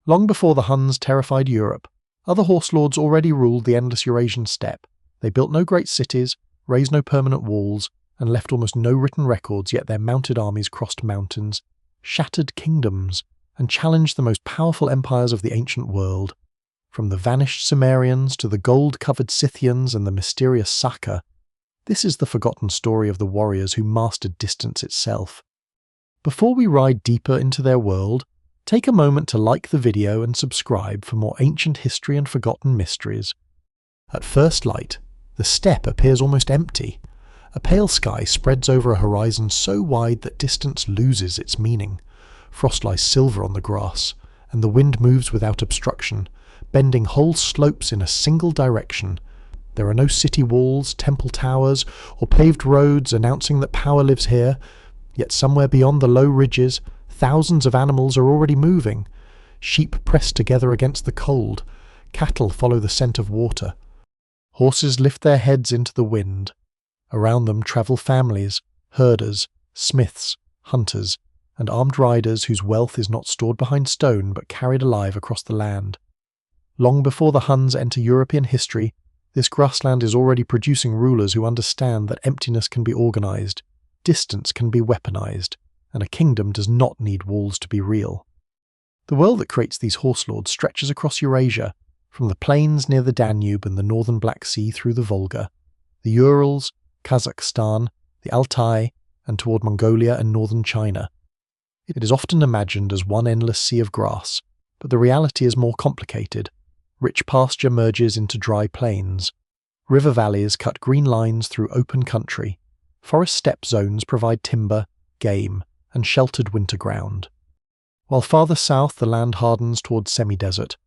Long before the Huns terrified Europe, other horse lords already ruled the endless Eurasian steppe. They built no great cities, raised no permanent walls, and left almost no written records, yet their mounted armies crossed mountains, shattered kingdoms, and challenged the most powerful empires of the ancient world. From the vanished Cimmerians to the gold-covered Scythians and the mysterious Saka, this is the forgotten story of the warriors who mastered distance itself. Before we ride deeper into their world, take a moment to like the video and subscribe for more ancient history and forgotten mysteries. At first light, the steppe appears almost empty. A pale sky spreads over a horizon so wide that distance loses its meaning. Frost lies silver on the grass, and the wind moves without obstruction, bending whole slopes in a single direction. There are no city walls, temple towers, or paved roads announcing that power lives here, yet somewhere beyond the low ridges, thousands of animals are already moving. Sheep press together against the cold, cattle follow the scent of water. Horses lift their heads into the wind. Around them travel families, herders, smiths, hunters, and armed riders whose wealth is not stored behind stone but carried alive across the land. Long before the Huns enter European history, this grassland is already producing rulers who understand that emptiness can be organized, distance can be weaponized, and a kingdom does not need walls to be real. The world that creates these horse lords stretches across Eurasia, from the plains near the Danube and the northern Black Sea through the Volga, the Urals, Kazakhstan, the Altai, and toward Mongolia and northern China. It is often imagined as one endless sea of grass, but the reality is more complicated. Rich pasture merges into dry plains. River valleys cut green lines through open country. Forest steppe zones provide timber, game, and sheltered winter ground. While farther south the land hardens towards semi-desert,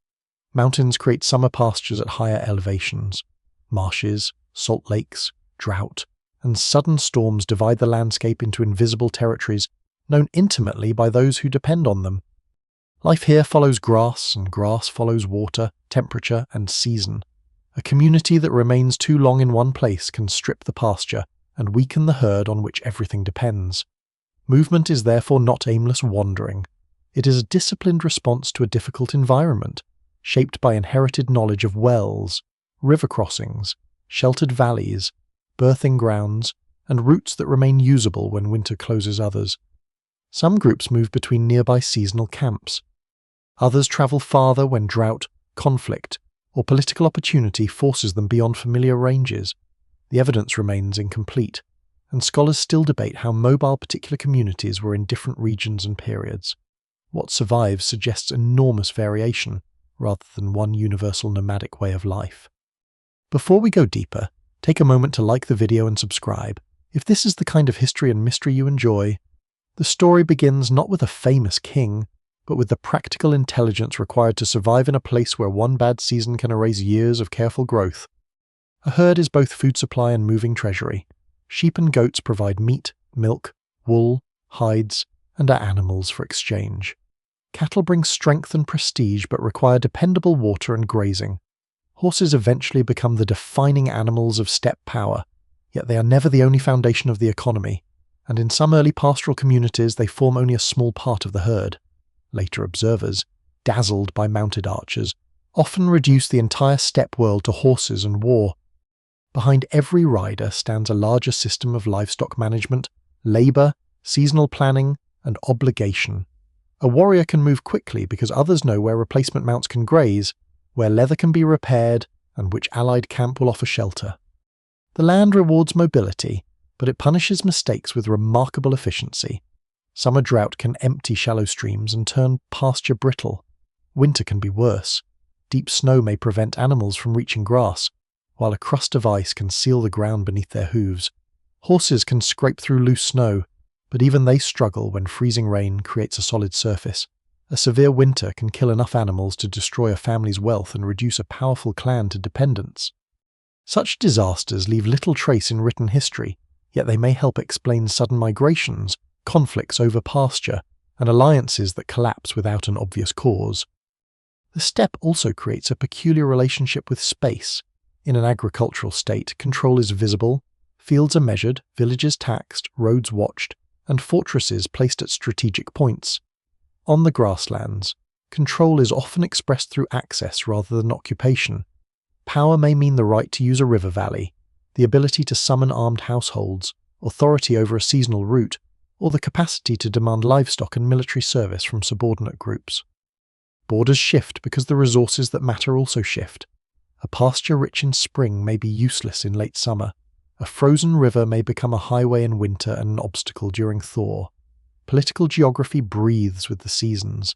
mountains create summer pastures at higher elevations. Marshes, salt lakes, drought, and sudden storms divide the landscape into invisible territories known intimately by those who depend on them. Life here follows grass, and grass follows water, temperature, and season. A community that remains too long in one place can strip the pasture and weaken the herd on which everything depends. Movement is therefore not aimless wandering. It is a disciplined response to a difficult environment, shaped by inherited knowledge of wells, river crossings, sheltered valleys, birthing grounds, and routes that remain usable when winter closes others. Some groups move between nearby seasonal camps. Others travel farther when drought, conflict, or political opportunity forces them beyond familiar ranges. The evidence remains incomplete, and scholars still debate how mobile particular communities were in different regions and periods. What survives suggests enormous variation, rather than one universal nomadic way of life. Before we go deeper, take a moment to like the video and subscribe. If this is the kind of history and mystery you enjoy, the story begins not with a famous king, but with the practical intelligence required to survive in a place where one bad season can erase years of careful growth. A herd is both food supply and moving treasury. Sheep and goats provide meat, milk, wool, hides, and are animals for exchange. Cattle bring strength and prestige but require dependable water and grazing. Horses eventually become the defining animals of steppe power, yet they are never the only foundation of the economy, and in some early pastoral communities they form only a small part of the herd. Later observers, dazzled by mounted archers, often reduce the entire steppe world to horses and war. Behind every rider stands a larger system of livestock management, labour, seasonal planning, and obligation. A warrior can move quickly because others know where replacement mounts can graze, where leather can be repaired, and which allied camp will offer shelter. The land rewards mobility, but it punishes mistakes with remarkable efficiency. Summer drought can empty shallow streams and turn pasture brittle. Winter can be worse. Deep snow may prevent animals from reaching grass, while a crust of ice can seal the ground beneath their hooves. Horses can scrape through loose snow, but even they struggle when freezing rain creates a solid surface. A severe winter can kill enough animals to destroy a family's wealth and reduce a powerful clan to dependence. Such disasters leave little trace in written history, yet they may help explain sudden migrations, conflicts over pasture, and alliances that collapse without an obvious cause. The steppe also creates a peculiar relationship with space. In an agricultural state, control is visible, fields are measured, villages taxed, roads watched, and fortresses placed at strategic points. On the grasslands, control is often expressed through access rather than occupation. Power may mean the right to use a river valley, the ability to summon armed households, authority over a seasonal route, or the capacity to demand livestock and military service from subordinate groups. Borders shift because the resources that matter also shift. A pasture rich in spring may be useless in late summer. A frozen river may become a highway in winter and an obstacle during thaw. Political geography breathes with the seasons.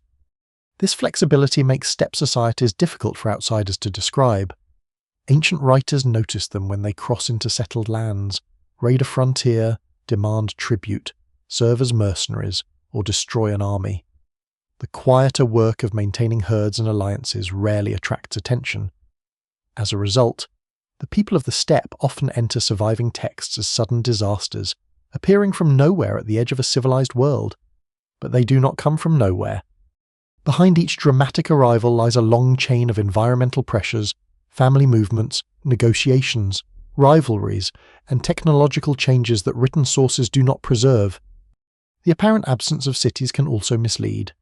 This flexibility makes steppe societies difficult for outsiders to describe. Ancient writers notice them when they cross into settled lands, raid a frontier, demand tribute, serve as mercenaries, or destroy an army. The quieter work of maintaining herds and alliances rarely attracts attention. As a result, the people of the steppe often enter surviving texts as sudden disasters, appearing from nowhere at the edge of a civilized world. But they do not come from nowhere. Behind each dramatic arrival lies a long chain of environmental pressures, family movements, negotiations, rivalries, and technological changes that written sources do not preserve. The apparent absence of cities can also mislead.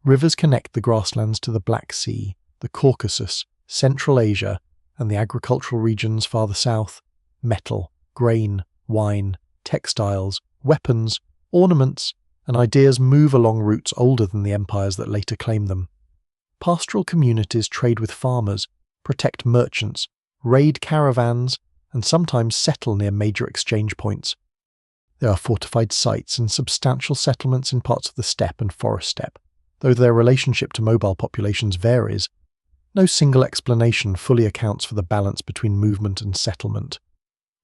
Rivers connect the grasslands to the Black Sea, the Caucasus, Central Asia, and the agricultural regions farther south. Metal, grain, wine, textiles, weapons, ornaments, and ideas move along routes older than the empires that later claim them. Pastoral communities trade with farmers, protect merchants, raid caravans, and sometimes settle near major exchange points. There are fortified sites and substantial settlements in parts of the steppe and forest steppe, though their relationship to mobile populations varies. No single explanation fully accounts for the balance between movement and settlement.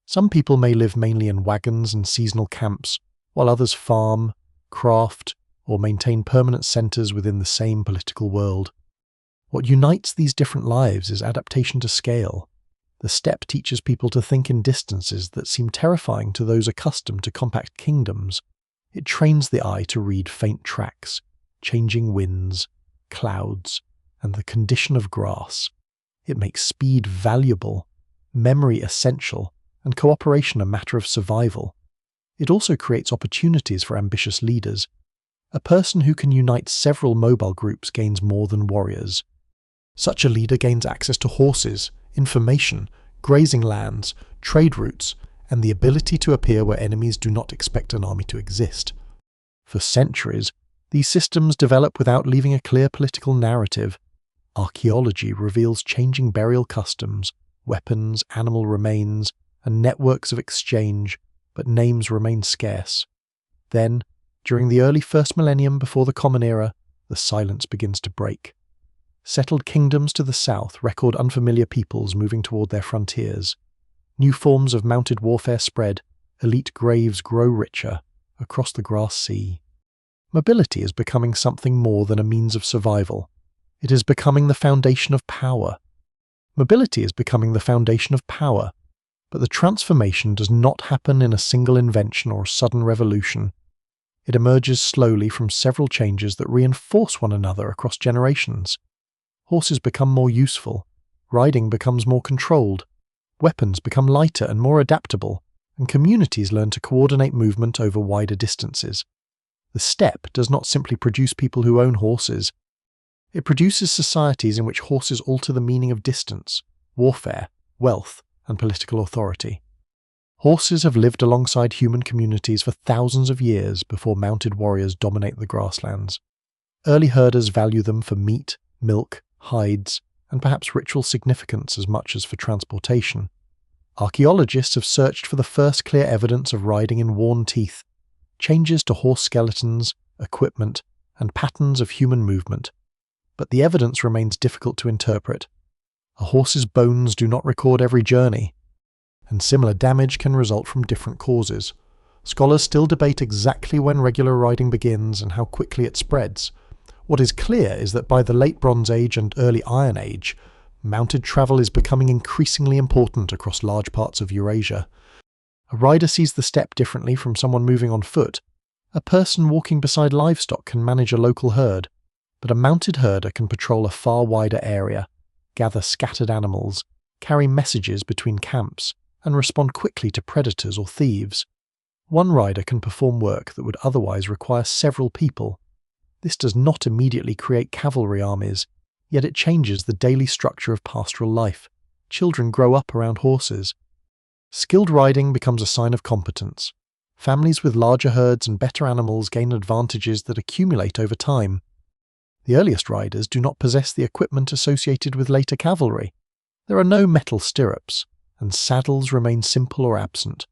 Some people may live mainly in wagons and seasonal camps, while others farm, craft, or maintain permanent centres within the same political world. What unites these different lives is adaptation to scale. The steppe teaches people to think in distances that seem terrifying to those accustomed to compact kingdoms. It trains the eye to read faint tracks, changing winds, clouds, and the condition of grass. It makes speed valuable, memory essential, and cooperation a matter of survival. It also creates opportunities for ambitious leaders. A person who can unite several mobile groups gains more than warriors. Such a leader gains access to horses, information, grazing lands, trade routes, and the ability to appear where enemies do not expect an army to exist. For centuries, these systems develop without leaving a clear political narrative. Archaeology reveals changing burial customs, weapons, animal remains, and networks of exchange, but names remain scarce. Then, during the early first millennium before the Common Era, the silence begins to break. Settled kingdoms to the south record unfamiliar peoples moving toward their frontiers. New forms of mounted warfare spread, elite graves grow richer across the grass sea. Mobility is becoming something more than a means of survival. It is becoming the foundation of power. Mobility is becoming the foundation of power, but the transformation does not happen in a single invention or a sudden revolution. It emerges slowly from several changes that reinforce one another across generations. Horses become more useful, riding becomes more controlled, weapons become lighter and more adaptable, and communities learn to coordinate movement over wider distances. The steppe does not simply produce people who own horses. It produces societies in which horses alter the meaning of distance, warfare, wealth, and political authority. Horses have lived alongside human communities for thousands of years before mounted warriors dominate the grasslands. Early herders value them for meat, milk, hides, and perhaps ritual significance as much as for transportation. Archaeologists have searched for the first clear evidence of riding in worn teeth, changes to horse skeletons, equipment, and patterns of human movement. But the evidence remains difficult to interpret. A horse's bones do not record every journey, and similar damage can result from different causes. Scholars still debate exactly when regular riding begins and how quickly it spreads. What is clear is that by the late Bronze Age and early Iron Age, mounted travel is becoming increasingly important across large parts of Eurasia. A rider sees the steppe differently from someone moving on foot. A person walking beside livestock can manage a local herd, but a mounted herder can patrol a far wider area, gather scattered animals, carry messages between camps, and respond quickly to predators or thieves. One rider can perform work that would otherwise require several people. This does not immediately create cavalry armies, yet it changes the daily structure of pastoral life. Children grow up around horses. Skilled riding becomes a sign of competence. Families with larger herds and better animals gain advantages that accumulate over time. The earliest riders do not possess the equipment associated with later cavalry. There are no metal stirrups, and saddles remain simple or absent.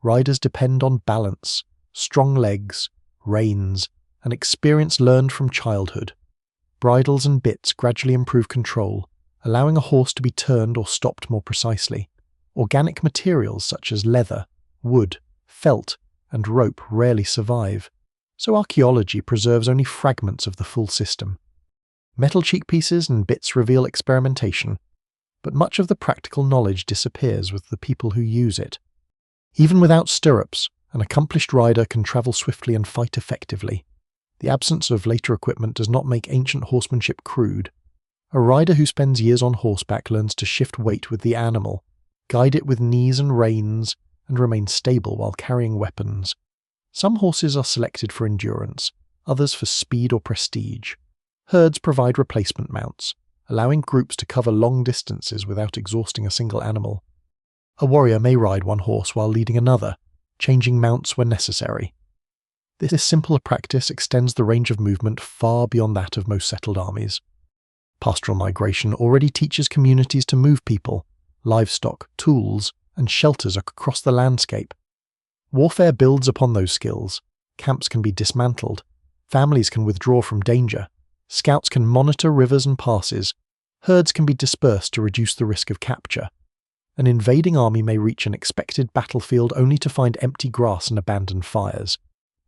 Riders depend on balance, strong legs, reins, and experience learned from childhood. Bridles and bits gradually improve control, allowing a horse to be turned or stopped more precisely. Organic materials such as leather, wood, felt, and rope rarely survive, so archaeology preserves only fragments of the full system. Metal cheek pieces and bits reveal experimentation, but much of the practical knowledge disappears with the people who use it. Even without stirrups, an accomplished rider can travel swiftly and fight effectively. The absence of later equipment does not make ancient horsemanship crude. A rider who spends years on horseback learns to shift weight with the animal, guide it with knees and reins, and remain stable while carrying weapons. Some horses are selected for endurance, others for speed or prestige. Herds provide replacement mounts, allowing groups to cover long distances without exhausting a single animal. A warrior may ride one horse while leading another, changing mounts when necessary. This simple practice extends the range of movement far beyond that of most settled armies. Pastoral migration already teaches communities to move people, livestock, tools, and shelters across the landscape. Warfare builds upon those skills. Camps can be dismantled. Families can withdraw from danger. Scouts can monitor rivers and passes. Herds can be dispersed to reduce the risk of capture. An invading army may reach an expected battlefield only to find empty grass and abandoned fires.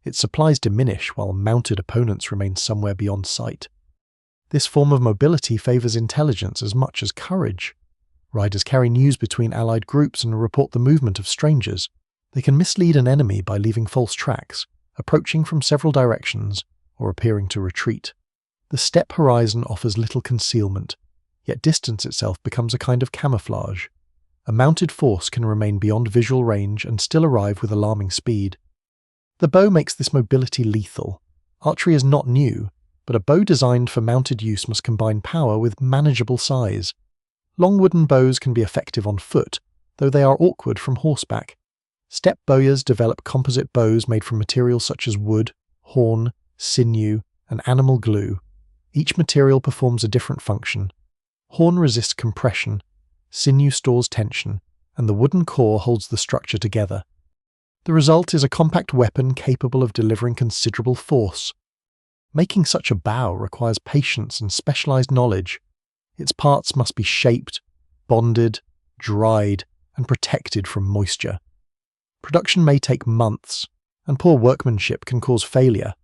Its supplies diminish while mounted opponents remain somewhere beyond sight. This form of mobility favors intelligence as much as courage. Riders carry news between allied groups and report the movement of strangers. They can mislead an enemy by leaving false tracks, approaching from several directions, or appearing to retreat. The steppe horizon offers little concealment, yet distance itself becomes a kind of camouflage. A mounted force can remain beyond visual range and still arrive with alarming speed. The bow makes this mobility lethal. Archery is not new, but a bow designed for mounted use must combine power with manageable size. Long wooden bows can be effective on foot, though they are awkward from horseback. Steppe bowyers develop composite bows made from materials such as wood, horn, sinew, and animal glue. Each material performs a different function. Horn resists compression, sinew stores tension, and the wooden core holds the structure together. The result is a compact weapon capable of delivering considerable force. Making such a bow requires patience and specialized knowledge. Its parts must be shaped, bonded, dried, and protected from moisture. Production may take months, and poor workmanship can cause failure.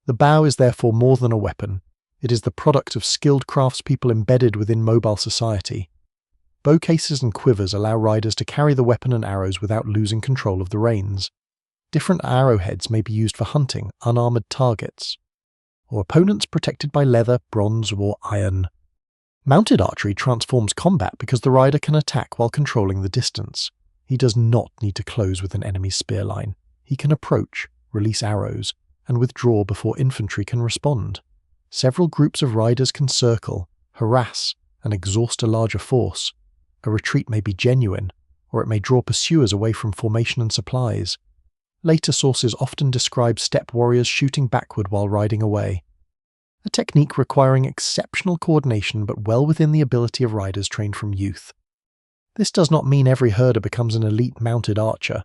The bow is therefore more than a weapon. It is the product of skilled craftspeople embedded within mobile society. Bow cases and quivers allow riders to carry the weapon and arrows without losing control of the reins. Different arrowheads may be used for hunting unarmored targets, or opponents protected by leather, bronze, or iron. Mounted archery transforms combat because the rider can attack while controlling the distance. He does not need to close with an enemy's spear line. He can approach, release arrows, and withdraw before infantry can respond. Several groups of riders can circle, harass, and exhaust a larger force. A retreat may be genuine, or it may draw pursuers away from formation and supplies. Later sources often describe steppe warriors shooting backward while riding away. A technique requiring exceptional coordination but well within the ability of riders trained from youth. This does not mean every herder becomes an elite mounted archer.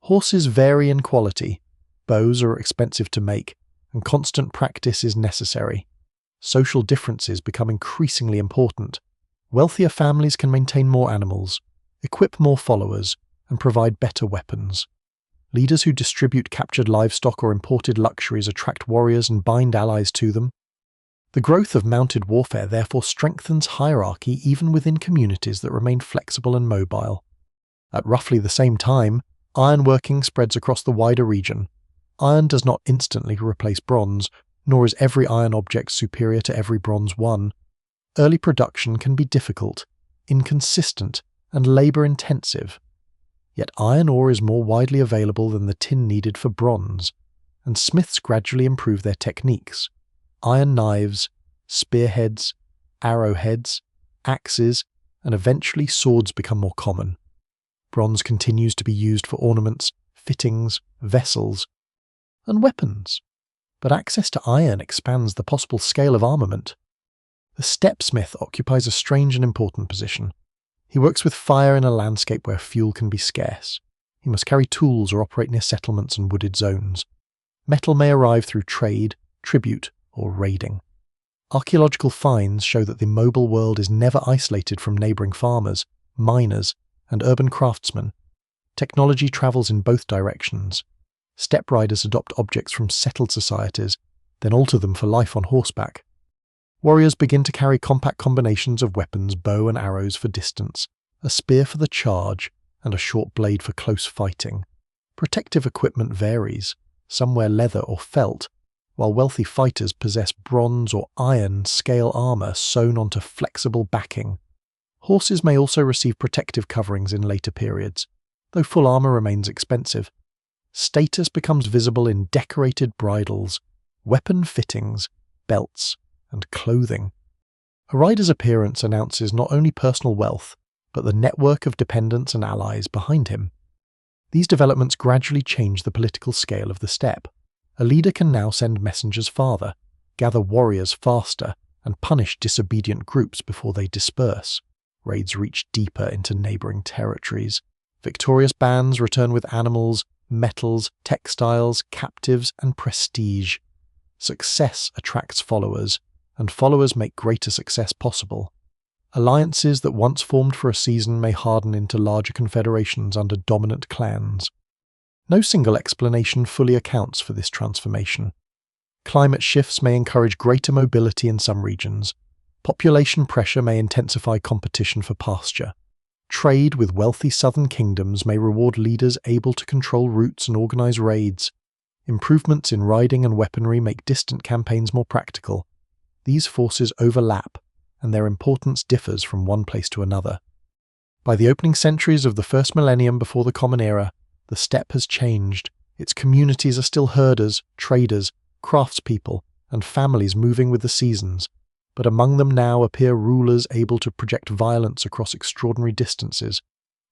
Horses vary in quality, bows are expensive to make, and constant practice is necessary. Social differences become increasingly important. Wealthier families can maintain more animals, equip more followers, and provide better weapons. Leaders who distribute captured livestock or imported luxuries attract warriors and bind allies to them. The growth of mounted warfare therefore strengthens hierarchy even within communities that remain flexible and mobile. At roughly the same time, ironworking spreads across the wider region. Iron does not instantly replace bronze, nor is every iron object superior to every bronze one. Early production can be difficult, inconsistent, and labour-intensive. Yet iron ore is more widely available than the tin needed for bronze, and smiths gradually improve their techniques. Iron knives, spearheads, arrowheads, axes, and eventually swords become more common. Bronze continues to be used for ornaments, fittings, vessels, and weapons. But access to iron expands the possible scale of armament. The steppesmith occupies a strange and important position. He works with fire in a landscape where fuel can be scarce. He must carry tools or operate near settlements and wooded zones. Metal may arrive through trade, tribute, or raiding. Archaeological finds show that the mobile world is never isolated from neighbouring farmers, miners, and urban craftsmen. Technology travels in both directions. Steppe riders adopt objects from settled societies, then alter them for life on horseback. Warriors begin to carry compact combinations of weapons, bow and arrows for distance, a spear for the charge, and a short blade for close fighting. Protective equipment varies. Some wear leather or felt, while wealthy fighters possess bronze or iron scale armour sewn onto flexible backing. Horses may also receive protective coverings in later periods, though full armour remains expensive. Status becomes visible in decorated bridles, weapon fittings, belts, and clothing. A rider's appearance announces not only personal wealth, but the network of dependents and allies behind him. These developments gradually change the political scale of the steppe. A leader can now send messengers farther, gather warriors faster, and punish disobedient groups before they disperse. Raids reach deeper into neighbouring territories. Victorious bands return with animals, metals, textiles, captives, and prestige. Success attracts followers, and followers make greater success possible. Alliances that once formed for a season may harden into larger confederations under dominant clans. No single explanation fully accounts for this transformation. Climate shifts may encourage greater mobility in some regions. Population pressure may intensify competition for pasture. Trade with wealthy southern kingdoms may reward leaders able to control routes and organize raids. Improvements in riding and weaponry make distant campaigns more practical. These forces overlap, and their importance differs from one place to another. By the opening centuries of the first millennium before the Common Era, the steppe has changed. Its communities are still herders, traders, craftspeople, and families moving with the seasons, but among them now appear rulers able to project violence across extraordinary distances.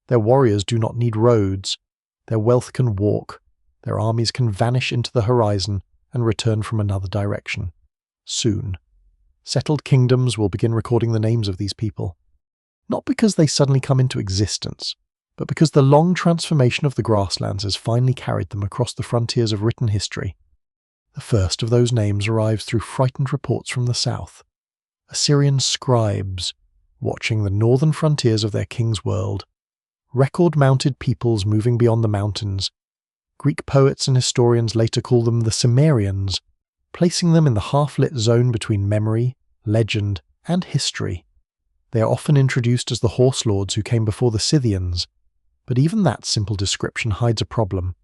Their warriors do not need roads. Their wealth can walk. Their armies can vanish into the horizon and return from another direction. Soon, settled kingdoms will begin recording the names of these people. Not because they suddenly come into existence, but because the long transformation of the grasslands has finally carried them across the frontiers of written history. The first of those names arrives through frightened reports from the south. Assyrian scribes, watching the northern frontiers of their king's world. Record-mounted peoples moving beyond the mountains. Greek poets and historians later call them the Cimmerians, placing them in the half-lit zone between memory, legend, and history. They are often introduced as the horse lords who came before the Scythians, but even that simple description hides a problem.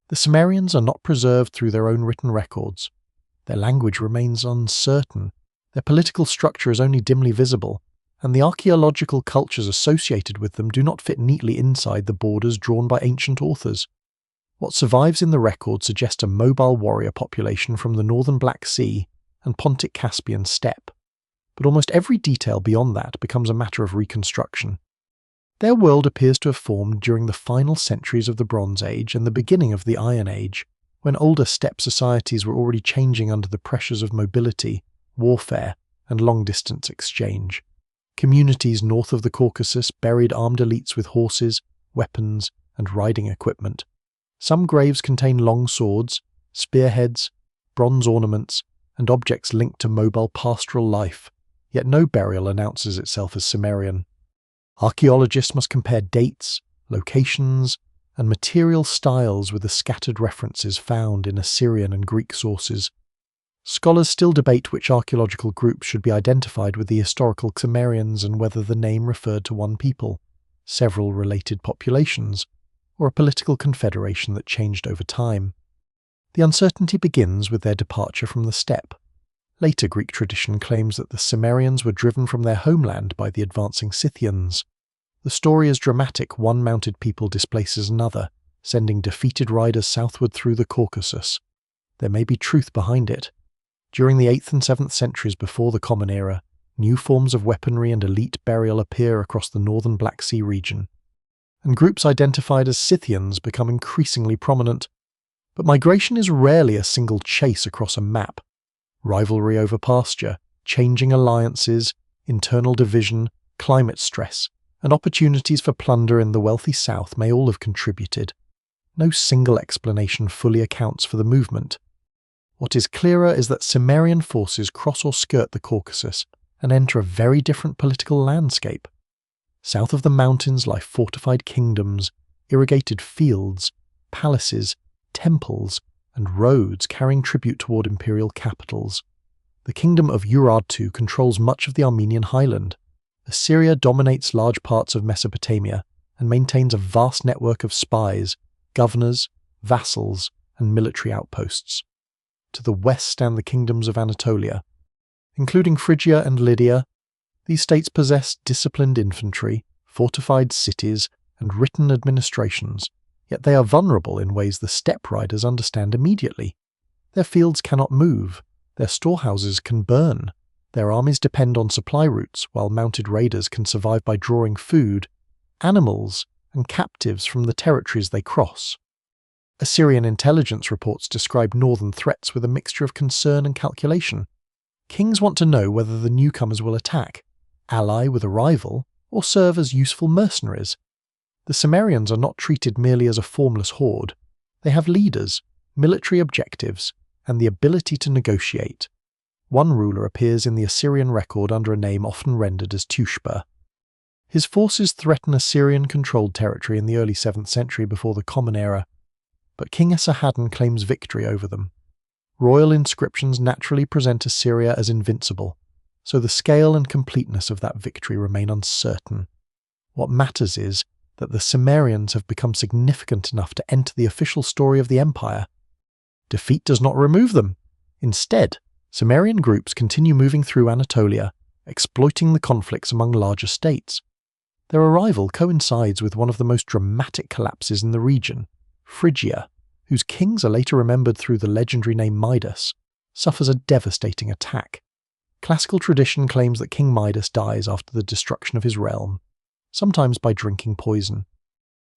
The Cimmerians are not preserved through their own written records. Their language remains uncertain, their political structure is only dimly visible, and the archaeological cultures associated with them do not fit neatly inside the borders drawn by ancient authors. What survives in the record suggests a mobile warrior population from the northern Black Sea and Pontic Caspian steppe, but almost every detail beyond that becomes a matter of reconstruction. Their world appears to have formed during the final centuries of the Bronze Age and the beginning of the Iron Age, when older steppe societies were already changing under the pressures of mobility, warfare, and long-distance exchange. Communities north of the Caucasus buried armed elites with horses, weapons, and riding equipment. Some graves contain long swords, spearheads, bronze ornaments, and objects linked to mobile pastoral life, yet no burial announces itself as Cimmerian. Archaeologists must compare dates, locations, and material styles with the scattered references found in Assyrian and Greek sources. Scholars still debate which archaeological groups should be identified with the historical Cimmerians and whether the name referred to one people, several related populations, or a political confederation that changed over time. The uncertainty begins with their departure from the steppe. Later Greek tradition claims that the Cimmerians were driven from their homeland by the advancing Scythians. The story is dramatic. One mounted people displaces another, sending defeated riders southward through the Caucasus. There may be truth behind it. During the 8th and 7th centuries before the Common Era, new forms of weaponry and elite burial appear across the northern Black Sea region, and groups identified as Scythians become increasingly prominent. But migration is rarely a single chase across a map. Rivalry over pasture, changing alliances, internal division, climate stress, and opportunities for plunder in the wealthy south may all have contributed. No single explanation fully accounts for the movement. What is clearer is that Cimmerian forces cross or skirt the Caucasus and enter a very different political landscape. South of the mountains lie fortified kingdoms, irrigated fields, palaces, temples, and roads carrying tribute toward imperial capitals. The kingdom of Urartu controls much of the Armenian highland. Assyria dominates large parts of Mesopotamia and maintains a vast network of spies, governors, vassals, and military outposts. To the west stand the kingdoms of Anatolia. Including Phrygia and Lydia, these states possess disciplined infantry, fortified cities, and written administrations, yet they are vulnerable in ways the steppe riders understand immediately. Their fields cannot move, their storehouses can burn, their armies depend on supply routes while mounted raiders can survive by drawing food, animals, and captives from the territories they cross. Assyrian intelligence reports describe northern threats with a mixture of concern and calculation. Kings want to know whether the newcomers will attack, ally with a rival, or serve as useful mercenaries. The Cimmerians are not treated merely as a formless horde. They have leaders, military objectives, and the ability to negotiate. One ruler appears in the Assyrian record under a name often rendered as Tushpa. His forces threaten Assyrian-controlled territory in the early 7th century before the Common Era, but King Esarhaddon claims victory over them. Royal inscriptions naturally present Assyria as invincible, so the scale and completeness of that victory remain uncertain. What matters is that the Cimmerians have become significant enough to enter the official story of the empire. Defeat does not remove them. Instead, Cimmerian groups continue moving through Anatolia, exploiting the conflicts among larger states. Their arrival coincides with one of the most dramatic collapses in the region. Phrygia, whose kings are later remembered through the legendary name Midas, suffers a devastating attack. Classical tradition claims that King Midas dies after the destruction of his realm, sometimes by drinking poison.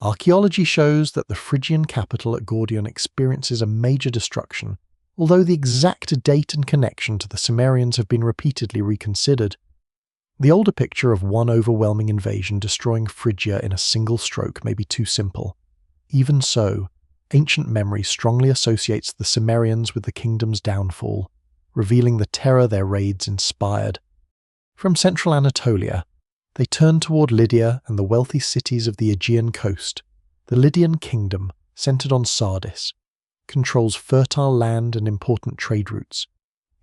Archaeology shows that the Phrygian capital at Gordion experiences a major destruction, although the exact date and connection to the Cimmerians have been repeatedly reconsidered. The older picture of one overwhelming invasion destroying Phrygia in a single stroke may be too simple. Even so, ancient memory strongly associates the Cimmerians with the kingdom's downfall, revealing the terror their raids inspired. From central Anatolia, they turned toward Lydia and the wealthy cities of the Aegean coast. The Lydian kingdom, centered on Sardis, controls fertile land and important trade routes.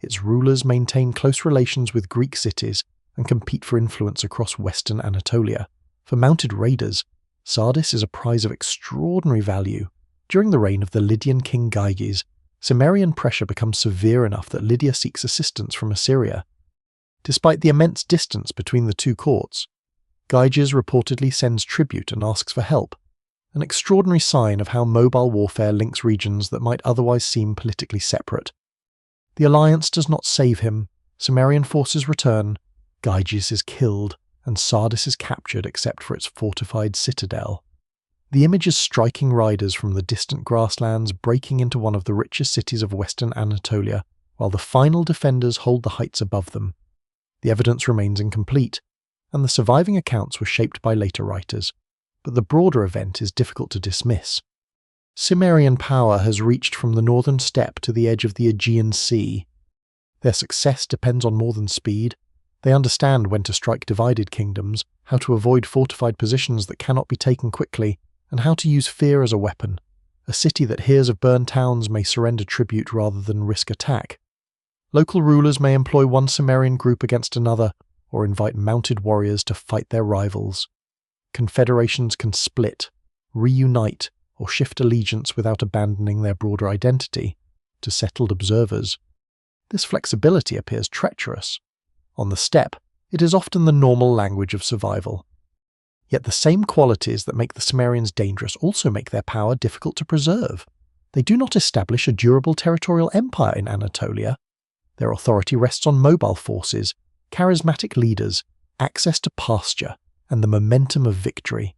Its rulers maintain close relations with Greek cities and compete for influence across western Anatolia. For mounted raiders, Sardis is a prize of extraordinary value. During the reign of the Lydian king Gyges, Cimmerian pressure becomes severe enough that Lydia seeks assistance from Assyria. Despite the immense distance between the two courts, Gyges reportedly sends tribute and asks for help, an extraordinary sign of how mobile warfare links regions that might otherwise seem politically separate. The alliance does not save him, Cimmerian forces return, Gyges is killed, and Sardis is captured except for its fortified citadel. The image is striking riders from the distant grasslands breaking into one of the richest cities of western Anatolia, while the final defenders hold the heights above them. The evidence remains incomplete, and the surviving accounts were shaped by later writers, but the broader event is difficult to dismiss. Cimmerian power has reached from the northern steppe to the edge of the Aegean Sea. Their success depends on more than speed. They understand when to strike divided kingdoms, how to avoid fortified positions that cannot be taken quickly, and how to use fear as a weapon. A city that hears of burned towns may surrender tribute rather than risk attack. Local rulers may employ one Cimmerian group against another, or invite mounted warriors to fight their rivals. Confederations can split, reunite, or shift allegiance without abandoning their broader identity to settled observers. This flexibility appears treacherous. On the steppe, it is often the normal language of survival. Yet the same qualities that make the Cimmerians dangerous also make their power difficult to preserve. They do not establish a durable territorial empire in Anatolia. Their authority rests on mobile forces, charismatic leaders, access to pasture, and the momentum of victory.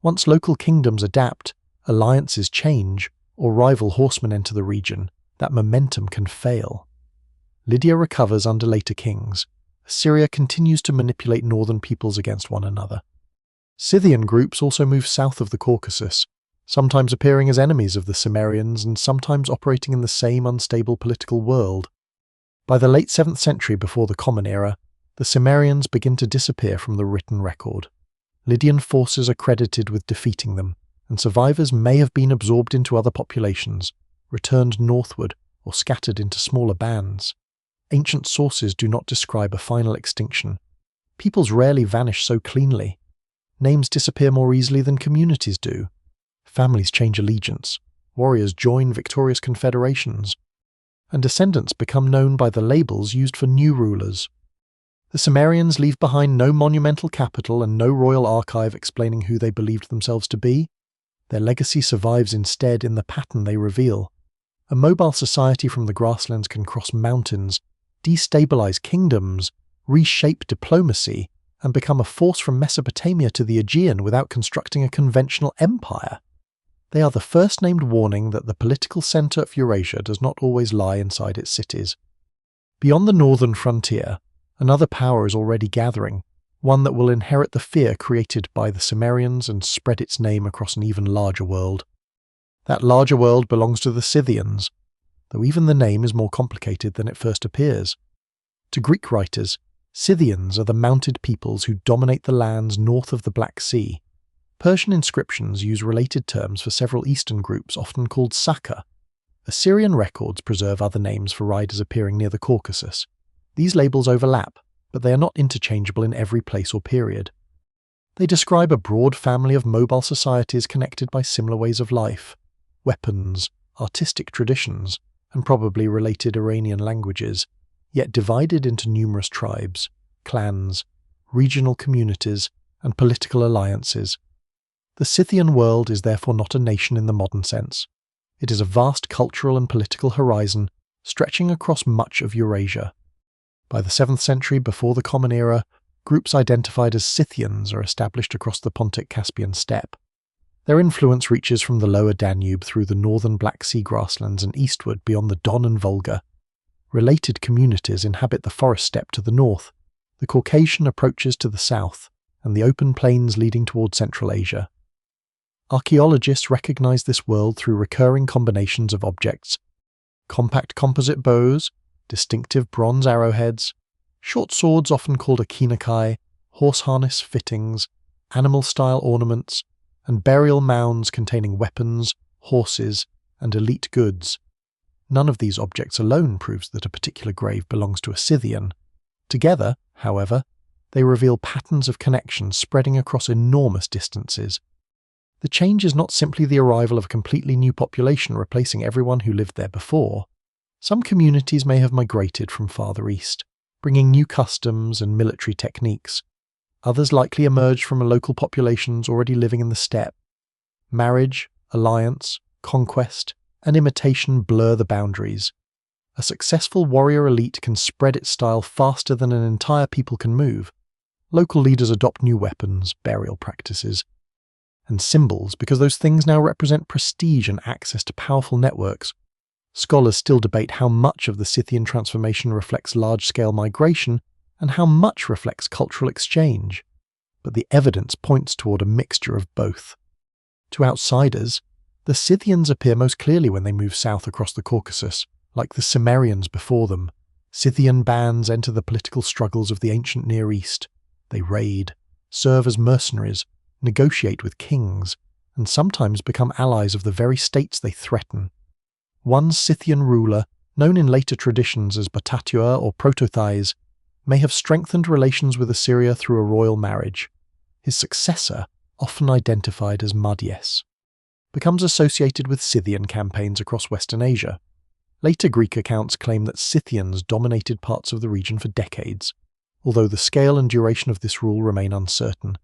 Once local kingdoms adapt, alliances change, or rival horsemen enter the region, that momentum can fail. Lydia recovers under later kings. Assyria continues to manipulate northern peoples against one another. Scythian groups also move south of the Caucasus, sometimes appearing as enemies of the Cimmerians and sometimes operating in the same unstable political world. By the late 7th century before the Common Era, the Cimmerians begin to disappear from the written record. Lydian forces are credited with defeating them, and survivors may have been absorbed into other populations, returned northward, or scattered into smaller bands. Ancient sources do not describe a final extinction. Peoples rarely vanish so cleanly. Names disappear more easily than communities do. Families change allegiance, warriors join victorious confederations, and descendants become known by the labels used for new rulers. The Cimmerians leave behind no monumental capital and no royal archive explaining who they believed themselves to be. Their legacy survives instead in the pattern they reveal. A mobile society from the grasslands can cross mountains, destabilize kingdoms, reshape diplomacy, and become a force from Mesopotamia to the Aegean without constructing a conventional empire. They are the first named warning that the political centre of Eurasia does not always lie inside its cities. Beyond the northern frontier, another power is already gathering, one that will inherit the fear created by the Cimmerians and spread its name across an even larger world. That larger world belongs to the Scythians, though even the name is more complicated than it first appears. To Greek writers, Scythians are the mounted peoples who dominate the lands north of the Black Sea. Persian inscriptions use related terms for several eastern groups, often called Saka. Assyrian records preserve other names for riders appearing near the Caucasus. These labels overlap, but they are not interchangeable in every place or period. They describe a broad family of mobile societies connected by similar ways of life, weapons, artistic traditions, and probably related Iranian languages, yet divided into numerous tribes, clans, regional communities, and political alliances. The Scythian world is therefore not a nation in the modern sense. It is a vast cultural and political horizon stretching across much of Eurasia. By the 7th century before the Common Era, groups identified as Scythians are established across the Pontic-Caspian steppe. Their influence reaches from the lower Danube through the northern Black Sea grasslands and eastward beyond the Don and Volga. Related communities inhabit the forest steppe to the north, the Caucasian approaches to the south, and the open plains leading toward Central Asia. Archaeologists recognize this world through recurring combinations of objects: compact composite bows, distinctive bronze arrowheads, short swords often called akinakai, horse harness fittings, animal-style ornaments, and burial mounds containing weapons, horses, and elite goods. None of these objects alone proves that a particular grave belongs to a Scythian. Together, however, they reveal patterns of connection spreading across enormous distances. The change is not simply the arrival of a completely new population replacing everyone who lived there before. Some communities may have migrated from farther east, bringing new customs and military techniques. Others likely emerged from local populations already living in the steppe. Marriage, alliance, conquest, and imitation blur the boundaries. A successful warrior elite can spread its style faster than an entire people can move. Local leaders adopt new weapons, burial practices, and symbols because those things now represent prestige and access to powerful networks. Scholars still debate how much of the Scythian transformation reflects large-scale migration and how much reflects cultural exchange, but the evidence points toward a mixture of both. To outsiders, the Scythians appear most clearly when they move south across the Caucasus, like the Cimmerians before them. Scythian bands enter the political struggles of the ancient Near East. They raid, serve as mercenaries, negotiate with kings, and sometimes become allies of the very states they threaten. One Scythian ruler, known in later traditions as Batatua or Protothais, may have strengthened relations with Assyria through a royal marriage. His successor, often identified as Madies, becomes associated with Scythian campaigns across Western Asia. Later Greek accounts claim that Scythians dominated parts of the region for decades, although the scale and duration of this rule remain uncertain.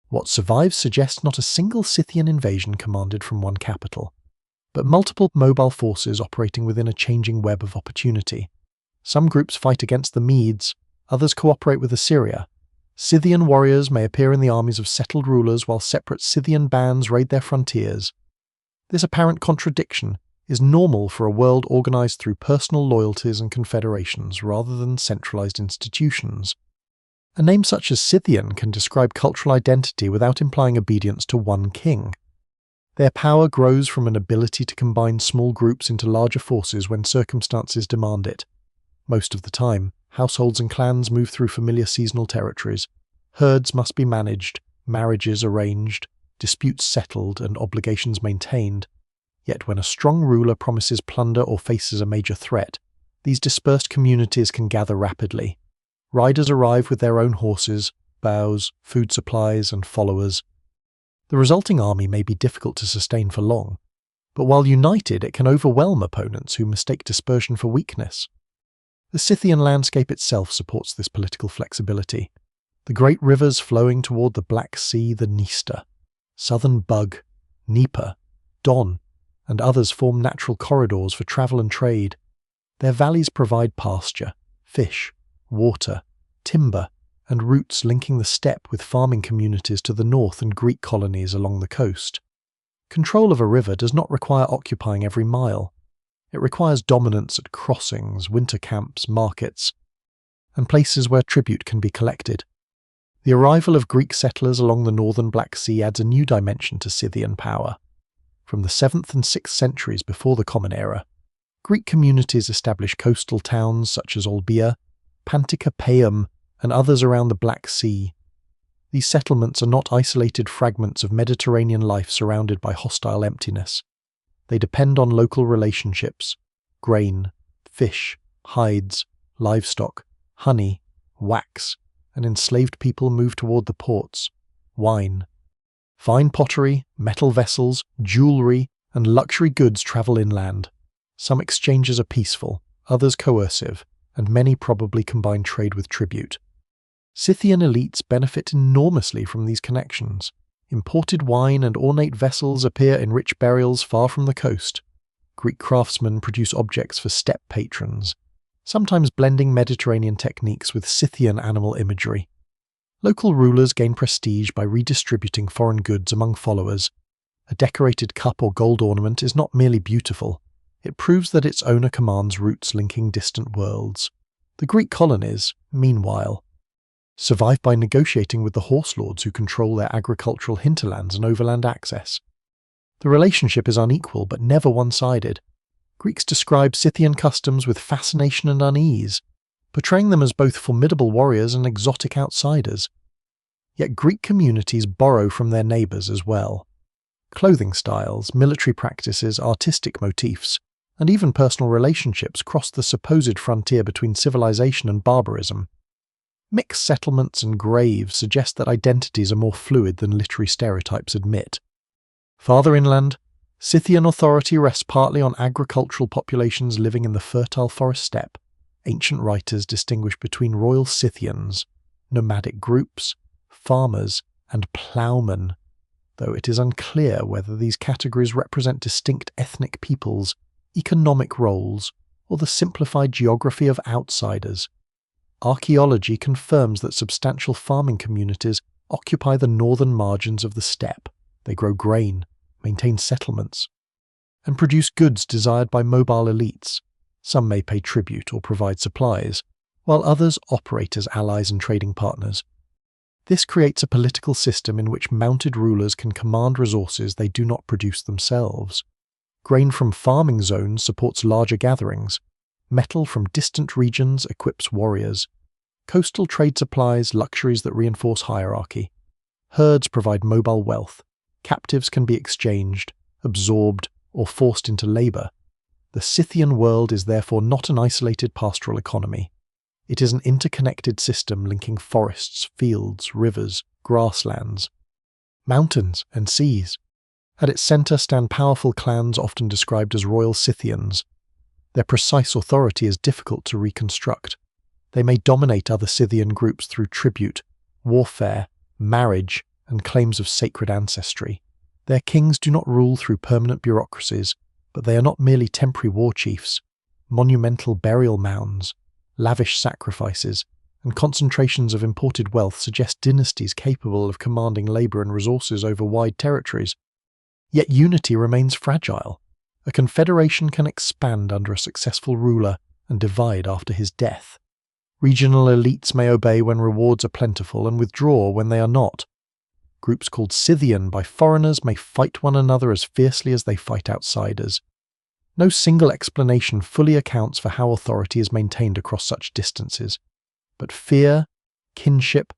What survives suggests not a single Scythian invasion commanded from one capital, but multiple mobile forces operating within a changing web of opportunity. Some groups fight against the Medes, others cooperate with Assyria. Scythian warriors may appear in the armies of settled rulers while separate Scythian bands raid their frontiers. This apparent contradiction is normal for a world organized through personal loyalties and confederations rather than centralized institutions. A name such as Scythian can describe cultural identity without implying obedience to one king. Their power grows from an ability to combine small groups into larger forces when circumstances demand it. Most of the time, households and clans move through familiar seasonal territories. Herds must be managed, marriages arranged, disputes settled, and obligations maintained. Yet when a strong ruler promises plunder or faces a major threat, these dispersed communities can gather rapidly. Riders arrive with their own horses, bows, food supplies, and followers. The resulting army may be difficult to sustain for long, but while united it can overwhelm opponents who mistake dispersion for weakness. The Scythian landscape itself supports this political flexibility. The great rivers flowing toward the Black Sea, the Dniester, Southern Bug, Dnieper, Don, and others form natural corridors for travel and trade. Their valleys provide pasture, fish, water, timber, and routes linking the steppe with farming communities to the north and Greek colonies along the coast. Control of a river does not require occupying every mile. It requires dominance at crossings, winter camps, markets, and places where tribute can be collected. The arrival of Greek settlers along the northern Black Sea adds a new dimension to Scythian power. From the 7th and 6th centuries before the Common Era, Greek communities established coastal towns such as Olbia, Pantikapaeum, and others around the Black Sea. These settlements are not isolated fragments of Mediterranean life surrounded by hostile emptiness. They depend on local relationships: grain, fish, hides, livestock, honey, wax, and enslaved people move toward the ports, wine. Fine pottery, metal vessels, jewelry, and luxury goods travel inland. Some exchanges are peaceful, others coercive, and many probably combine trade with tribute. Scythian elites benefit enormously from these connections. Imported wine and ornate vessels appear in rich burials far from the coast. Greek craftsmen produce objects for steppe patrons, sometimes blending Mediterranean techniques with Scythian animal imagery. Local rulers gain prestige by redistributing foreign goods among followers. A decorated cup or gold ornament is not merely beautiful, it proves that its owner commands routes linking distant worlds. The Greek colonies, meanwhile, survive by negotiating with the horse lords who control their agricultural hinterlands and overland access. The relationship is unequal but never one-sided. Greeks describe Scythian customs with fascination and unease, portraying them as both formidable warriors and exotic outsiders. Yet Greek communities borrow from their neighbours as well. Clothing styles, military practices, artistic motifs, and even personal relationships cross the supposed frontier between civilization and barbarism. Mixed settlements and graves suggest that identities are more fluid than literary stereotypes admit. Farther inland, Scythian authority rests partly on agricultural populations living in the fertile forest steppe. Ancient writers distinguish between royal Scythians, nomadic groups, farmers, and ploughmen, though it is unclear whether these categories represent distinct ethnic peoples, economic roles, or the simplified geography of outsiders. Archaeology confirms that substantial farming communities occupy the northern margins of the steppe. They grow grain, maintain settlements, and produce goods desired by mobile elites. Some may pay tribute or provide supplies, while others operate as allies and trading partners. This creates a political system in which mounted rulers can command resources they do not produce themselves. Grain from farming zones supports larger gatherings. Metal from distant regions equips warriors. Coastal trade supplies luxuries that reinforce hierarchy. Herds provide mobile wealth. Captives can be exchanged, absorbed, or forced into labour. The Scythian world is therefore not an isolated pastoral economy. It is an interconnected system linking forests, fields, rivers, grasslands, mountains, and seas. At its centre stand powerful clans often described as royal Scythians. Their precise authority is difficult to reconstruct. They may dominate other Scythian groups through tribute, warfare, marriage, and claims of sacred ancestry. Their kings do not rule through permanent bureaucracies, but they are not merely temporary war chiefs, monumental burial mounds, lavish sacrifices, and concentrations of imported wealth suggest dynasties capable of commanding labour and resources over wide territories. Yet unity remains fragile. A confederation can expand under a successful ruler and divide after his death. Regional elites may obey when rewards are plentiful and withdraw when they are not. Groups called Scythian by foreigners may fight one another as fiercely as they fight outsiders. No single explanation fully accounts for how authority is maintained across such distances, but fear, kinship,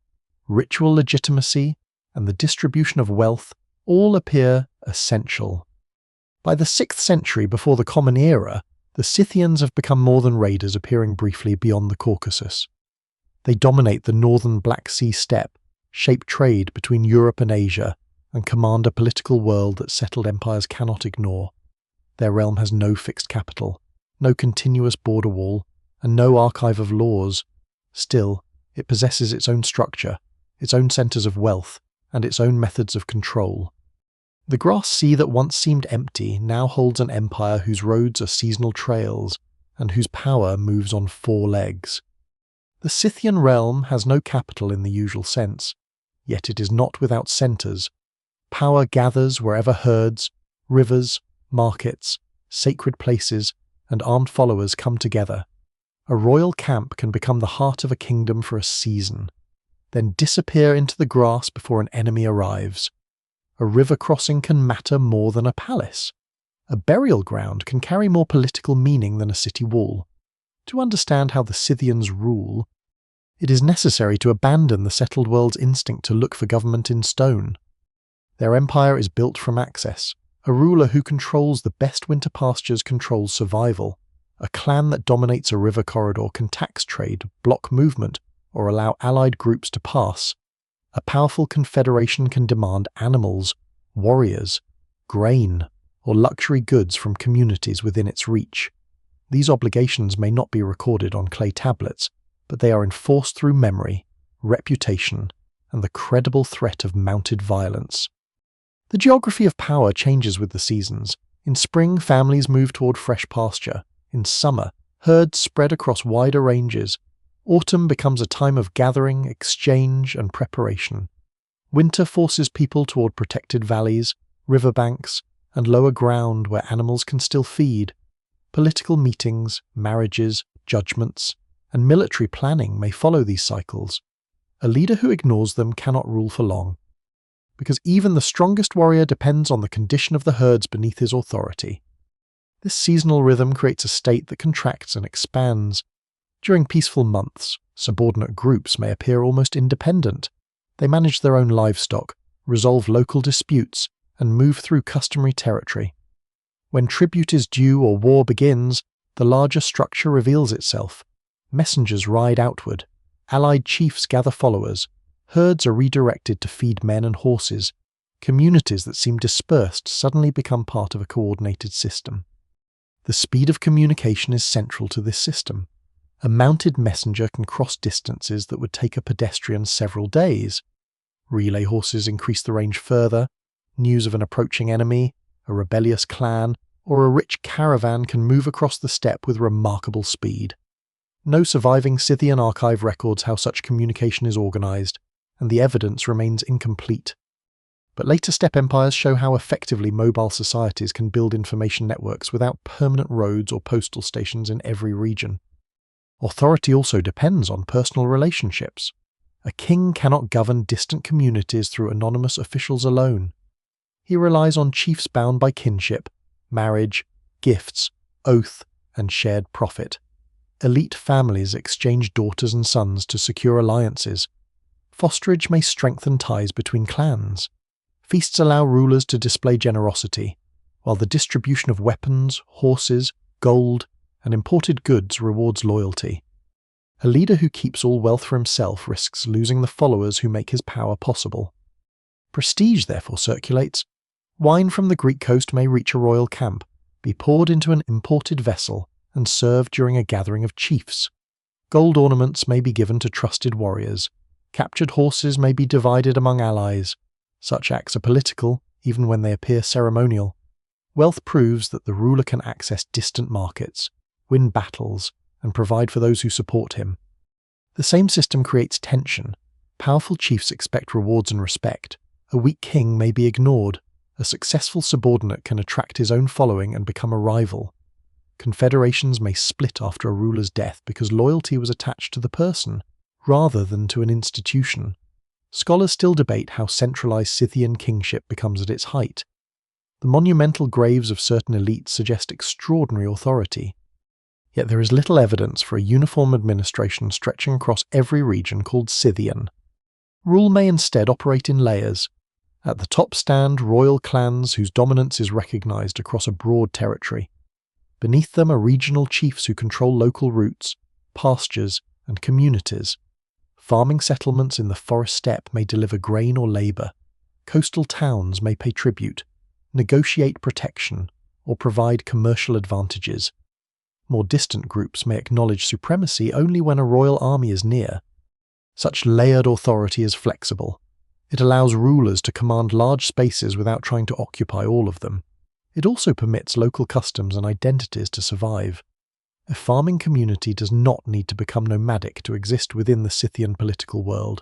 ritual legitimacy, and the distribution of wealth all appear essential. By the 6th century before the Common Era, the Scythians have become more than raiders appearing briefly beyond the Caucasus. They dominate the northern Black Sea steppe, shape trade between Europe and Asia, and command a political world that settled empires cannot ignore. Their realm has no fixed capital, no continuous border wall, and no archive of laws. Still, it possesses its own structure, its own centres of wealth, and its own methods of control. The grass sea that once seemed empty now holds an empire whose roads are seasonal trails, and whose power moves on 4 legs. The Scythian realm has no capital in the usual sense, yet it is not without centres. Power gathers wherever herds, rivers, markets, sacred places, and armed followers come together. A royal camp can become the heart of a kingdom for a season, then disappear into the grass before an enemy arrives. A river crossing can matter more than a palace. A burial ground can carry more political meaning than a city wall. To understand how the Scythians rule, it is necessary to abandon the settled world's instinct to look for government in stone. Their empire is built from access. A ruler who controls the best winter pastures controls survival. A clan that dominates a river corridor can tax trade, block movement, or allow allied groups to pass. A powerful confederation can demand animals, warriors, grain, or luxury goods from communities within its reach. These obligations may not be recorded on clay tablets, but they are enforced through memory, reputation, and the credible threat of mounted violence. The geography of power changes with the seasons. In spring, families move toward fresh pasture. In summer, herds spread across wider ranges. Autumn becomes a time of gathering, exchange, and preparation. Winter forces people toward protected valleys, riverbanks, and lower ground where animals can still feed. Political meetings, marriages, judgments, and military planning may follow these cycles. A leader who ignores them cannot rule for long, because even the strongest warrior depends on the condition of the herds beneath his authority. This seasonal rhythm creates a state that contracts and expands. During peaceful months, subordinate groups may appear almost independent. They manage their own livestock, resolve local disputes, and move through customary territory. When tribute is due or war begins, the larger structure reveals itself. Messengers ride outward. Allied chiefs gather followers. Herds are redirected to feed men and horses. Communities that seem dispersed suddenly become part of a coordinated system. The speed of communication is central to this system. A mounted messenger can cross distances that would take a pedestrian several days. Relay horses increase the range further. News of an approaching enemy, a rebellious clan, or a rich caravan can move across the steppe with remarkable speed. No surviving Scythian archive records how such communication is organized, and the evidence remains incomplete. But later steppe empires show how effectively mobile societies can build information networks without permanent roads or postal stations in every region. Authority also depends on personal relationships. A king cannot govern distant communities through anonymous officials alone. He relies on chiefs bound by kinship, marriage, gifts, oath, and shared profit. Elite families exchange daughters and sons to secure alliances. Fosterage may strengthen ties between clans. Feasts allow rulers to display generosity, while the distribution of weapons, horses, gold, and imported goods rewards loyalty. A leader who keeps all wealth for himself risks losing the followers who make his power possible. Prestige therefore circulates. Wine from the Greek coast may reach a royal camp, be poured into an imported vessel, and served during a gathering of chiefs. Gold ornaments may be given to trusted warriors. Captured horses may be divided among allies. Such acts are political, even when they appear ceremonial. Wealth proves that the ruler can access distant markets, win battles, and provide for those who support him. The same system creates tension. Powerful chiefs expect rewards and respect. A weak king may be ignored. A successful subordinate can attract his own following and become a rival. Confederations may split after a ruler's death because loyalty was attached to the person, rather than to an institution. Scholars still debate how centralized Scythian kingship becomes at its height. The monumental graves of certain elites suggest extraordinary authority. Yet there is little evidence for a uniform administration stretching across every region called Scythian. Rule may instead operate in layers. At the top stand royal clans whose dominance is recognized across a broad territory. Beneath them are regional chiefs who control local routes, pastures, and communities. Farming settlements in the forest steppe may deliver grain or labor. Coastal towns may pay tribute, negotiate protection, or provide commercial advantages. More distant groups may acknowledge supremacy only when a royal army is near. Such layered authority is flexible. It allows rulers to command large spaces without trying to occupy all of them. It also permits local customs and identities to survive. A farming community does not need to become nomadic to exist within the Scythian political world.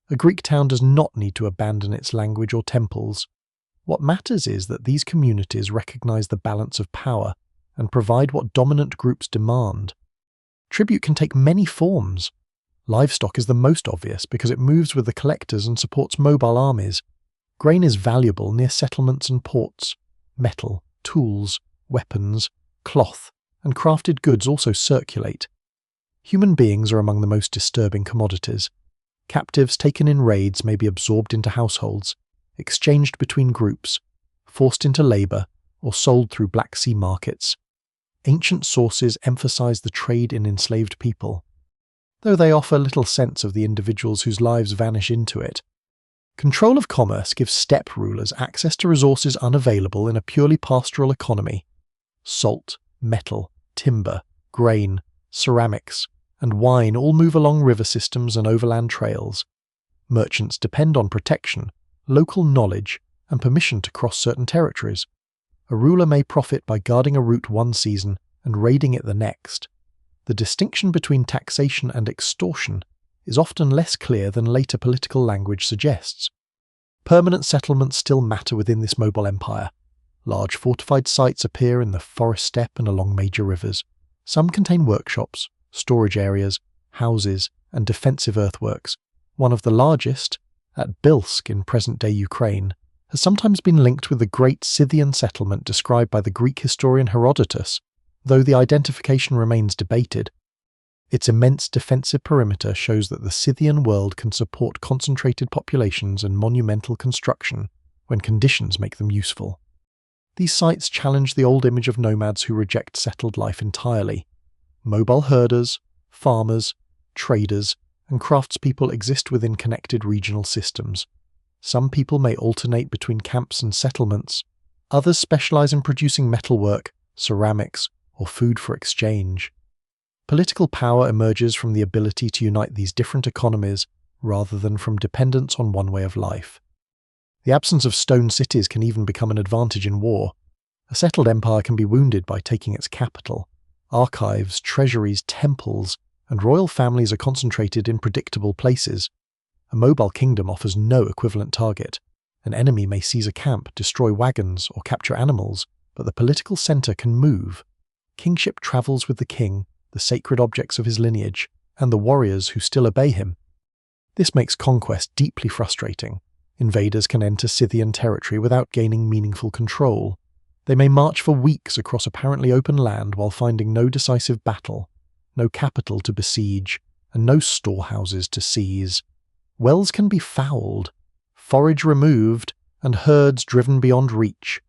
A Greek town does not need to abandon its language or temples. What matters is that these communities recognize the balance of power and provide what dominant groups demand. Tribute can take many forms. Livestock is the most obvious because it moves with the collectors and supports mobile armies. Grain is valuable near settlements and ports. Metal, tools, weapons, cloth, and crafted goods also circulate. Human beings are among the most disturbing commodities. Captives taken in raids may be absorbed into households, exchanged between groups, forced into labor, or sold through Black Sea markets. Ancient sources emphasize the trade in enslaved people, though they offer little sense of the individuals whose lives vanish into it. Control of commerce gives steppe rulers access to resources unavailable in a purely pastoral economy. Salt, metal, timber, grain, ceramics, and wine all move along river systems and overland trails. Merchants depend on protection, local knowledge, and permission to cross certain territories. A ruler may profit by guarding a route one season and raiding it the next. The distinction between taxation and extortion is often less clear than later political language suggests. Permanent settlements still matter within this mobile empire. Large fortified sites appear in the forest steppe and along major rivers. Some contain workshops, storage areas, houses, and defensive earthworks. One of the largest, at Bilsk in present-day Ukraine, has sometimes been linked with the great Scythian settlement described by the Greek historian Herodotus, though the identification remains debated. Its immense defensive perimeter shows that the Scythian world can support concentrated populations and monumental construction when conditions make them useful. These sites challenge the old image of nomads who reject settled life entirely. Mobile herders, farmers, traders, and craftspeople exist within connected regional systems. Some people may alternate between camps and settlements. Others specialize in producing metalwork, ceramics, or food for exchange. Political power emerges from the ability to unite these different economies rather than from dependence on one way of life. The absence of stone cities can even become an advantage in war. A settled empire can be wounded by taking its capital. Archives, treasuries, temples, and royal families are concentrated in predictable places. A mobile kingdom offers no equivalent target. An enemy may seize a camp, destroy wagons, or capture animals, but the political center can move. Kingship travels with the king, the sacred objects of his lineage, and the warriors who still obey him. This makes conquest deeply frustrating. Invaders can enter Scythian territory without gaining meaningful control. They may march for weeks across apparently open land while finding no decisive battle, no capital to besiege, and no storehouses to seize. Wells can be fouled, forage removed, and herds driven beyond reach.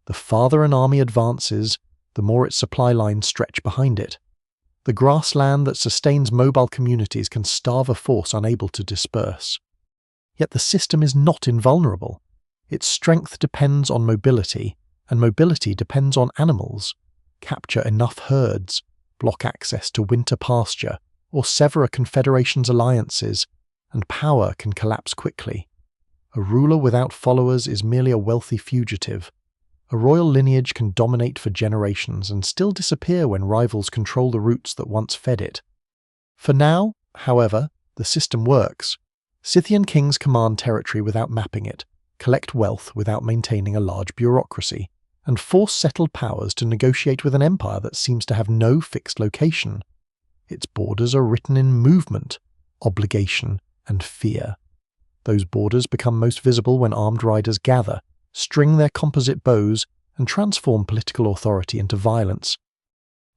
The farther an army advances, the more its supply lines stretch behind it. The grassland that sustains mobile communities can starve a force unable to disperse. Yet the system is not invulnerable. Its strength depends on mobility, and mobility depends on animals. Capture enough herds, block access to winter pasture, or sever a confederation's alliances, and power can collapse quickly. A ruler without followers is merely a wealthy fugitive. A royal lineage can dominate for generations and still disappear when rivals control the routes that once fed it. For now, however, the system works. Scythian kings command territory without mapping it, collect wealth without maintaining a large bureaucracy, and force settled powers to negotiate with an empire that seems to have no fixed location. Its borders are written in movement, obligation, and fear. Those borders become most visible when armed riders gather, string their composite bows, and transform political authority into violence.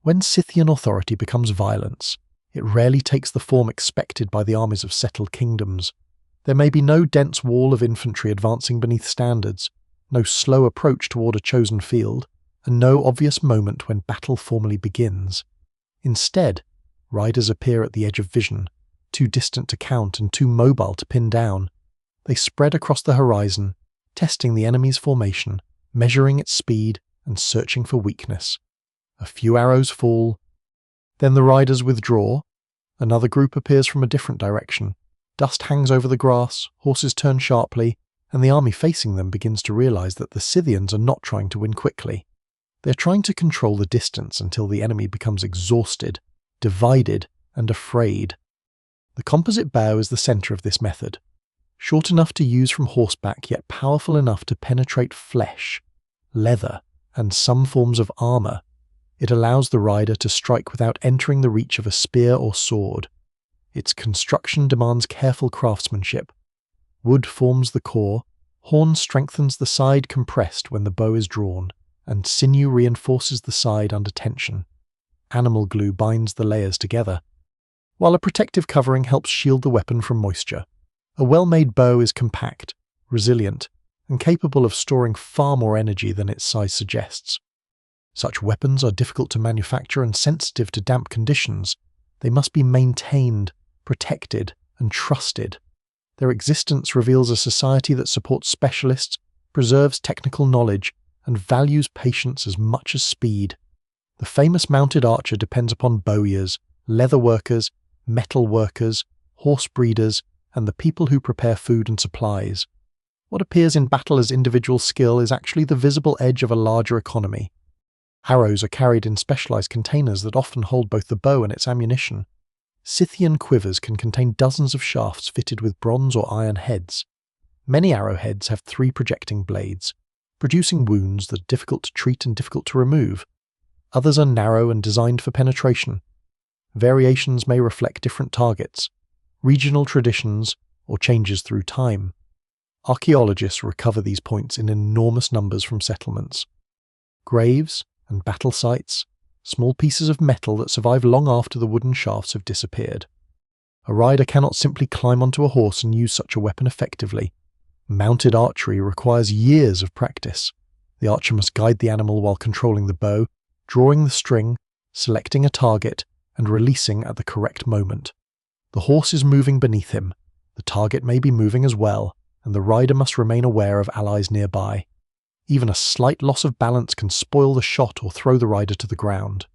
When Scythian authority becomes violence, it rarely takes the form expected by the armies of settled kingdoms. There may be no dense wall of infantry advancing beneath standards, no slow approach toward a chosen field, and no obvious moment when battle formally begins. Instead, riders appear at the edge of vision, too distant to count and too mobile to pin down. They spread across the horizon, testing the enemy's formation, measuring its speed, and searching for weakness. A few arrows fall. Then the riders withdraw. Another group appears from a different direction. Dust hangs over the grass, horses turn sharply, and the army facing them begins to realize that the Scythians are not trying to win quickly. They're trying to control the distance until the enemy becomes exhausted, divided, and afraid. The composite bow is the center of this method. Short enough to use from horseback, yet powerful enough to penetrate flesh, leather, and some forms of armor. It allows the rider to strike without entering the reach of a spear or sword. Its construction demands careful craftsmanship. Wood forms the core, horn strengthens the side compressed when the bow is drawn, and sinew reinforces the side under tension. Animal glue binds the layers together, while a protective covering helps shield the weapon from moisture. A well-made bow is compact, resilient, and capable of storing far more energy than its size suggests. Such weapons are difficult to manufacture and sensitive to damp conditions. They must be maintained, protected, and trusted. Their existence reveals a society that supports specialists, preserves technical knowledge, and values patience as much as speed. The famous mounted archer depends upon bowyers, leather workers, metal workers, horse breeders, and the people who prepare food and supplies. What appears in battle as individual skill is actually the visible edge of a larger economy. Arrows are carried in specialized containers that often hold both the bow and its ammunition. Scythian quivers can contain dozens of shafts fitted with bronze or iron heads. Many arrowheads have 3 projecting blades, producing wounds that are difficult to treat and difficult to remove. Others are narrow and designed for penetration. Variations may reflect different targets, regional traditions, or changes through time. Archaeologists recover these points in enormous numbers from settlements. Graves and battle sites, small pieces of metal that survive long after the wooden shafts have disappeared. A rider cannot simply climb onto a horse and use such a weapon effectively. Mounted archery requires years of practice. The archer must guide the animal while controlling the bow, drawing the string, selecting a target, and releasing at the correct moment. The horse is moving beneath him, the target may be moving as well, and the rider must remain aware of allies nearby. Even a slight loss of balance can spoil the shot or throw the rider to the ground.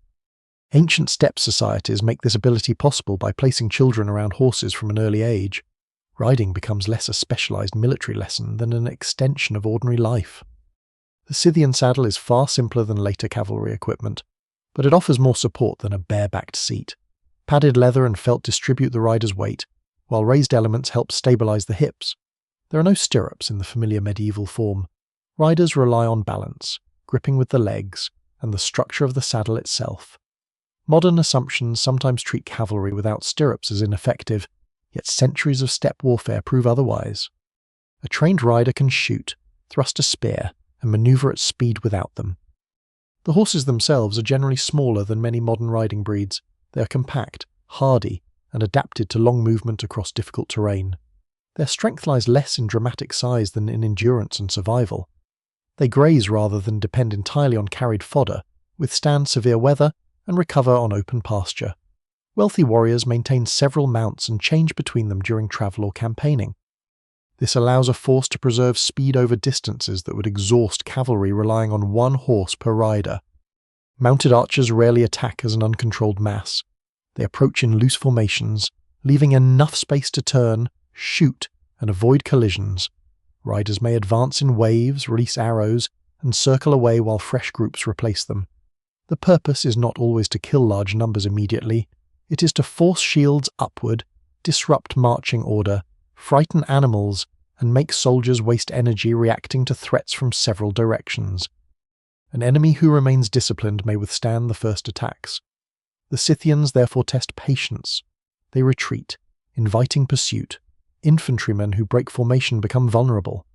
Ancient steppe societies make this ability possible by placing children around horses from an early age. Riding becomes less a specialized military lesson than an extension of ordinary life. The Scythian saddle is far simpler than later cavalry equipment, but it offers more support than a bare-backed seat. Padded leather and felt distribute the rider's weight, while raised elements help stabilize the hips. There are no stirrups in the familiar medieval form. Riders rely on balance, gripping with the legs, and the structure of the saddle itself. Modern assumptions sometimes treat cavalry without stirrups as ineffective, yet centuries of steppe warfare prove otherwise. A trained rider can shoot, thrust a spear, and maneuver at speed without them. The horses themselves are generally smaller than many modern riding breeds. They are compact, hardy, and adapted to long movement across difficult terrain. Their strength lies less in dramatic size than in endurance and survival. They graze rather than depend entirely on carried fodder, withstand severe weather, and recover on open pasture. Wealthy warriors maintain several mounts and change between them during travel or campaigning. This allows a force to preserve speed over distances that would exhaust cavalry relying on one horse per rider. Mounted archers rarely attack as an uncontrolled mass. They approach in loose formations, leaving enough space to turn, shoot, and avoid collisions. Riders may advance in waves, release arrows, and circle away while fresh groups replace them. The purpose is not always to kill large numbers immediately. It is to force shields upward, disrupt marching order, frighten animals, and make soldiers waste energy reacting to threats from several directions. An enemy who remains disciplined may withstand the first attacks. The Scythians therefore test patience. They retreat, inviting pursuit. Infantrymen who break formation become vulnerable.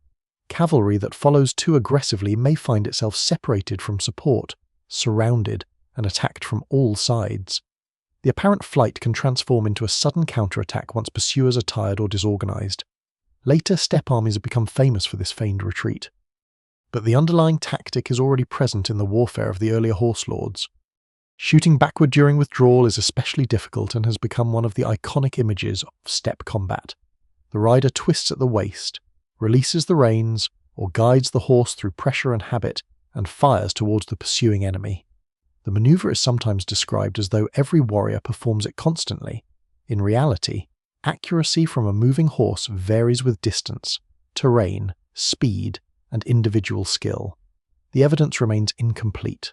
Cavalry that follows too aggressively may find itself separated from support, surrounded, and attacked from all sides. The apparent flight can transform into a sudden counterattack once pursuers are tired or disorganized. Later steppe armies have become famous for this feigned retreat. But the underlying tactic is already present in the warfare of the earlier horse lords. Shooting backward during withdrawal is especially difficult and has become one of the iconic images of steppe combat. The rider twists at the waist, releases the reins, or guides the horse through pressure and habit, and fires towards the pursuing enemy. The maneuver is sometimes described as though every warrior performs it constantly. In reality, accuracy from a moving horse varies with distance, terrain, speed, and individual skill. The evidence remains incomplete.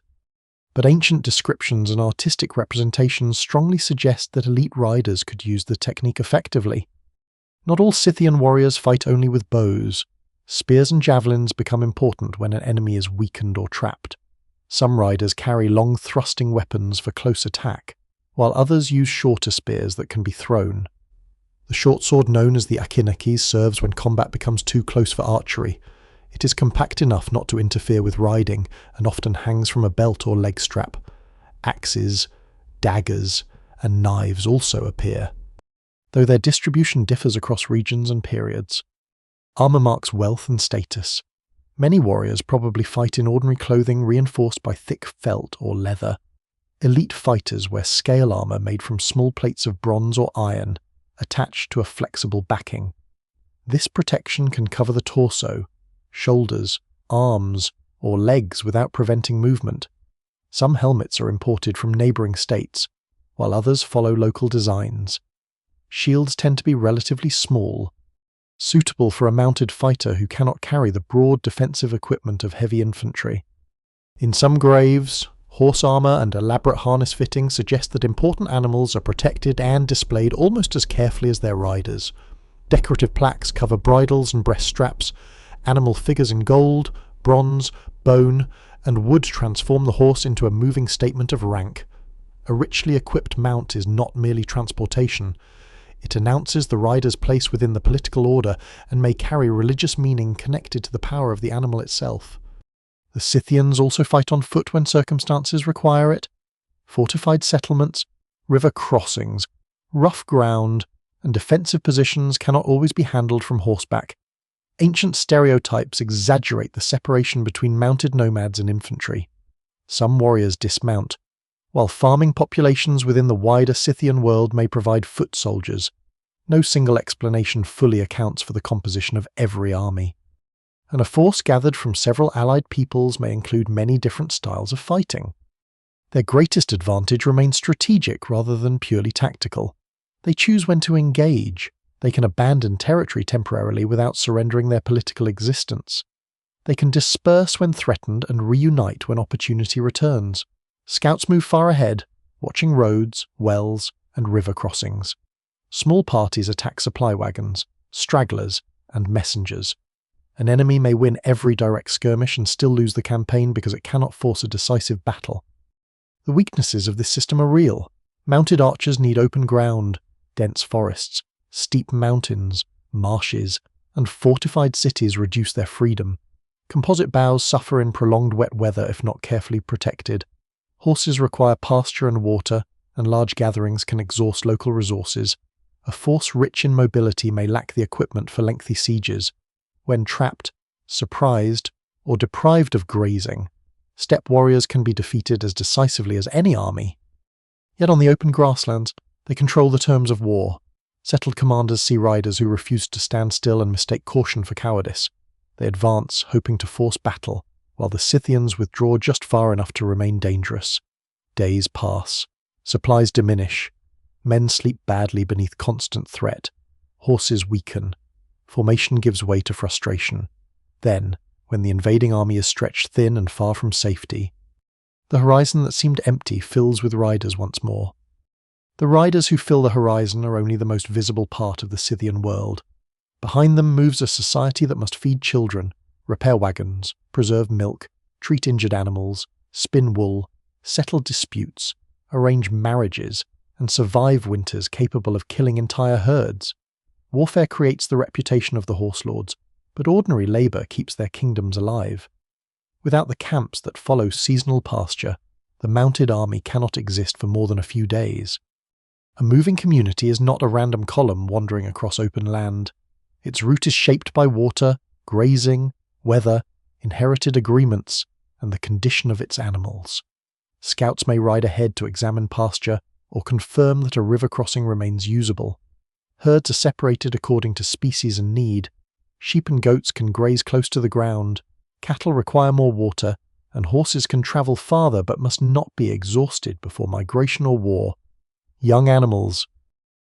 But ancient descriptions and artistic representations strongly suggest that elite riders could use the technique effectively. Not all Scythian warriors fight only with bows. Spears and javelins become important when an enemy is weakened or trapped. Some riders carry long thrusting weapons for close attack, while others use shorter spears that can be thrown. The short sword known as the akinakes serves when combat becomes too close for archery. It is compact enough not to interfere with riding and often hangs from a belt or leg strap. Axes, daggers, and knives also appear, though their distribution differs across regions and periods. Armor marks wealth and status. Many warriors probably fight in ordinary clothing reinforced by thick felt or leather. Elite fighters wear scale armor made from small plates of bronze or iron, attached to a flexible backing. This protection can cover the torso, shoulders, arms, or legs without preventing movement. Some helmets are imported from neighboring states, while others follow local designs. Shields tend to be relatively small, suitable for a mounted fighter who cannot carry the broad defensive equipment of heavy infantry. In some graves, horse armor and elaborate harness fittings suggest that important animals are protected and displayed almost as carefully as their riders. Decorative plaques cover bridles and breast straps. Animal figures in gold, bronze, bone, and wood transform the horse into a moving statement of rank. A richly equipped mount is not merely transportation. It announces the rider's place within the political order and may carry religious meaning connected to the power of the animal itself. The Scythians also fight on foot when circumstances require it. Fortified settlements, river crossings, rough ground, and defensive positions cannot always be handled from horseback. Ancient stereotypes exaggerate the separation between mounted nomads and infantry. Some warriors dismount, while farming populations within the wider Scythian world may provide foot soldiers. No single explanation fully accounts for the composition of every army. And a force gathered from several allied peoples may include many different styles of fighting. Their greatest advantage remains strategic rather than purely tactical. They choose when to engage. They can abandon territory temporarily without surrendering their political existence. They can disperse when threatened and reunite when opportunity returns. Scouts move far ahead, watching roads, wells, and river crossings. Small parties attack supply wagons, stragglers, and messengers. An enemy may win every direct skirmish and still lose the campaign because it cannot force a decisive battle. The weaknesses of this system are real. Mounted archers need open ground, dense forests, steep mountains, marshes, and fortified cities reduce their freedom. Composite bows suffer in prolonged wet weather if not carefully protected. Horses require pasture and water, and large gatherings can exhaust local resources. A force rich in mobility may lack the equipment for lengthy sieges. When trapped, surprised, or deprived of grazing, steppe warriors can be defeated as decisively as any army. Yet on the open grasslands, they control the terms of war. Settled commanders see riders who refuse to stand still and mistake caution for cowardice. They advance, hoping to force battle, while the Scythians withdraw just far enough to remain dangerous. Days pass. Supplies diminish. Men sleep badly beneath constant threat. Horses weaken. Formation gives way to frustration. Then, when the invading army is stretched thin and far from safety. The horizon that seemed empty fills with riders once more. The riders who fill the horizon are only the most visible part of the Scythian world. Behind them moves a society that must feed children, repair wagons, preserve milk, treat injured animals, spin wool, settle disputes, arrange marriages, and survive winters capable of killing entire herds. Warfare creates the reputation of the horse lords, but ordinary labour keeps their kingdoms alive. Without the camps that follow seasonal pasture, the mounted army cannot exist for more than a few days. A moving community is not a random column wandering across open land. Its route is shaped by water, grazing, weather, inherited agreements, and the condition of its animals. Scouts may ride ahead to examine pasture or confirm that a river crossing remains usable. Herds are separated according to species and need. Sheep and goats can graze close to the ground. Cattle require more water, and horses can travel farther but must not be exhausted before migration or war. Young animals,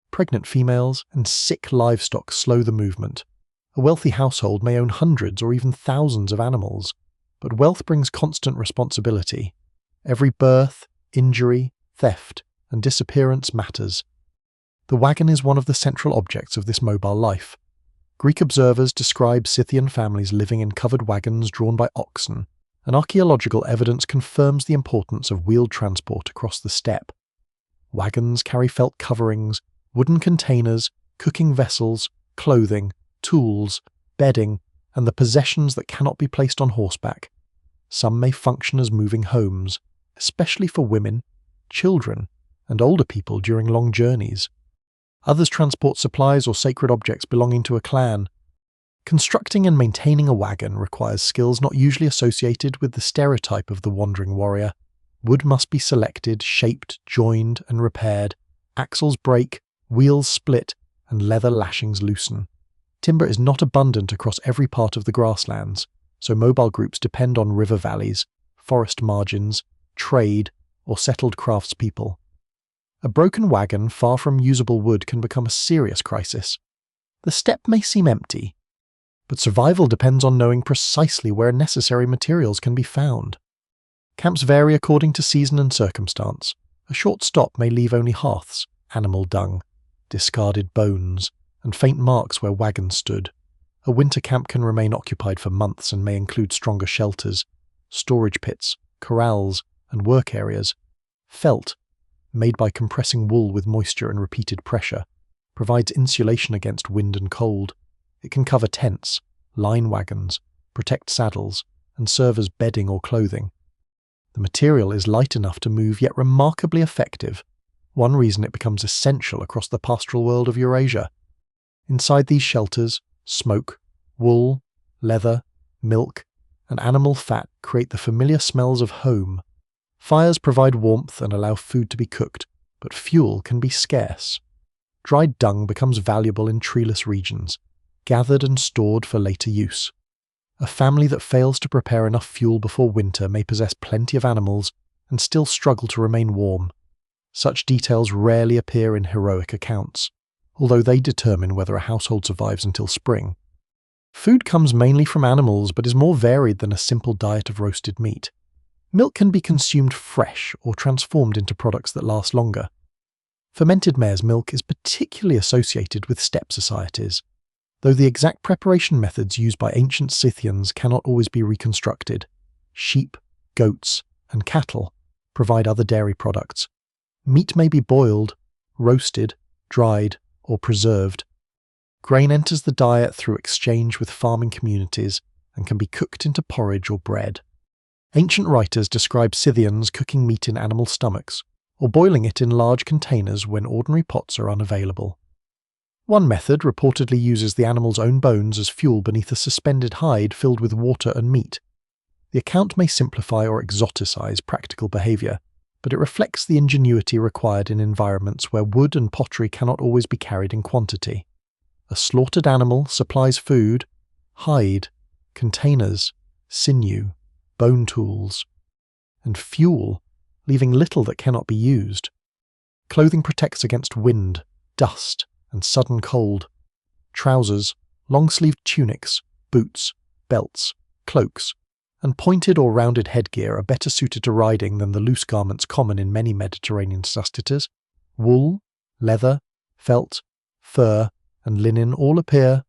pregnant females, and sick livestock slow the movement. A wealthy household may own hundreds or even thousands of animals, but wealth brings constant responsibility. Every birth, injury, theft, and disappearance matters. The wagon is one of the central objects of this mobile life. Greek observers describe Scythian families living in covered wagons drawn by oxen, and archaeological evidence confirms the importance of wheeled transport across the steppe. Wagons carry felt coverings, wooden containers, cooking vessels, clothing, tools, bedding, and the possessions that cannot be placed on horseback. Some may function as moving homes, especially for women, children, and older people during long journeys. Others transport supplies or sacred objects belonging to a clan. Constructing and maintaining a wagon requires skills not usually associated with the stereotype of the wandering warrior. Wood must be selected, shaped, joined, and repaired. Axles break, wheels split, and leather lashings loosen. Timber is not abundant across every part of the grasslands, so mobile groups depend on river valleys, forest margins, trade, or settled craftspeople. A broken wagon far from usable wood can become a serious crisis. The steppe may seem empty, but survival depends on knowing precisely where necessary materials can be found. Camps vary according to season and circumstance. A short stop may leave only hearths, animal dung, discarded bones, and faint marks where wagons stood. A winter camp can remain occupied for months and may include stronger shelters, storage pits, corrals, and work areas. Felt, made by compressing wool with moisture and repeated pressure, provides insulation against wind and cold. It can cover tents, line wagons, protect saddles, and serve as bedding or clothing. The material is light enough to move yet remarkably effective, one reason it becomes essential across the pastoral world of Eurasia. Inside these shelters, smoke, wool, leather, milk, and animal fat create the familiar smells of home. Fires provide warmth and allow food to be cooked, but fuel can be scarce. Dried dung becomes valuable in treeless regions, gathered and stored for later use. A family that fails to prepare enough fuel before winter may possess plenty of animals and still struggle to remain warm. Such details rarely appear in heroic accounts, although they determine whether a household survives until spring. Food comes mainly from animals but is more varied than a simple diet of roasted meat. Milk can be consumed fresh or transformed into products that last longer. Fermented mare's milk is particularly associated with steppe societies, though the exact preparation methods used by ancient Scythians cannot always be reconstructed. Sheep, goats, and cattle provide other dairy products. Meat may be boiled, roasted, dried, or preserved. Grain enters the diet through exchange with farming communities and can be cooked into porridge or bread. Ancient writers describe Scythians cooking meat in animal stomachs, or boiling it in large containers when ordinary pots are unavailable. One method reportedly uses the animal's own bones as fuel beneath a suspended hide filled with water and meat. The account may simplify or exoticize practical behaviour, but it reflects the ingenuity required in environments where wood and pottery cannot always be carried in quantity. A slaughtered animal supplies food, hide, containers, sinew, bone tools, and fuel, leaving little that cannot be used. Clothing protects against wind, dust, and sudden cold. Trousers, long-sleeved tunics, boots, belts, cloaks, and pointed or rounded headgear are better suited to riding than the loose garments common in many Mediterranean substitutes. Wool, leather, felt, fur, and linen all appear.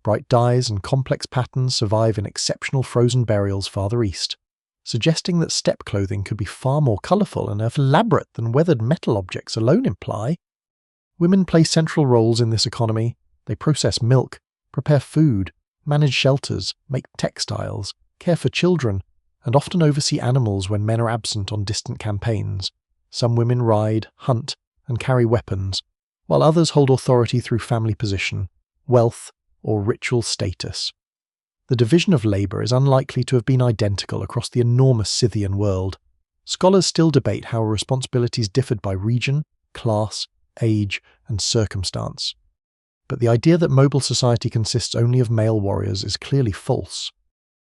Bright dyes and complex patterns survive in exceptional frozen burials farther east, suggesting that steppe clothing could be far more colourful and elaborate than weathered metal objects alone imply. Women play central roles in this economy. They process milk, prepare food, manage shelters, make textiles, care for children, and often oversee animals when men are absent on distant campaigns. Some women ride, hunt, and carry weapons, while others hold authority through family position, wealth, or ritual status. The division of labour is unlikely to have been identical across the enormous Scythian world. Scholars still debate how responsibilities differed by region, class, age, and circumstance. But the idea that mobile society consists only of male warriors is clearly false.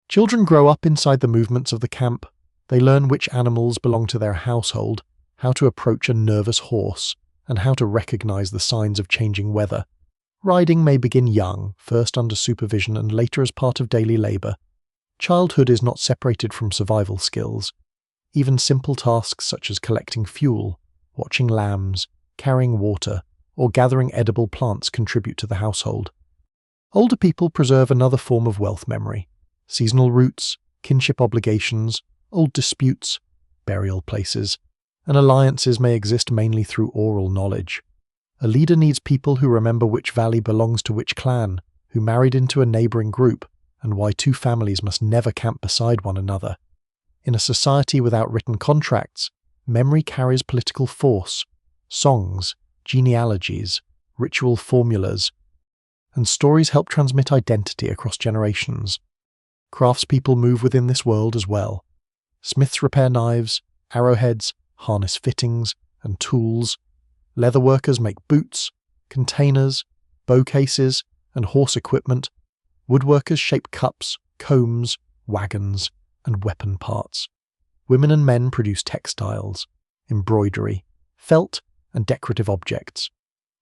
Children grow up inside the movements of the camp. They learn which animals belong to their household, how to approach a nervous horse, and how to recognise the signs of changing weather. Riding may begin young, first under supervision and later as part of daily labour. Childhood is not separated from survival skills. Even simple tasks such as collecting fuel, watching lambs, carrying water, or gathering edible plants contribute to the household. Older people preserve another form of wealth memory: seasonal roots, kinship obligations, old disputes, burial places, and alliances may exist mainly through oral knowledge. A leader needs people who remember which valley belongs to which clan, who married into a neighbouring group, and why two families must never camp beside one another. In a society without written contracts, memory carries political force. Songs, genealogies, ritual formulas, and stories help transmit identity across generations. Craftspeople move within this world as well. Smiths repair knives, arrowheads, harness fittings, and tools. Leatherworkers make boots, containers, bow cases, and horse equipment. Woodworkers shape cups, combs, wagons, and weapon parts. Women and men produce textiles, embroidery, felt, and decorative objects.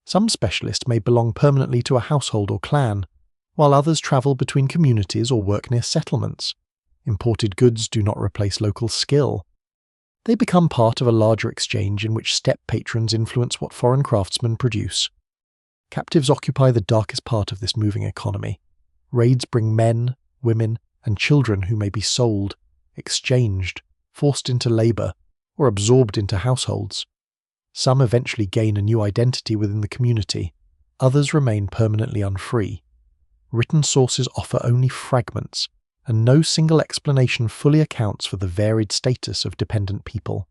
Some specialists may belong permanently to a household or clan, while others travel between communities or work near settlements. Imported goods do not replace local skill. They become part of a larger exchange in which steppe patrons influence what foreign craftsmen produce. Captives occupy the darkest part of this moving economy. Raids bring men, women, and children who may be sold, exchanged, forced into labour, or absorbed into households. Some eventually gain a new identity within the community, others remain permanently unfree. Written sources offer only fragments, and no single explanation fully accounts for the varied status of dependent people.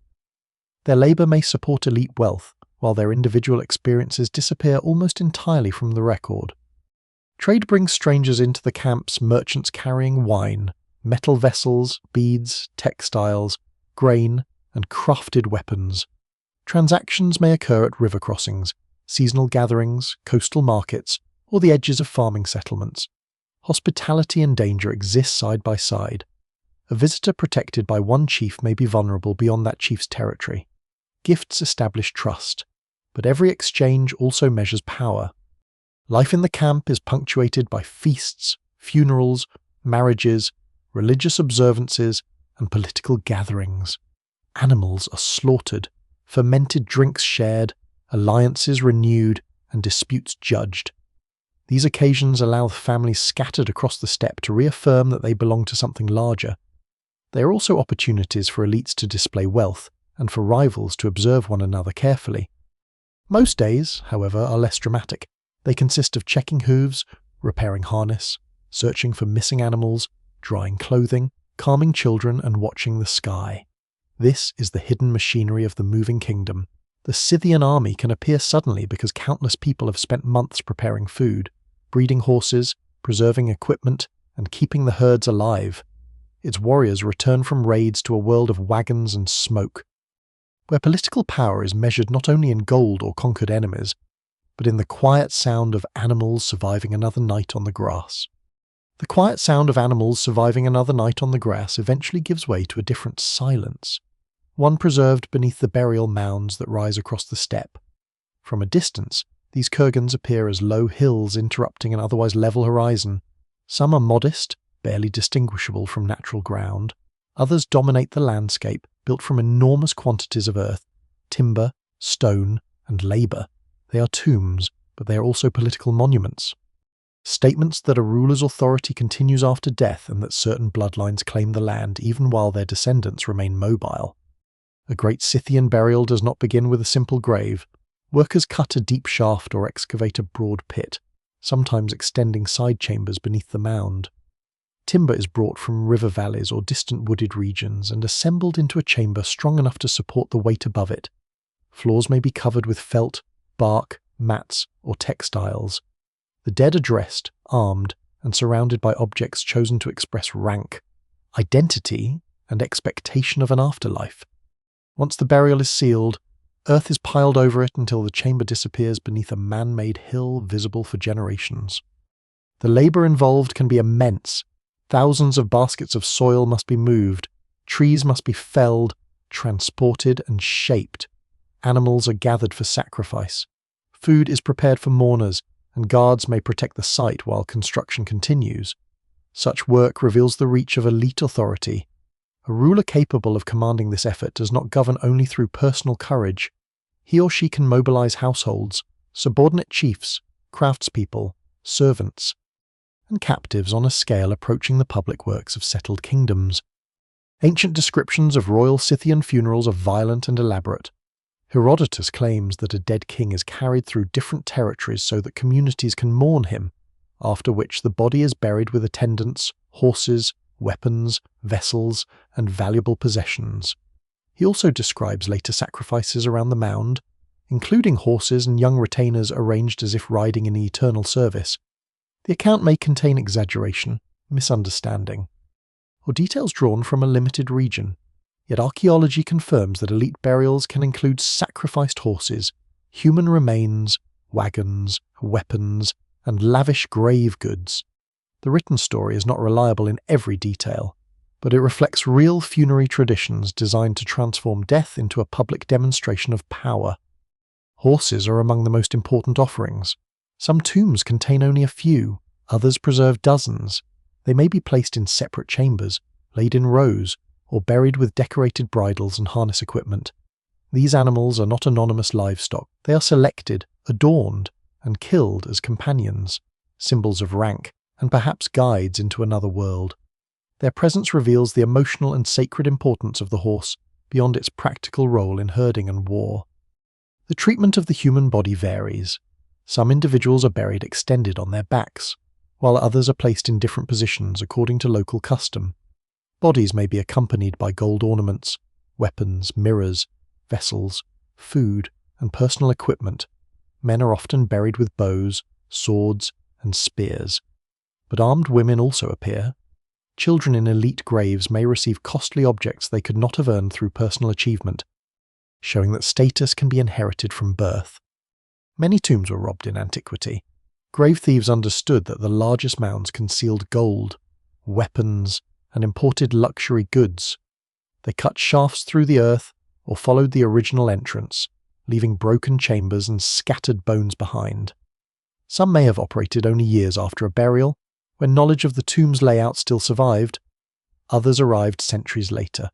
Their labour may support elite wealth, while their individual experiences disappear almost entirely from the record. Trade brings strangers into the camps, merchants carrying wine, metal vessels, beads, textiles, grain, and crafted weapons. Transactions may occur at river crossings, seasonal gatherings, coastal markets, or the edges of farming settlements. Hospitality and danger exist side by side. A visitor protected by one chief may be vulnerable beyond that chief's territory. Gifts establish trust, but every exchange also measures power. Life in the camp is punctuated by feasts, funerals, marriages, religious observances, and political gatherings. Animals are slaughtered, fermented drinks shared, alliances renewed, and disputes judged. These occasions allow families scattered across the steppe to reaffirm that they belong to something larger. They are also opportunities for elites to display wealth and for rivals to observe one another carefully. Most days, however, are less dramatic. They consist of checking hooves, repairing harness, searching for missing animals, drying clothing, calming children, and watching the sky. This is the hidden machinery of the moving kingdom. The Scythian army can appear suddenly because countless people have spent months preparing food, breeding horses, preserving equipment, and keeping the herds alive. Its warriors return from raids to a world of wagons and smoke, where political power is measured not only in gold or conquered enemies, but in the quiet sound of animals surviving another night on the grass. The quiet sound of animals surviving another night on the grass eventually gives way to a different silence, one preserved beneath the burial mounds that rise across the steppe. From a distance, these kurgans appear as low hills interrupting an otherwise level horizon. Some are modest, barely distinguishable from natural ground. Others dominate the landscape, built from enormous quantities of earth, timber, stone, and labour. They are tombs, but they are also political monuments. Statements that a ruler's authority continues after death and that certain bloodlines claim the land even while their descendants remain mobile. A great Scythian burial does not begin with a simple grave. Workers cut a deep shaft or excavate a broad pit, sometimes extending side chambers beneath the mound. Timber is brought from river valleys or distant wooded regions and assembled into a chamber strong enough to support the weight above it. Floors may be covered with felt, bark, mats, or textiles. The dead are dressed, armed, and surrounded by objects chosen to express rank, identity, and expectation of an afterlife. Once the burial is sealed, earth is piled over it until the chamber disappears beneath a man-made hill visible for generations. The labour involved can be immense. Thousands of baskets of soil must be moved, trees must be felled, transported, and shaped. Animals are gathered for sacrifice. Food is prepared for mourners, and guards may protect the site while construction continues. Such work reveals the reach of elite authority. A ruler capable of commanding this effort does not govern only through personal courage. He or she can mobilize households, subordinate chiefs, craftspeople, servants, and captives on a scale approaching the public works of settled kingdoms. Ancient descriptions of royal Scythian funerals are violent and elaborate. Herodotus claims that a dead king is carried through different territories so that communities can mourn him, after which the body is buried with attendants, horses, weapons, vessels, and valuable possessions. He also describes later sacrifices around the mound, including horses and young retainers arranged as if riding in eternal service. The account may contain exaggeration, misunderstanding, or details drawn from a limited region. Yet archaeology confirms that elite burials can include sacrificed horses, human remains, wagons, weapons, and lavish grave goods. The written story is not reliable in every detail, but it reflects real funerary traditions designed to transform death into a public demonstration of power. Horses are among the most important offerings. Some tombs contain only a few, others preserve dozens. They may be placed in separate chambers, laid in rows, or buried with decorated bridles and harness equipment. These animals are not anonymous livestock. They are selected, adorned, and killed as companions, symbols of rank, and perhaps guides into another world. Their presence reveals the emotional and sacred importance of the horse beyond its practical role in herding and war. The treatment of the human body varies. Some individuals are buried extended on their backs, while others are placed in different positions according to local custom. Bodies may be accompanied by gold ornaments, weapons, mirrors, vessels, food, and personal equipment. Men are often buried with bows, swords, and spears. But armed women also appear. Children in elite graves may receive costly objects they could not have earned through personal achievement, showing that status can be inherited from birth. Many tombs were robbed in antiquity. Grave thieves understood that the largest mounds concealed gold, weapons, and imported luxury goods. They cut shafts through the earth or followed the original entrance, leaving broken chambers and scattered bones behind. Some may have operated only years after a burial, when knowledge of the tomb's layout still survived. Others arrived centuries later.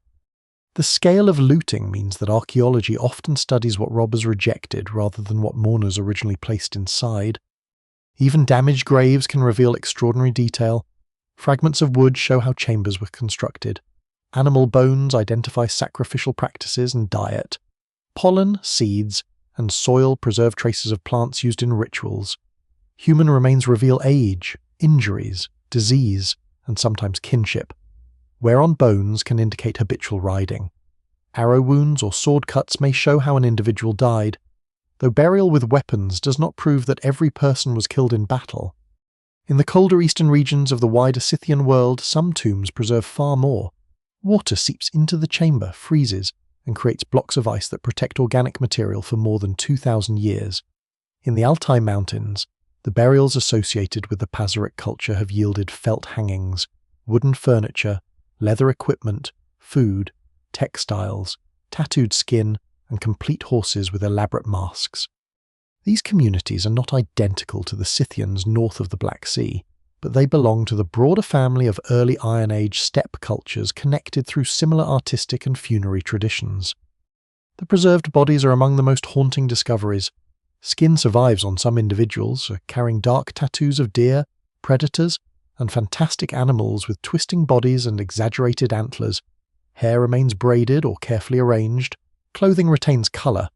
The scale of looting means that archaeology often studies what robbers rejected rather than what mourners originally placed inside. Even damaged graves can reveal extraordinary detail. Fragments of wood show how chambers were constructed. Animal bones identify sacrificial practices and diet. Pollen, seeds, and soil preserve traces of plants used in rituals. Human remains reveal age, injuries, disease, and sometimes kinship. Wear on bones can indicate habitual riding. Arrow wounds or sword cuts may show how an individual died, though burial with weapons does not prove that every person was killed in battle. In the colder eastern regions of the wider Scythian world, some tombs preserve far more. Water seeps into the chamber, freezes, and creates blocks of ice that protect organic material for more than 2,000 years. In the Altai Mountains, the burials associated with the Paseric culture have yielded felt hangings, wooden furniture, leather equipment, food, textiles, tattooed skin, and complete horses with elaborate masks. These communities are not identical to the Scythians north of the Black Sea, but they belong to the broader family of early Iron Age steppe cultures connected through similar artistic and funerary traditions. The preserved bodies are among the most haunting discoveries. Skin survives on some individuals, carrying dark tattoos of deer, predators, and fantastic animals with twisting bodies and exaggerated antlers. Hair remains braided or carefully arranged. Clothing retains colour.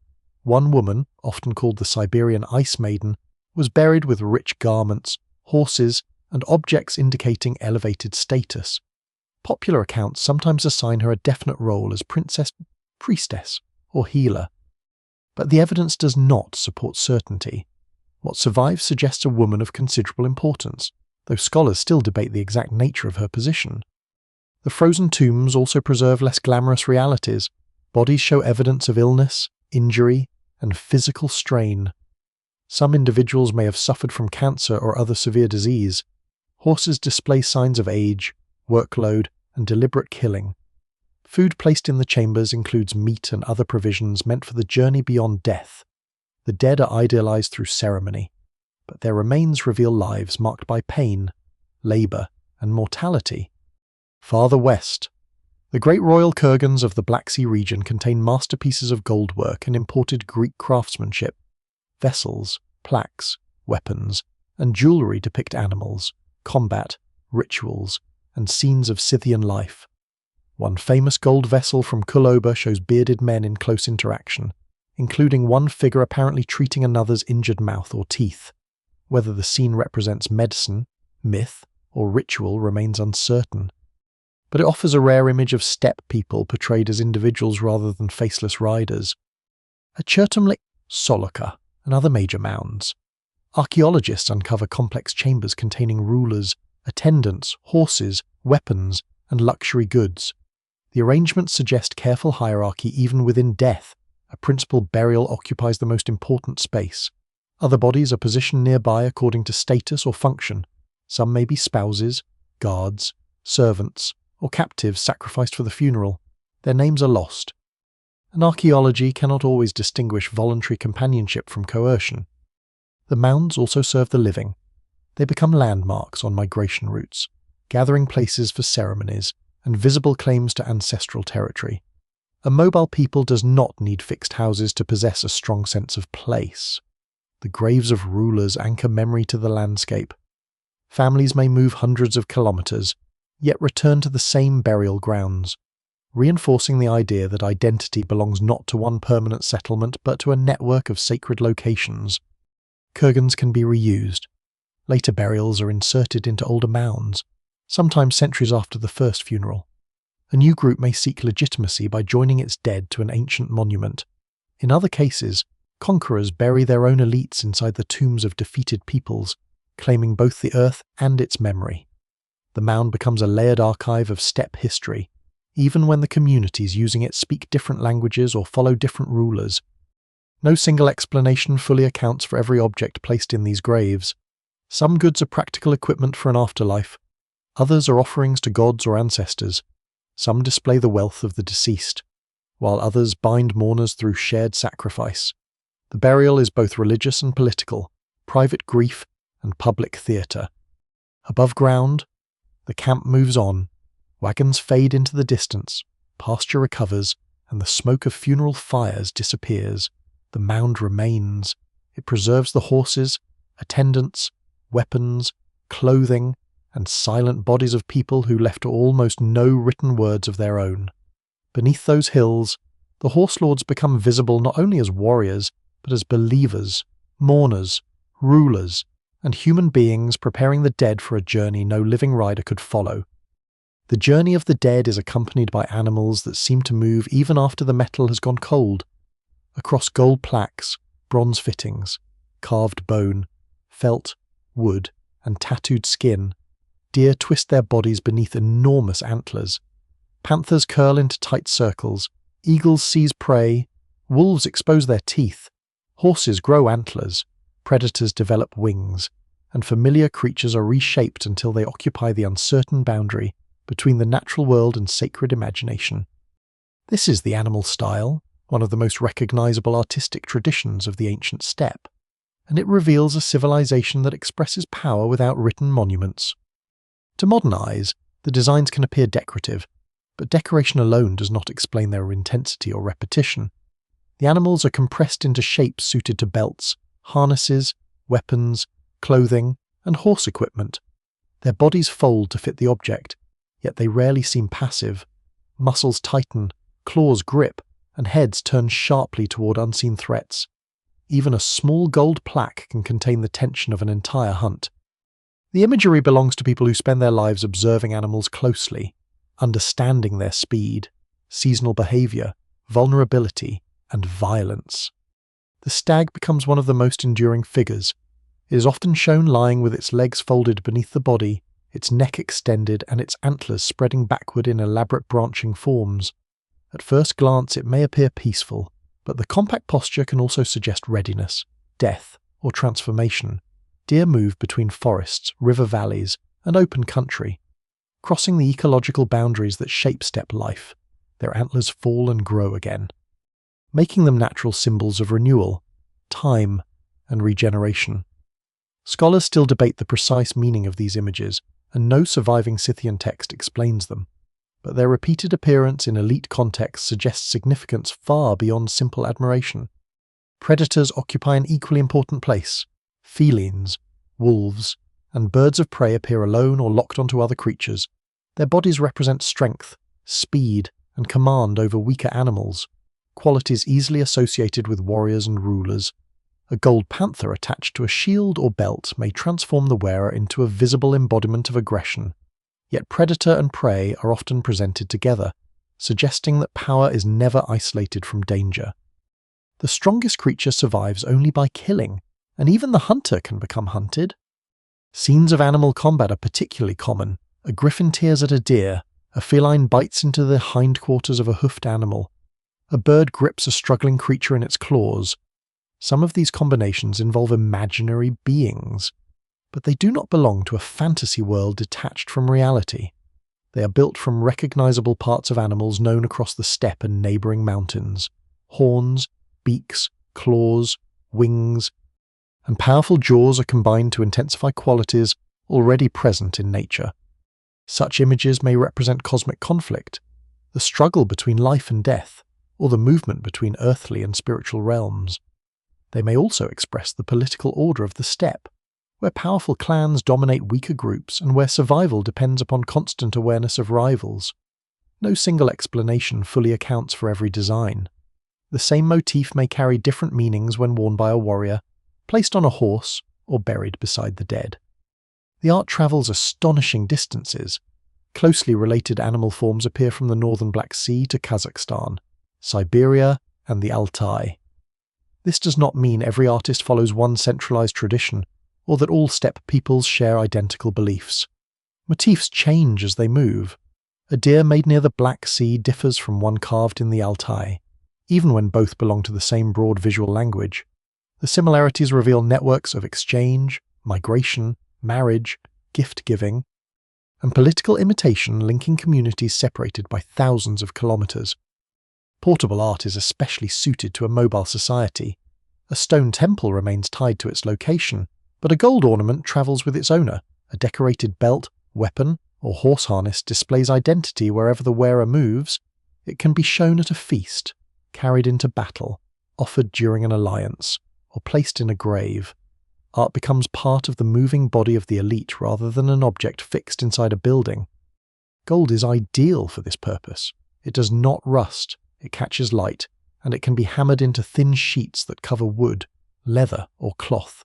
One woman, often called the Siberian Ice Maiden, was buried with rich garments, horses, and objects indicating elevated status. Popular accounts sometimes assign her a definite role as princess, priestess, or healer. But the evidence does not support certainty. What survives suggests a woman of considerable importance, though scholars still debate the exact nature of her position. The frozen tombs also preserve less glamorous realities. Bodies show evidence of illness, injury, and physical strain. Some individuals may have suffered from cancer or other severe disease. Horses display signs of age, workload, and deliberate killing. Food placed in the chambers includes meat and other provisions meant for the journey beyond death. The dead are idealized through ceremony, but their remains reveal lives marked by pain, labor, and mortality. Farther west, the great royal kurgans of the Black Sea region contain masterpieces of goldwork and imported Greek craftsmanship. Vessels, plaques, weapons, and jewelry depict animals, combat, rituals, and scenes of Scythian life. One famous gold vessel from Kuloba shows bearded men in close interaction, including one figure apparently treating another's injured mouth or teeth. Whether the scene represents medicine, myth, or ritual remains uncertain. But it offers a rare image of steppe people portrayed as individuals rather than faceless riders. At Chertomlik, Soloka, and other major mounds, archaeologists uncover complex chambers containing rulers, attendants, horses, weapons, and luxury goods. The arrangements suggest careful hierarchy even within death. A principal burial occupies the most important space. Other bodies are positioned nearby according to status or function. Some may be spouses, guards, servants, or captives sacrificed for the funeral. Their names are lost. And archaeology cannot always distinguish voluntary companionship from coercion. The mounds also serve the living. They become landmarks on migration routes, gathering places for ceremonies, and visible claims to ancestral territory. A mobile people does not need fixed houses to possess a strong sense of place. The graves of rulers anchor memory to the landscape. Families may move hundreds of kilometers, yet return to the same burial grounds, reinforcing the idea that identity belongs not to one permanent settlement but to a network of sacred locations. Kurgans can be reused. Later burials are inserted into older mounds, sometimes centuries after the first funeral. A new group may seek legitimacy by joining its dead to an ancient monument. In other cases, conquerors bury their own elites inside the tombs of defeated peoples, claiming both the earth and its memory. The mound becomes a layered archive of steppe history, even when the communities using it speak different languages or follow different rulers. No single explanation fully accounts for every object placed in these graves. Some goods are practical equipment for an afterlife. Others are offerings to gods or ancestors. Some display the wealth of the deceased, while others bind mourners through shared sacrifice. The burial is both religious and political, private grief and public theatre. Above ground, the camp moves on. Wagons fade into the distance, pasture recovers, and the smoke of funeral fires disappears. The mound remains. It preserves the horses, attendants, weapons, clothing, and silent bodies of people who left almost no written words of their own. Beneath those hills, the horse lords become visible not only as warriors, but as believers, mourners, rulers, and human beings preparing the dead for a journey no living rider could follow. The journey of the dead is accompanied by animals that seem to move even after the metal has gone cold. Across gold plaques, bronze fittings, carved bone, felt, wood, and tattooed skin, deer twist their bodies beneath enormous antlers. Panthers curl into tight circles, eagles seize prey, wolves expose their teeth, horses grow antlers, predators develop wings, and familiar creatures are reshaped until they occupy the uncertain boundary between the natural world and sacred imagination. This is the animal style, one of the most recognizable artistic traditions of the ancient steppe. and it reveals a civilization that expresses power without written monuments. To modern eyes, the designs can appear decorative, but decoration alone does not explain their intensity or repetition. The animals are compressed into shapes suited to belts, harnesses, weapons, clothing, and horse equipment. Their bodies fold to fit the object, yet they rarely seem passive. Muscles tighten, claws grip, and heads turn sharply toward unseen threats. Even a small gold plaque can contain the tension of an entire hunt. The imagery belongs to people who spend their lives observing animals closely, understanding their speed, seasonal behavior, vulnerability, and violence. The stag becomes one of the most enduring figures. It is often shown lying with its legs folded beneath the body, its neck extended, and its antlers spreading backward in elaborate branching forms. At first glance, it may appear peaceful, but the compact posture can also suggest readiness, death, or transformation. Deer move between forests, river valleys, and open country, crossing the ecological boundaries that shape steppe life. Their antlers fall and grow again, making them natural symbols of renewal, time, and regeneration. Scholars still debate the precise meaning of these images, and no surviving Scythian text explains them, but their repeated appearance in elite contexts suggests significance far beyond simple admiration. Predators occupy an equally important place. Felines, wolves, and birds of prey appear alone or locked onto other creatures. Their bodies represent strength, speed, and command over weaker animals, qualities easily associated with warriors and rulers. A gold panther attached to a shield or belt may transform the wearer into a visible embodiment of aggression. Yet predator and prey are often presented together, suggesting that power is never isolated from danger. The strongest creature survives only by killing, and even the hunter can become hunted. Scenes of animal combat are particularly common. A griffin tears at a deer, a feline bites into the hindquarters of a hoofed animal, a bird grips a struggling creature in its claws. Some of these combinations involve imaginary beings, but they do not belong to a fantasy world detached from reality. They are built from recognizable parts of animals known across the steppe and neighboring mountains: horns, beaks, claws, wings, and powerful jaws are combined to intensify qualities already present in nature. Such images may represent cosmic conflict, the struggle between life and death, or the movement between earthly and spiritual realms. They may also express the political order of the steppe, where powerful clans dominate weaker groups and where survival depends upon constant awareness of rivals. No single explanation fully accounts for every design. The same motif may carry different meanings when worn by a warrior, placed on a horse, or buried beside the dead. The art travels astonishing distances. Closely related animal forms appear from the northern Black Sea to Kazakhstan, Siberia, and the Altai. This does not mean every artist follows one centralized tradition, or that all steppe peoples share identical beliefs. Motifs change as they move. A deer made near the Black Sea differs from one carved in the Altai, even when both belong to the same broad visual language. The similarities reveal networks of exchange, migration, marriage, gift-giving, and political imitation linking communities separated by thousands of kilometers. Portable art is especially suited to a mobile society. A stone temple remains tied to its location, but a gold ornament travels with its owner. A decorated belt, weapon, or horse harness displays identity wherever the wearer moves. It can be shown at a feast, carried into battle, offered during an alliance, or placed in a grave. Art becomes part of the moving body of the elite rather than an object fixed inside a building. Gold is ideal for this purpose. It does not rust, it catches light, and it can be hammered into thin sheets that cover wood, leather, or cloth.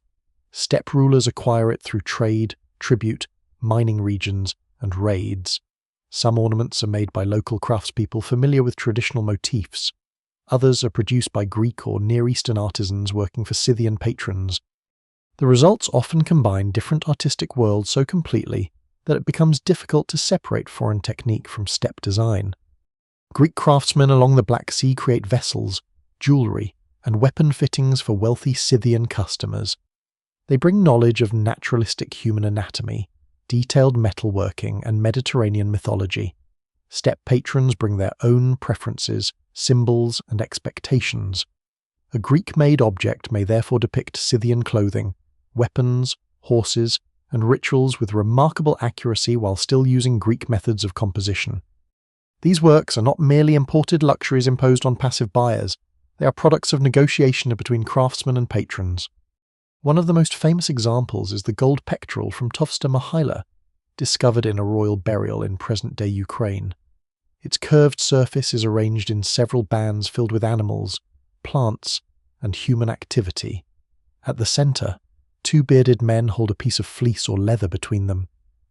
Steppe rulers acquire it through trade, tribute, mining regions, and raids. Some ornaments are made by local craftspeople familiar with traditional motifs. Others are produced by Greek or Near Eastern artisans working for Scythian patrons. The results often combine different artistic worlds so completely that it becomes difficult to separate foreign technique from steppe design. Greek craftsmen along the Black Sea create vessels, jewellery, and weapon fittings for wealthy Scythian customers. They bring knowledge of naturalistic human anatomy, detailed metalworking, and Mediterranean mythology. Steppe patrons bring their own preferences, symbols, and expectations. A Greek-made object may therefore depict Scythian clothing, weapons, horses, and rituals with remarkable accuracy while still using Greek methods of composition. These works are not merely imported luxuries imposed on passive buyers, they are products of negotiation between craftsmen and patrons. One of the most famous examples is the gold pectoral from Tovsta Mohyla, discovered in a royal burial in present-day Ukraine. Its curved surface is arranged in several bands filled with animals, plants, and human activity. At the centre, two bearded men hold a piece of fleece or leather between them.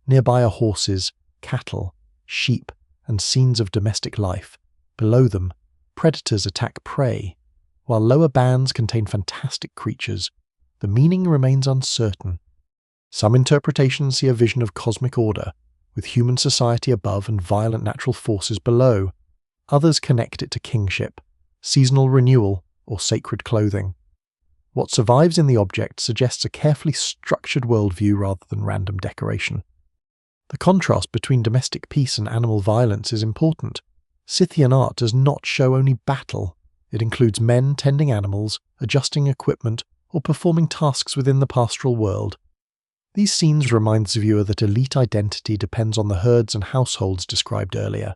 Nearby are horses, cattle, sheep, and scenes of domestic life. Below them, predators attack prey, while lower bands contain fantastic creatures. The meaning remains uncertain. Some interpretations see a vision of cosmic order, with human society above and violent natural forces below. Others connect it to kingship, seasonal renewal, or sacred clothing. What survives in the object suggests a carefully structured worldview rather than random decoration. The contrast between domestic peace and animal violence is important. Scythian art does not show only battle. It includes men tending animals, adjusting equipment, or performing tasks within the pastoral world. These scenes remind the viewer that elite identity depends on the herds and households described earlier.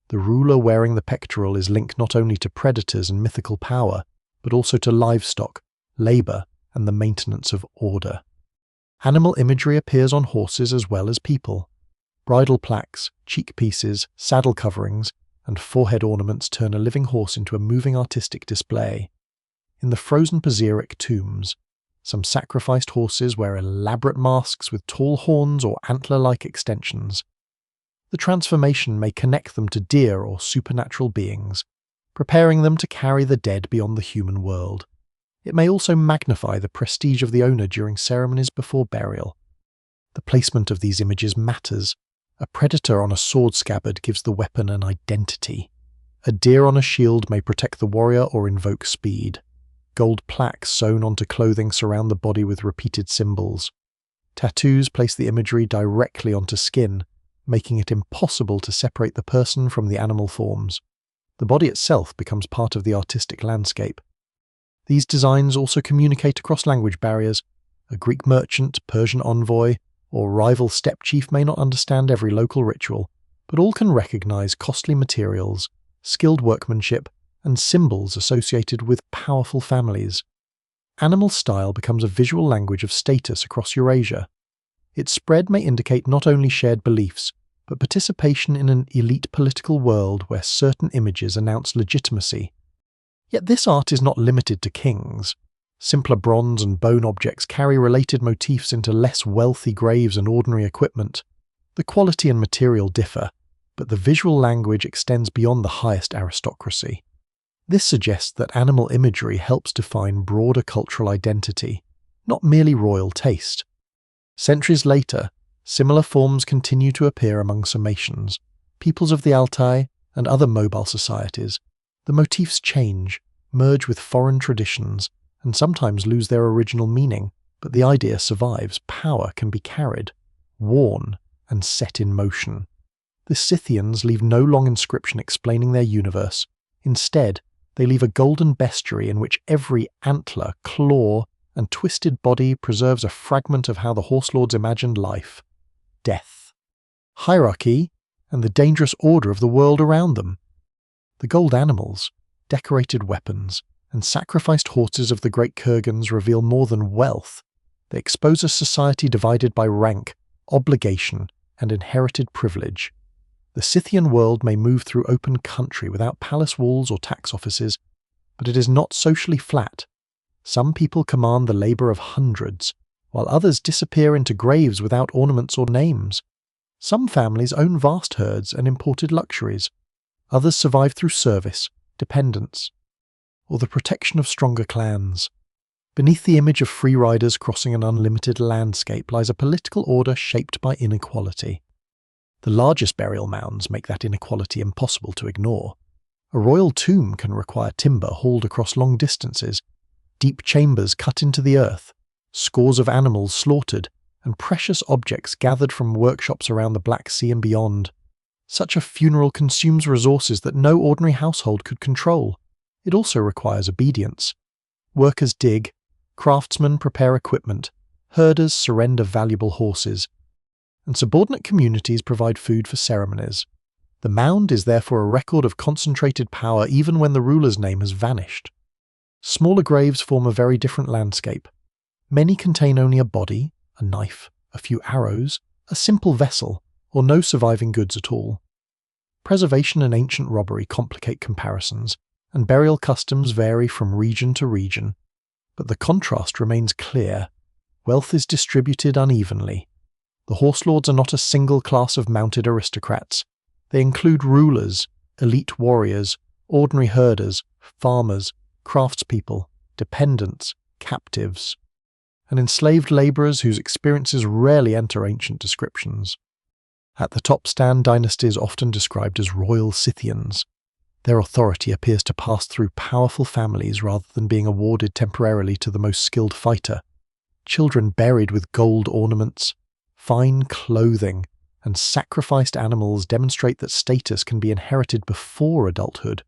The ruler wearing the pectoral is linked not only to predators and mythical power, but also to livestock, labour, and the maintenance of order. Animal imagery appears on horses as well as people. Bridle plaques, cheek pieces, saddle coverings, and forehead ornaments turn a living horse into a moving artistic display. In the frozen Persiatic tombs, some sacrificed horses wear elaborate masks with tall horns or antler-like extensions. The transformation may connect them to deer or supernatural beings, preparing them to carry the dead beyond the human world. It may also magnify the prestige of the owner during ceremonies before burial. The placement of these images matters. A predator on a sword scabbard gives the weapon an identity. A deer on a shield may protect the warrior or invoke speed. Gold plaques sewn onto clothing surround the body with repeated symbols. Tattoos place the imagery directly onto skin, making it impossible to separate the person from the animal forms. The body itself becomes part of the artistic landscape. These designs also communicate across language barriers. A Greek merchant, Persian envoy, or rival steppe chief may not understand every local ritual, but all can recognize costly materials, skilled workmanship, and symbols associated with powerful families. Animal style becomes a visual language of status across Eurasia. Its spread may indicate not only shared beliefs, but participation in an elite political world where certain images announce legitimacy. Yet this art is not limited to kings. Simpler bronze and bone objects carry related motifs into less wealthy graves and ordinary equipment. The quality and material differ, but the visual language extends beyond the highest aristocracy. This suggests that animal imagery helps define broader cultural identity, not merely royal taste. Centuries later, similar forms continue to appear among Sarmatians, peoples of the Altai, and other mobile societies. The motifs change, merge with foreign traditions, and sometimes lose their original meaning, but the idea survives. Power can be carried, worn, and set in motion. The Scythians leave no long inscription explaining their universe. Instead, they leave a golden bestiary in which every antler, claw, and twisted body preserves a fragment of how the horse lords imagined life, death, hierarchy, and the dangerous order of the world around them. The gold animals, decorated weapons, and sacrificed horses of the great Kurgans reveal more than wealth. They expose a society divided by rank, obligation, and inherited privilege. The Scythian world may move through open country without palace walls or tax offices, but it is not socially flat. Some people command the labour of hundreds, while others disappear into graves without ornaments or names. Some families own vast herds and imported luxuries. Others survive through service, dependence, or the protection of stronger clans. Beneath the image of free riders crossing an unlimited landscape lies a political order shaped by inequality. The largest burial mounds make that inequality impossible to ignore. A royal tomb can require timber hauled across long distances, deep chambers cut into the earth, scores of animals slaughtered, and precious objects gathered from workshops around the Black Sea and beyond. Such a funeral consumes resources that no ordinary household could control. It also requires obedience. workers dig, craftsmen prepare equipment, herders surrender valuable horses, and subordinate communities provide food for ceremonies. The mound is therefore a record of concentrated power even when the ruler's name has vanished. Smaller graves form a very different landscape. Many contain only a body, a knife, a few arrows, a simple vessel, or no surviving goods at all. Preservation and ancient robbery complicate comparisons, and burial customs vary from region to region. But the contrast remains clear. Wealth is distributed unevenly. The horse lords are not a single class of mounted aristocrats. They include rulers, elite warriors, ordinary herders, farmers, craftspeople, dependents, captives, and enslaved labourers whose experiences rarely enter ancient descriptions. At the top stand dynasties often described as royal Scythians. Their authority appears to pass through powerful families rather than being awarded temporarily to the most skilled fighter. Children buried with gold ornaments, fine clothing, and sacrificed animals demonstrate that status can be inherited before adulthood.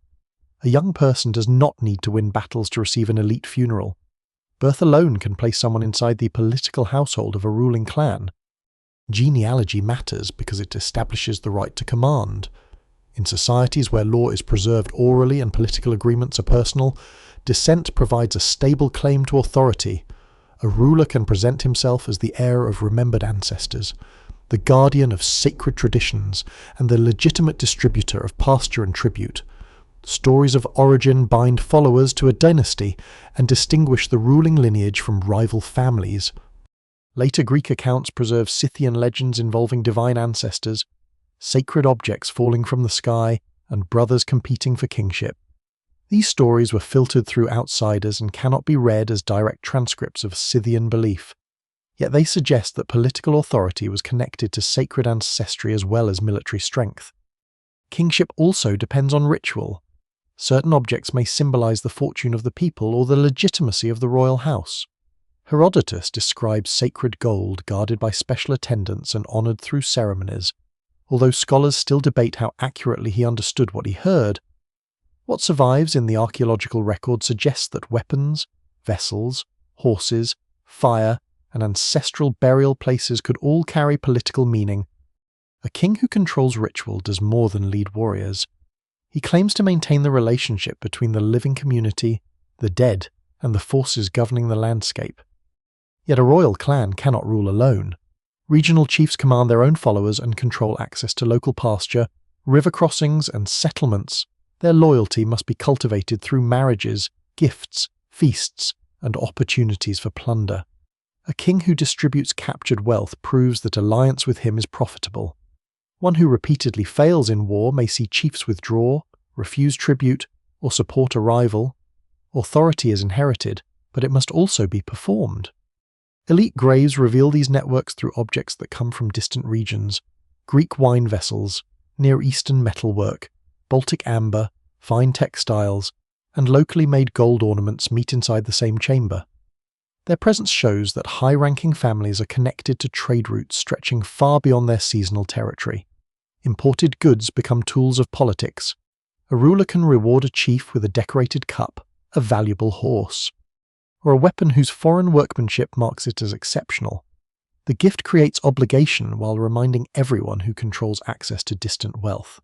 A young person does not need to win battles to receive an elite funeral. Birth alone can place someone inside the political household of a ruling clan. Genealogy matters because it establishes the right to command. In societies where law is preserved orally and political agreements are personal, descent provides a stable claim to authority. A ruler can present himself as the heir of remembered ancestors, the guardian of sacred traditions, and the legitimate distributor of pasture and tribute. Stories of origin bind followers to a dynasty and distinguish the ruling lineage from rival families. Later Greek accounts preserve Scythian legends involving divine ancestors, sacred objects falling from the sky, and brothers competing for kingship. These stories were filtered through outsiders and cannot be read as direct transcripts of Scythian belief. Yet they suggest that political authority was connected to sacred ancestry as well as military strength. Kingship also depends on ritual. Certain objects may symbolize the fortune of the people or the legitimacy of the royal house. Herodotus describes sacred gold guarded by special attendants and honored through ceremonies, although scholars still debate how accurately he understood what he heard. What survives in the archaeological record suggests that weapons, vessels, horses, fire, and ancestral burial places could all carry political meaning. A king who controls ritual does more than lead warriors. He claims to maintain the relationship between the living community, the dead, and the forces governing the landscape. Yet a royal clan cannot rule alone. Regional chiefs command their own followers and control access to local pasture, river crossings, and settlements. Their loyalty must be cultivated through marriages, gifts, feasts, and opportunities for plunder. A king who distributes captured wealth proves that alliance with him is profitable. One who repeatedly fails in war may see chiefs withdraw, refuse tribute, or support a rival. Authority is inherited, but it must also be performed. Elite graves reveal these networks through objects that come from distant regions: Greek wine vessels, Near Eastern metalwork, Baltic amber, fine textiles, and locally made gold ornaments meet inside the same chamber. Their presence shows that high-ranking families are connected to trade routes stretching far beyond their seasonal territory. Imported goods become tools of politics. A ruler can reward a chief with a decorated cup, a valuable horse, or a weapon whose foreign workmanship marks it as exceptional. The gift creates obligation while reminding everyone who controls access to distant wealth.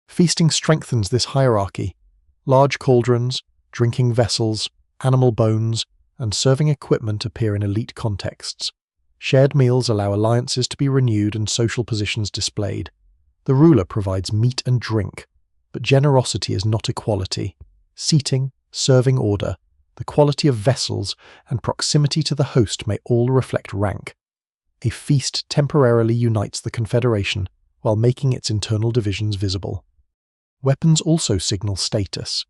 Feasting strengthens this hierarchy. Large cauldrons, drinking vessels, animal bones, and serving equipment appear in elite contexts. Shared meals allow alliances to be renewed and social positions displayed. The ruler provides meat and drink, but generosity is not equality. Seating, serving order, the quality of vessels, and proximity to the host may all reflect rank. A feast temporarily unites the confederation while making its internal divisions visible. Weapons also signal status.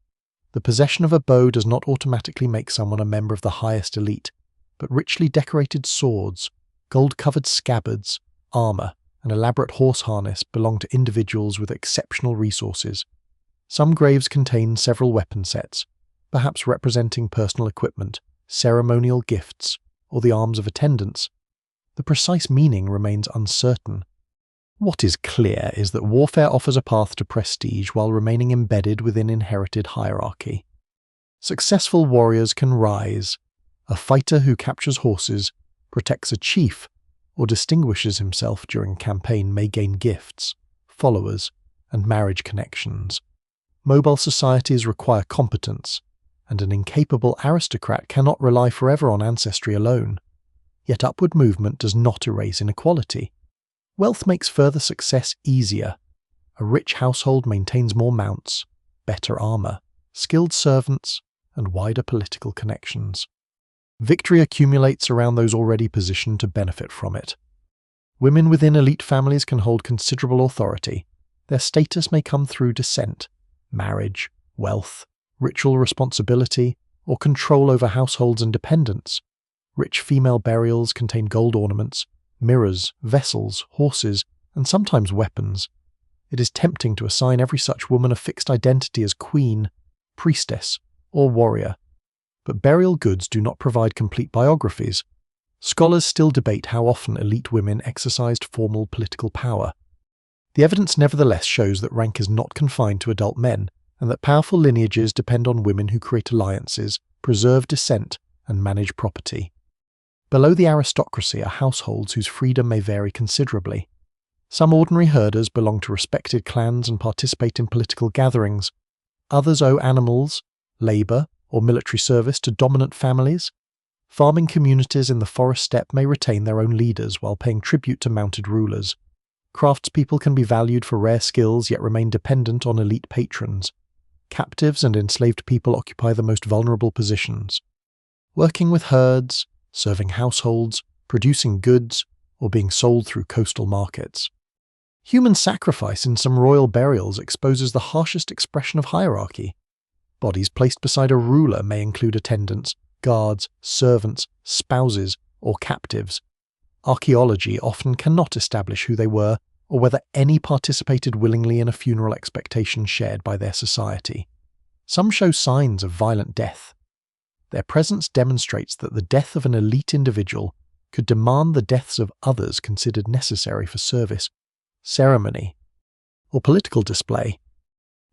The possession of a bow does not automatically make someone a member of the highest elite, but richly decorated swords, gold-covered scabbards, armor, and elaborate horse harness belong to individuals with exceptional resources. Some graves contain several weapon sets, perhaps representing personal equipment, ceremonial gifts, or the arms of attendants. The precise meaning remains uncertain. What is clear is that warfare offers a path to prestige while remaining embedded within inherited hierarchy. Successful warriors can rise. A fighter who captures horses, protects a chief, or distinguishes himself during a campaign may gain gifts, followers, and marriage connections. Mobile societies require competence, and an incapable aristocrat cannot rely forever on ancestry alone. Yet upward movement does not erase inequality. Wealth makes further success easier. A rich household maintains more mounts, better armor, skilled servants, and wider political connections. Victory accumulates around those already positioned to benefit from it. Women within elite families can hold considerable authority. Their status may come through descent, marriage, wealth, ritual responsibility, or control over households and dependents. Rich female burials contain gold ornaments, mirrors, vessels, horses, and sometimes weapons. It is tempting to assign every such woman a fixed identity as queen, priestess, or warrior. But burial goods do not provide complete biographies. Scholars still debate how often elite women exercised formal political power. The evidence nevertheless shows that rank is not confined to adult men, and that powerful lineages depend on women who create alliances, preserve descent, and manage property. Below the aristocracy are households whose freedom may vary considerably. Some ordinary herders belong to respected clans and participate in political gatherings. Others owe animals, labour, or military service to dominant families. Farming communities in the forest steppe may retain their own leaders while paying tribute to mounted rulers. Craftspeople can be valued for rare skills yet remain dependent on elite patrons. Captives and enslaved people occupy the most vulnerable positions. Working with herds, serving households, producing goods, or being sold through coastal markets. Human sacrifice in some royal burials exposes the harshest expression of hierarchy. Bodies placed beside a ruler may include attendants, guards, servants, spouses, or captives. Archaeology often cannot establish who they were or whether any participated willingly in a funeral expectation shared by their society. Some show signs of violent death. Their presence demonstrates that the death of an elite individual could demand the deaths of others considered necessary for service, ceremony, or political display.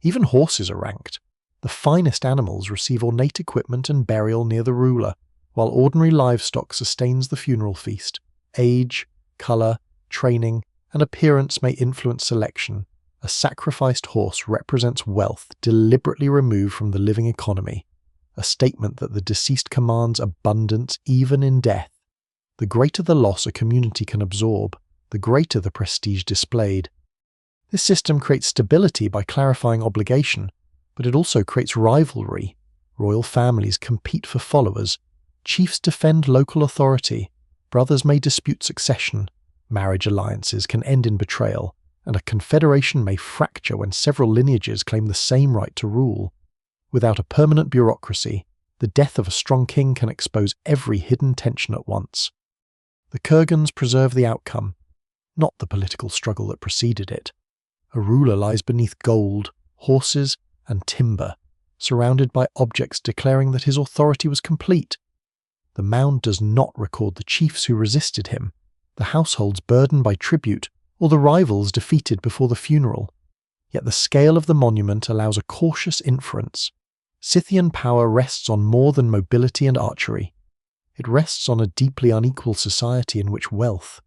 Even horses are ranked. The finest animals receive ornate equipment and burial near the ruler, while ordinary livestock sustains the funeral feast. Age, colour, training, and appearance may influence selection. A sacrificed horse represents wealth deliberately removed from the living economy, a statement that the deceased commands abundance even in death. The greater the loss a community can absorb, the greater the prestige displayed. This system creates stability by clarifying obligation, but it also creates rivalry. Royal families compete for followers, chiefs defend local authority, brothers may dispute succession, marriage alliances can end in betrayal, and a confederation may fracture when several lineages claim the same right to rule. Without a permanent bureaucracy, the death of a strong king can expose every hidden tension at once. The Kurgans preserve the outcome, not the political struggle that preceded it. A ruler lies beneath gold, horses, and timber, surrounded by objects declaring that his authority was complete. The mound does not record the chiefs who resisted him, the households burdened by tribute, or the rivals defeated before the funeral. Yet the scale of the monument allows a cautious inference. Scythian power rests on more than mobility and archery. It rests on a deeply unequal society in which wealth,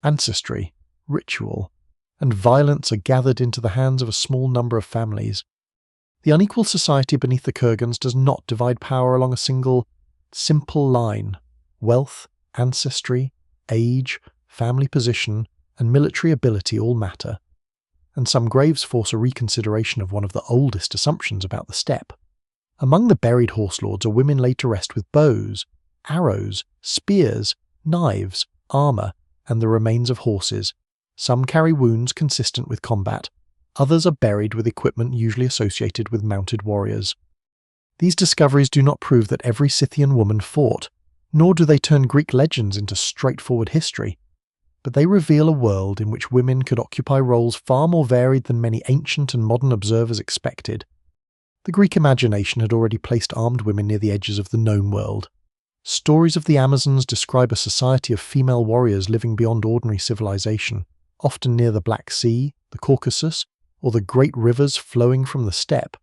ancestry, ritual, and violence are gathered into the hands of a small number of families. The unequal society beneath the Kurgans does not divide power along a single, simple line. Wealth, ancestry, age, family position, and military ability all matter. And some graves force a reconsideration of one of the oldest assumptions about the steppe. Among the buried horse lords are women laid to rest with bows, arrows, spears, knives, armour, and the remains of horses. Some carry wounds consistent with combat. Others are buried with equipment usually associated with mounted warriors. These discoveries do not prove that every Scythian woman fought, nor do they turn Greek legends into straightforward history, but they reveal a world in which women could occupy roles far more varied than many ancient and modern observers expected. The Greek imagination had already placed armed women near the edges of the known world. Stories of the Amazons describe a society of female warriors living beyond ordinary civilization, often near the Black Sea, the Caucasus, or the great rivers flowing from the steppe.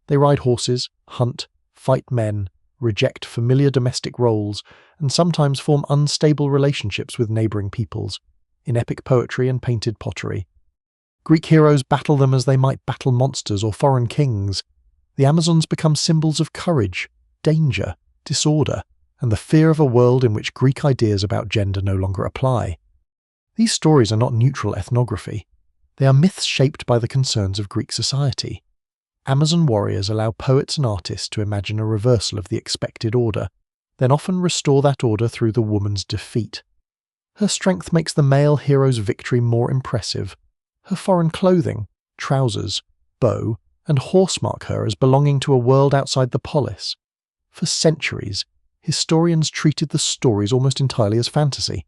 They ride horses, hunt, fight men, reject familiar domestic roles, and sometimes form unstable relationships with neighbouring peoples, in epic poetry and painted pottery. Greek heroes battle them as they might battle monsters or foreign kings. The Amazons become symbols of courage, danger, disorder, and the fear of a world in which Greek ideas about gender no longer apply. These stories are not neutral ethnography. They are myths shaped by the concerns of Greek society. Amazon warriors allow poets and artists to imagine a reversal of the expected order, then often restore that order through the woman's defeat. Her strength makes the male hero's victory more impressive. Her foreign clothing, trousers, bow, and horse mark her as belonging to a world outside the polis. For centuries, historians treated the stories almost entirely as fantasy.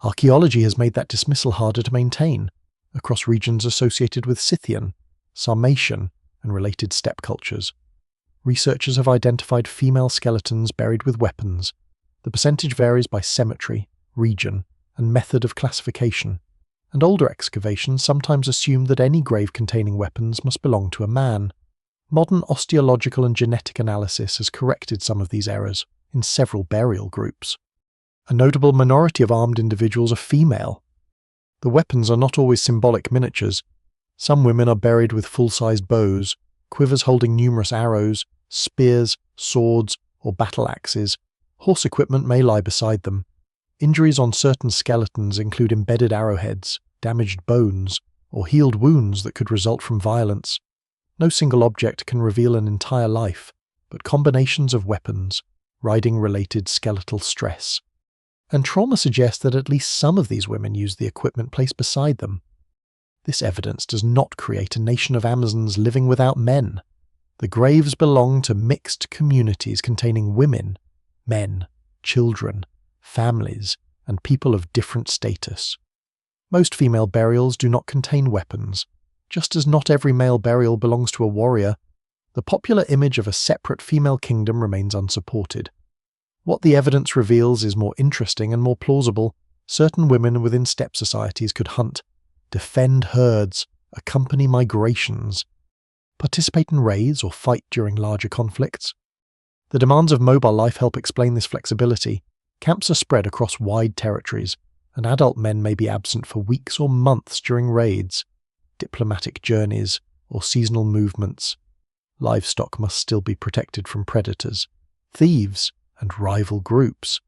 Archaeology has made that dismissal harder to maintain, across regions associated with Scythian, Sarmatian, and related steppe cultures. Researchers have identified female skeletons buried with weapons. The percentage varies by cemetery, region, and method of classification, and older excavations sometimes assume that any grave containing weapons must belong to a man. Modern osteological and genetic analysis has corrected some of these errors in several burial groups. A notable minority of armed individuals are female. The weapons are not always symbolic miniatures. Some women are buried with full-sized bows, quivers holding numerous arrows, spears, swords, or battle axes. Horse equipment may lie beside them. Injuries on certain skeletons include embedded arrowheads, damaged bones, or healed wounds that could result from violence. No single object can reveal an entire life, but combinations of weapons, riding-related skeletal stress, and trauma suggests that at least some of these women used the equipment placed beside them. This evidence does not create a nation of Amazons living without men. The graves belong to mixed communities containing women, men, children, families, and people of different status. Most female burials do not contain weapons. Just as not every male burial belongs to a warrior, the popular image of a separate female kingdom remains unsupported. What the evidence reveals is more interesting and more plausible. Certain women within steppe societies could hunt, defend herds, accompany migrations, participate in raids or fight during larger conflicts. The demands of mobile life help explain this flexibility. Camps are spread across wide territories, and adult men may be absent for weeks or months during raids, diplomatic journeys, or seasonal movements. Livestock must still be protected from predators, thieves, and rival groups.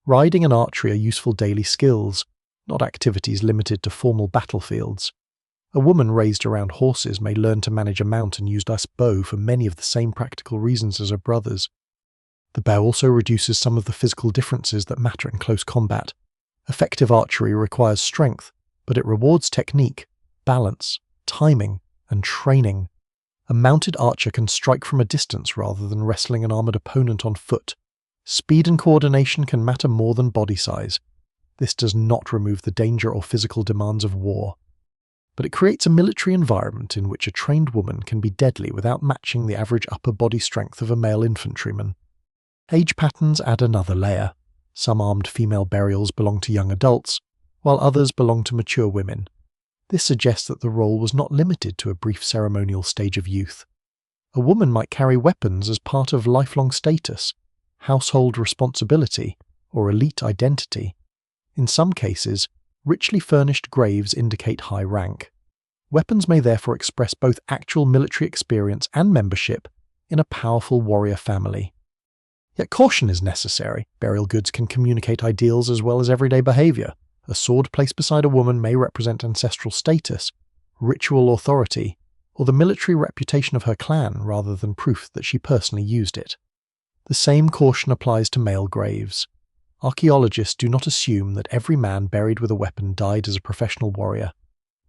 Riding and archery are useful daily skills, not activities limited to formal battlefields. A woman raised around horses may learn to manage a mount and use a bow for many of the same practical reasons as her brothers. The bow also reduces some of the physical differences that matter in close combat. Effective archery requires strength, but it rewards technique, balance, timing, and training. A mounted archer can strike from a distance rather than wrestling an armoured opponent on foot. Speed and coordination can matter more than body size. This does not remove the danger or physical demands of war, but it creates a military environment in which a trained woman can be deadly without matching the average upper body strength of a male infantryman. Age patterns add another layer. Some armed female burials belong to young adults, while others belong to mature women. This suggests that the role was not limited to a brief ceremonial stage of youth. A woman might carry weapons as part of lifelong status, household responsibility, or elite identity. In some cases, richly furnished graves indicate high rank. Weapons may therefore express both actual military experience and membership in a powerful warrior family. Yet caution is necessary. Burial goods can communicate ideals as well as everyday behaviour. A sword placed beside a woman may represent ancestral status, ritual authority, or the military reputation of her clan rather than proof that she personally used it. The same caution applies to male graves. Archaeologists do not assume that every man buried with a weapon died as a professional warrior.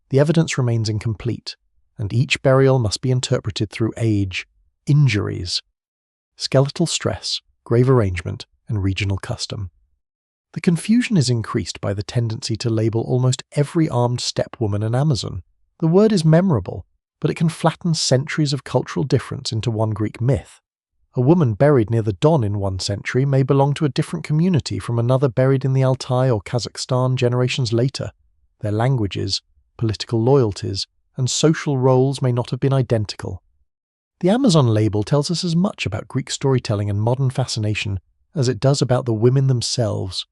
The evidence remains incomplete, and each burial must be interpreted through age, injuries, skeletal stress, grave arrangement, and regional custom. The confusion is increased by the tendency to label almost every armed steppe woman an Amazon. The word is memorable, but it can flatten centuries of cultural difference into one Greek myth. A woman buried near the Don in one century may belong to a different community from another buried in the Altai or Kazakhstan generations later. Their languages, political loyalties, and social roles may not have been identical. The Amazon label tells us as much about Greek storytelling and modern fascination as it does about the women themselves.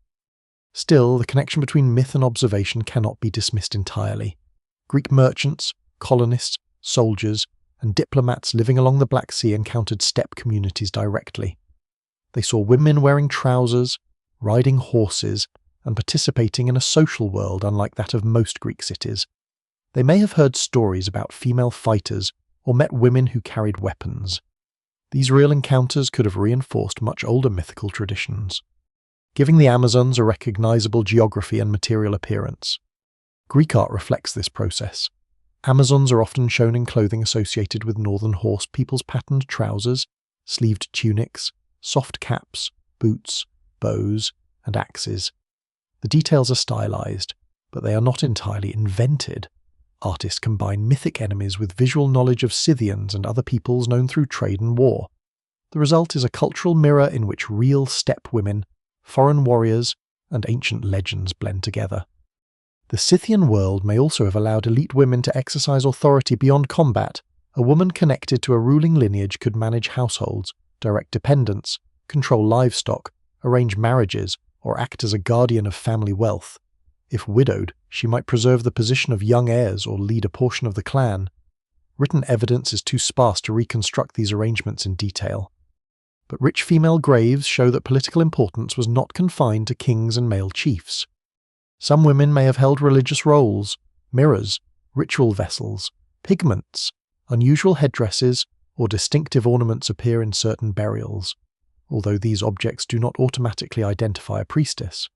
Still, the connection between myth and observation cannot be dismissed entirely. Greek merchants, colonists, soldiers, and diplomats living along the Black Sea encountered steppe communities directly. They saw women wearing trousers, riding horses, and participating in a social world unlike that of most Greek cities. They may have heard stories about female fighters or met women who carried weapons. These real encounters could have reinforced much older mythical traditions, giving the Amazons a recognizable geography and material appearance. Greek art reflects this process. Amazons are often shown in clothing associated with northern horse people's patterned trousers, sleeved tunics, soft caps, boots, bows, and axes. The details are stylized, but they are not entirely invented. Artists combine mythic enemies with visual knowledge of Scythians and other peoples known through trade and war. The result is a cultural mirror in which real steppe women, foreign warriors, and ancient legends blend together. The Scythian world may also have allowed elite women to exercise authority beyond combat. A woman connected to a ruling lineage could manage households, direct dependents, control livestock, arrange marriages, or act as a guardian of family wealth. If widowed, she might preserve the position of young heirs or lead a portion of the clan. Written evidence is too sparse to reconstruct these arrangements in detail. But rich female graves show that political importance was not confined to kings and male chiefs. Some women may have held religious roles, mirrors, ritual vessels, pigments, unusual headdresses, or distinctive ornaments appear in certain burials, although these objects do not automatically identify a priestess.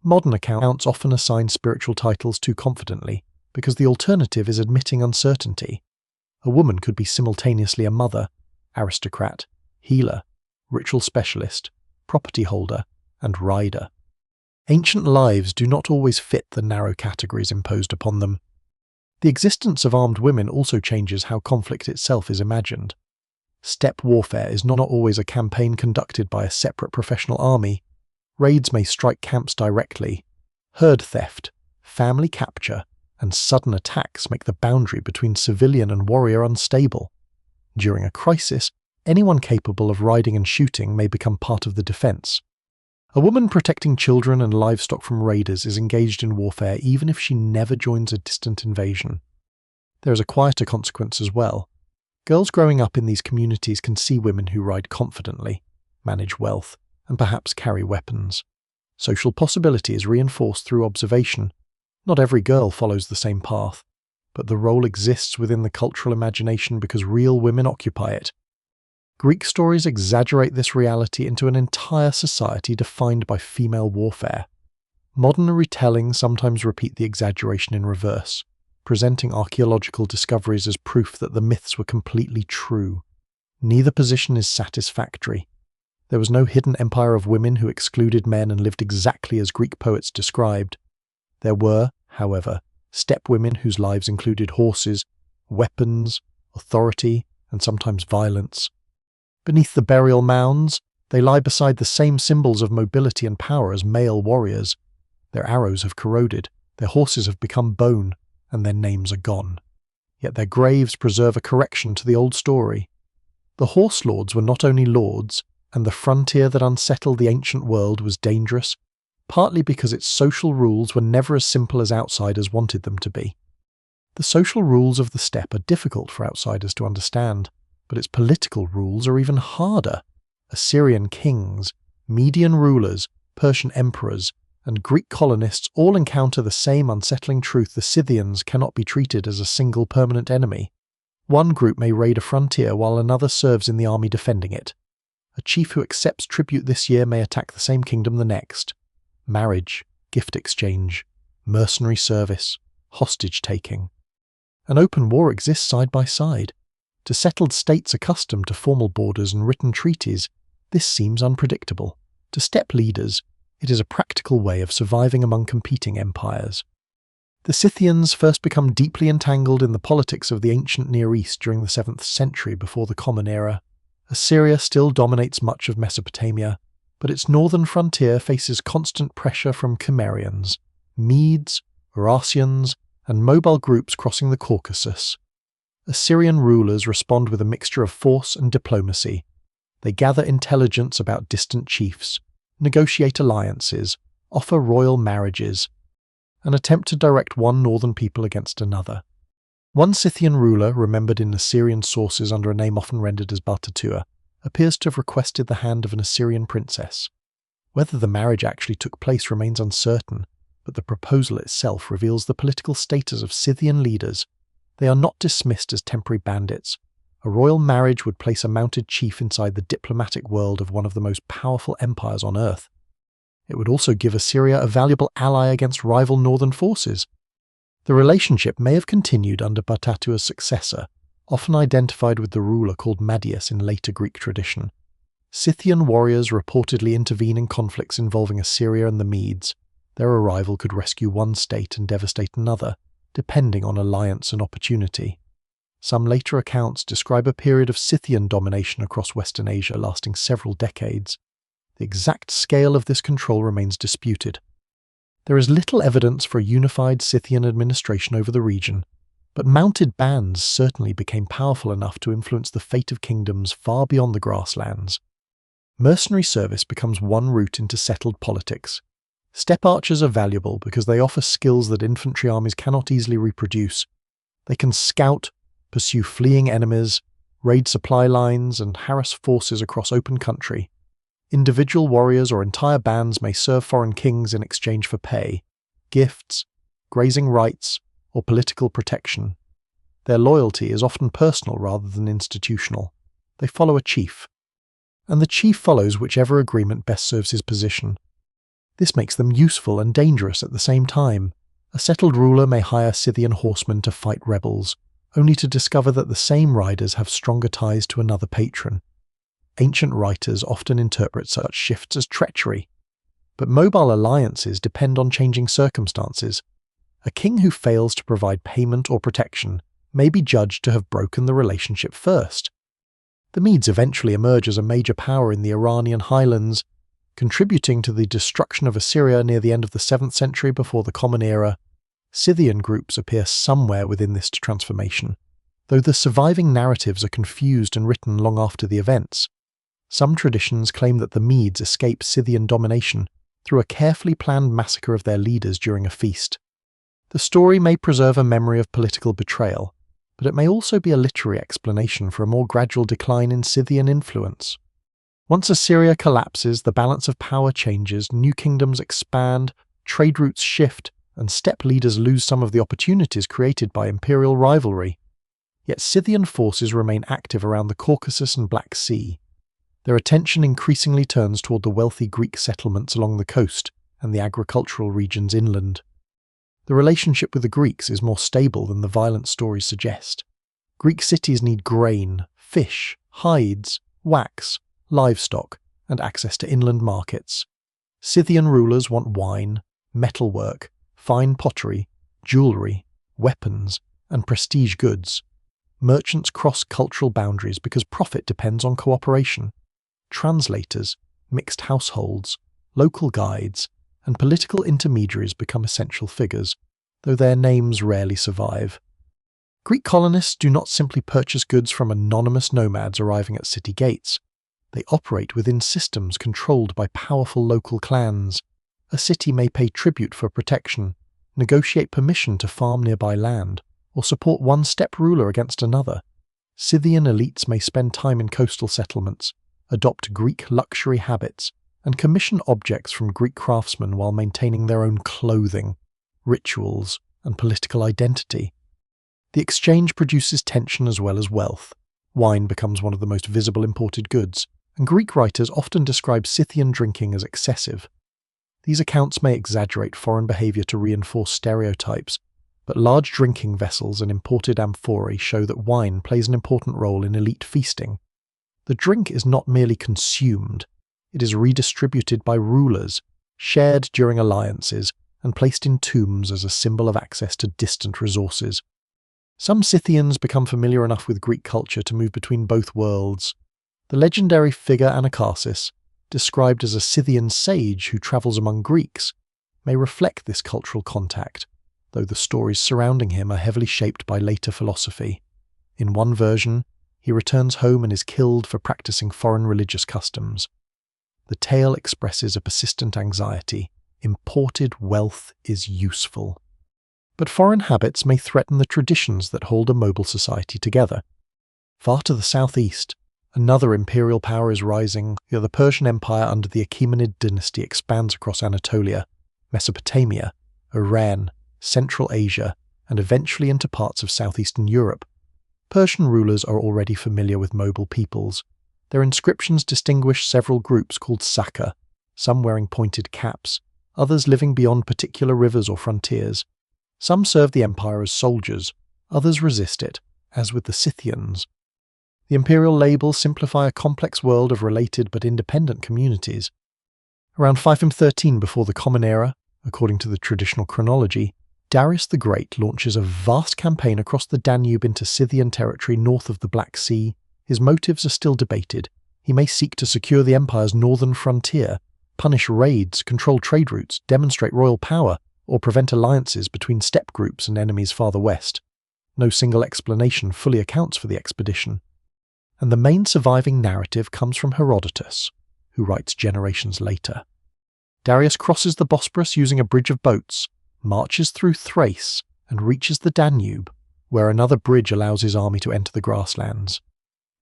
Modern accounts often assign spiritual titles too confidently, because the alternative is admitting uncertainty. A woman could be simultaneously a mother, aristocrat, healer, ritual specialist, property holder, and rider. Ancient lives do not always fit the narrow categories imposed upon them. The existence of armed women also changes how conflict itself is imagined. Steppe warfare is not always a campaign conducted by a separate professional army. Raids may strike camps directly. Herd theft, family capture, and sudden attacks make the boundary between civilian and warrior unstable. During a crisis, anyone capable of riding and shooting may become part of the defense. A woman protecting children and livestock from raiders is engaged in warfare even if she never joins a distant invasion. There is a quieter consequence as well. Girls growing up in these communities can see women who ride confidently, manage wealth, and perhaps carry weapons. Social possibility is reinforced through observation. Not every girl follows the same path, but the role exists within the cultural imagination because real women occupy it. Greek stories exaggerate this reality into an entire society defined by female warfare. Modern retellings sometimes repeat the exaggeration in reverse, presenting archaeological discoveries as proof that the myths were completely true. Neither position is satisfactory. There was no hidden empire of women who excluded men and lived exactly as Greek poets described. There were, however, steppe women whose lives included horses, weapons, authority, and sometimes violence. Beneath the burial mounds, they lie beside the same symbols of mobility and power as male warriors. Their arrows have corroded, their horses have become bone, and their names are gone. Yet their graves preserve a correction to the old story. The horse lords were not only lords, and the frontier that unsettled the ancient world was dangerous, partly because its social rules were never as simple as outsiders wanted them to be. The social rules of the steppe are difficult for outsiders to understand, but its political rules are even harder. Assyrian kings, Median rulers, Persian emperors, and Greek colonists all encounter the same unsettling truth: the Scythians cannot be treated as a single permanent enemy. One group may raid a frontier while another serves in the army defending it. A chief who accepts tribute this year may attack the same kingdom the next. Marriage, gift exchange, mercenary service, hostage-taking. An open war exists side by side. To settled states accustomed to formal borders and written treaties, this seems unpredictable. To steppe leaders, it is a practical way of surviving among competing empires. The Scythians first become deeply entangled in the politics of the ancient Near East during the 7th century before the Common Era. Assyria still dominates much of Mesopotamia, but its northern frontier faces constant pressure from Cimmerians, Medes, Eurasians, and mobile groups crossing the Caucasus. Assyrian rulers respond with a mixture of force and diplomacy. They gather intelligence about distant chiefs, negotiate alliances, offer royal marriages, and attempt to direct one northern people against another. One Scythian ruler, remembered in Assyrian sources under a name often rendered as Bartatua, appears to have requested the hand of an Assyrian princess. Whether the marriage actually took place remains uncertain, but the proposal itself reveals the political status of Scythian leaders. They are not dismissed as temporary bandits. A royal marriage would place a mounted chief inside the diplomatic world of one of the most powerful empires on earth. It would also give Assyria a valuable ally against rival northern forces. The relationship may have continued under Bartatua's successor, often identified with the ruler called Madius in later Greek tradition. Scythian warriors reportedly intervene in conflicts involving Assyria and the Medes. Their arrival could rescue one state and devastate another, depending on alliance and opportunity. Some later accounts describe a period of Scythian domination across Western Asia lasting several decades. The exact scale of this control remains disputed. There is little evidence for a unified Scythian administration over the region, but mounted bands certainly became powerful enough to influence the fate of kingdoms far beyond the grasslands. Mercenary service becomes one route into settled politics. Steppe archers are valuable because they offer skills that infantry armies cannot easily reproduce. They can scout, pursue fleeing enemies, raid supply lines, and harass forces across open country. Individual warriors or entire bands may serve foreign kings in exchange for pay, gifts, grazing rights, or political protection. Their loyalty is often personal rather than institutional. They follow a chief, and the chief follows whichever agreement best serves his position. This makes them useful and dangerous at the same time. A settled ruler may hire Scythian horsemen to fight rebels, only to discover that the same riders have stronger ties to another patron. Ancient writers often interpret such shifts as treachery, but mobile alliances depend on changing circumstances. A king who fails to provide payment or protection may be judged to have broken the relationship first. The Medes eventually emerge as a major power in the Iranian highlands, contributing to the destruction of Assyria near the end of the 7th century before the Common Era. Scythian groups appear somewhere within this transformation, though the surviving narratives are confused and written long after the events. Some traditions claim that the Medes escaped Scythian domination through a carefully planned massacre of their leaders during a feast. The story may preserve a memory of political betrayal, but it may also be a literary explanation for a more gradual decline in Scythian influence. Once Assyria collapses, the balance of power changes, new kingdoms expand, trade routes shift, and steppe leaders lose some of the opportunities created by imperial rivalry. Yet Scythian forces remain active around the Caucasus and Black Sea. Their attention increasingly turns toward the wealthy Greek settlements along the coast and the agricultural regions inland. The relationship with the Greeks is more stable than the violent stories suggest. Greek cities need grain, fish, hides, wax, livestock, and access to inland markets. Scythian rulers want wine, metalwork, fine pottery, jewellery, weapons, and prestige goods. Merchants cross cultural boundaries because profit depends on cooperation. Translators, mixed households, local guides, and political intermediaries become essential figures, though their names rarely survive. Greek colonists do not simply purchase goods from anonymous nomads arriving at city gates. They operate within systems controlled by powerful local clans. A city may pay tribute for protection, negotiate permission to farm nearby land, or support one steppe ruler against another. Scythian elites may spend time in coastal settlements, adopt Greek luxury habits, and commission objects from Greek craftsmen while maintaining their own clothing, rituals, and political identity. The exchange produces tension as well as wealth. Wine becomes one of the most visible imported goods, and Greek writers often describe Scythian drinking as excessive. These accounts may exaggerate foreign behaviour to reinforce stereotypes, but large drinking vessels and imported amphorae show that wine plays an important role in elite feasting. The drink is not merely consumed, it is redistributed by rulers, shared during alliances, and placed in tombs as a symbol of access to distant resources. Some Scythians become familiar enough with Greek culture to move between both worlds. The legendary figure Anacharsis, described as a Scythian sage who travels among Greeks, may reflect this cultural contact, though the stories surrounding him are heavily shaped by later philosophy. In one version, he returns home and is killed for practicing foreign religious customs. The tale expresses a persistent anxiety. Imported wealth is useful. But foreign habits may threaten the traditions that hold a mobile society together. Far to the southeast, another imperial power is rising. The Persian Empire under the Achaemenid dynasty expands across Anatolia, Mesopotamia, Iran, Central Asia, and eventually into parts of southeastern Europe. Persian rulers are already familiar with mobile peoples. Their inscriptions distinguish several groups called Saka, some wearing pointed caps, others living beyond particular rivers or frontiers. Some serve the empire as soldiers, others resist it, as with the Scythians. The imperial labels simplify a complex world of related but independent communities. Around 513 before the Common Era, according to the traditional chronology, Darius the Great launches a vast campaign across the Danube into Scythian territory north of the Black Sea. His motives are still debated. He may seek to secure the empire's northern frontier, punish raids, control trade routes, demonstrate royal power, or prevent alliances between steppe groups and enemies farther west. No single explanation fully accounts for the expedition. And the main surviving narrative comes from Herodotus, who writes generations later. Darius crosses the Bosporus using a bridge of boats, marches through Thrace, and reaches the Danube, where another bridge allows his army to enter the grasslands.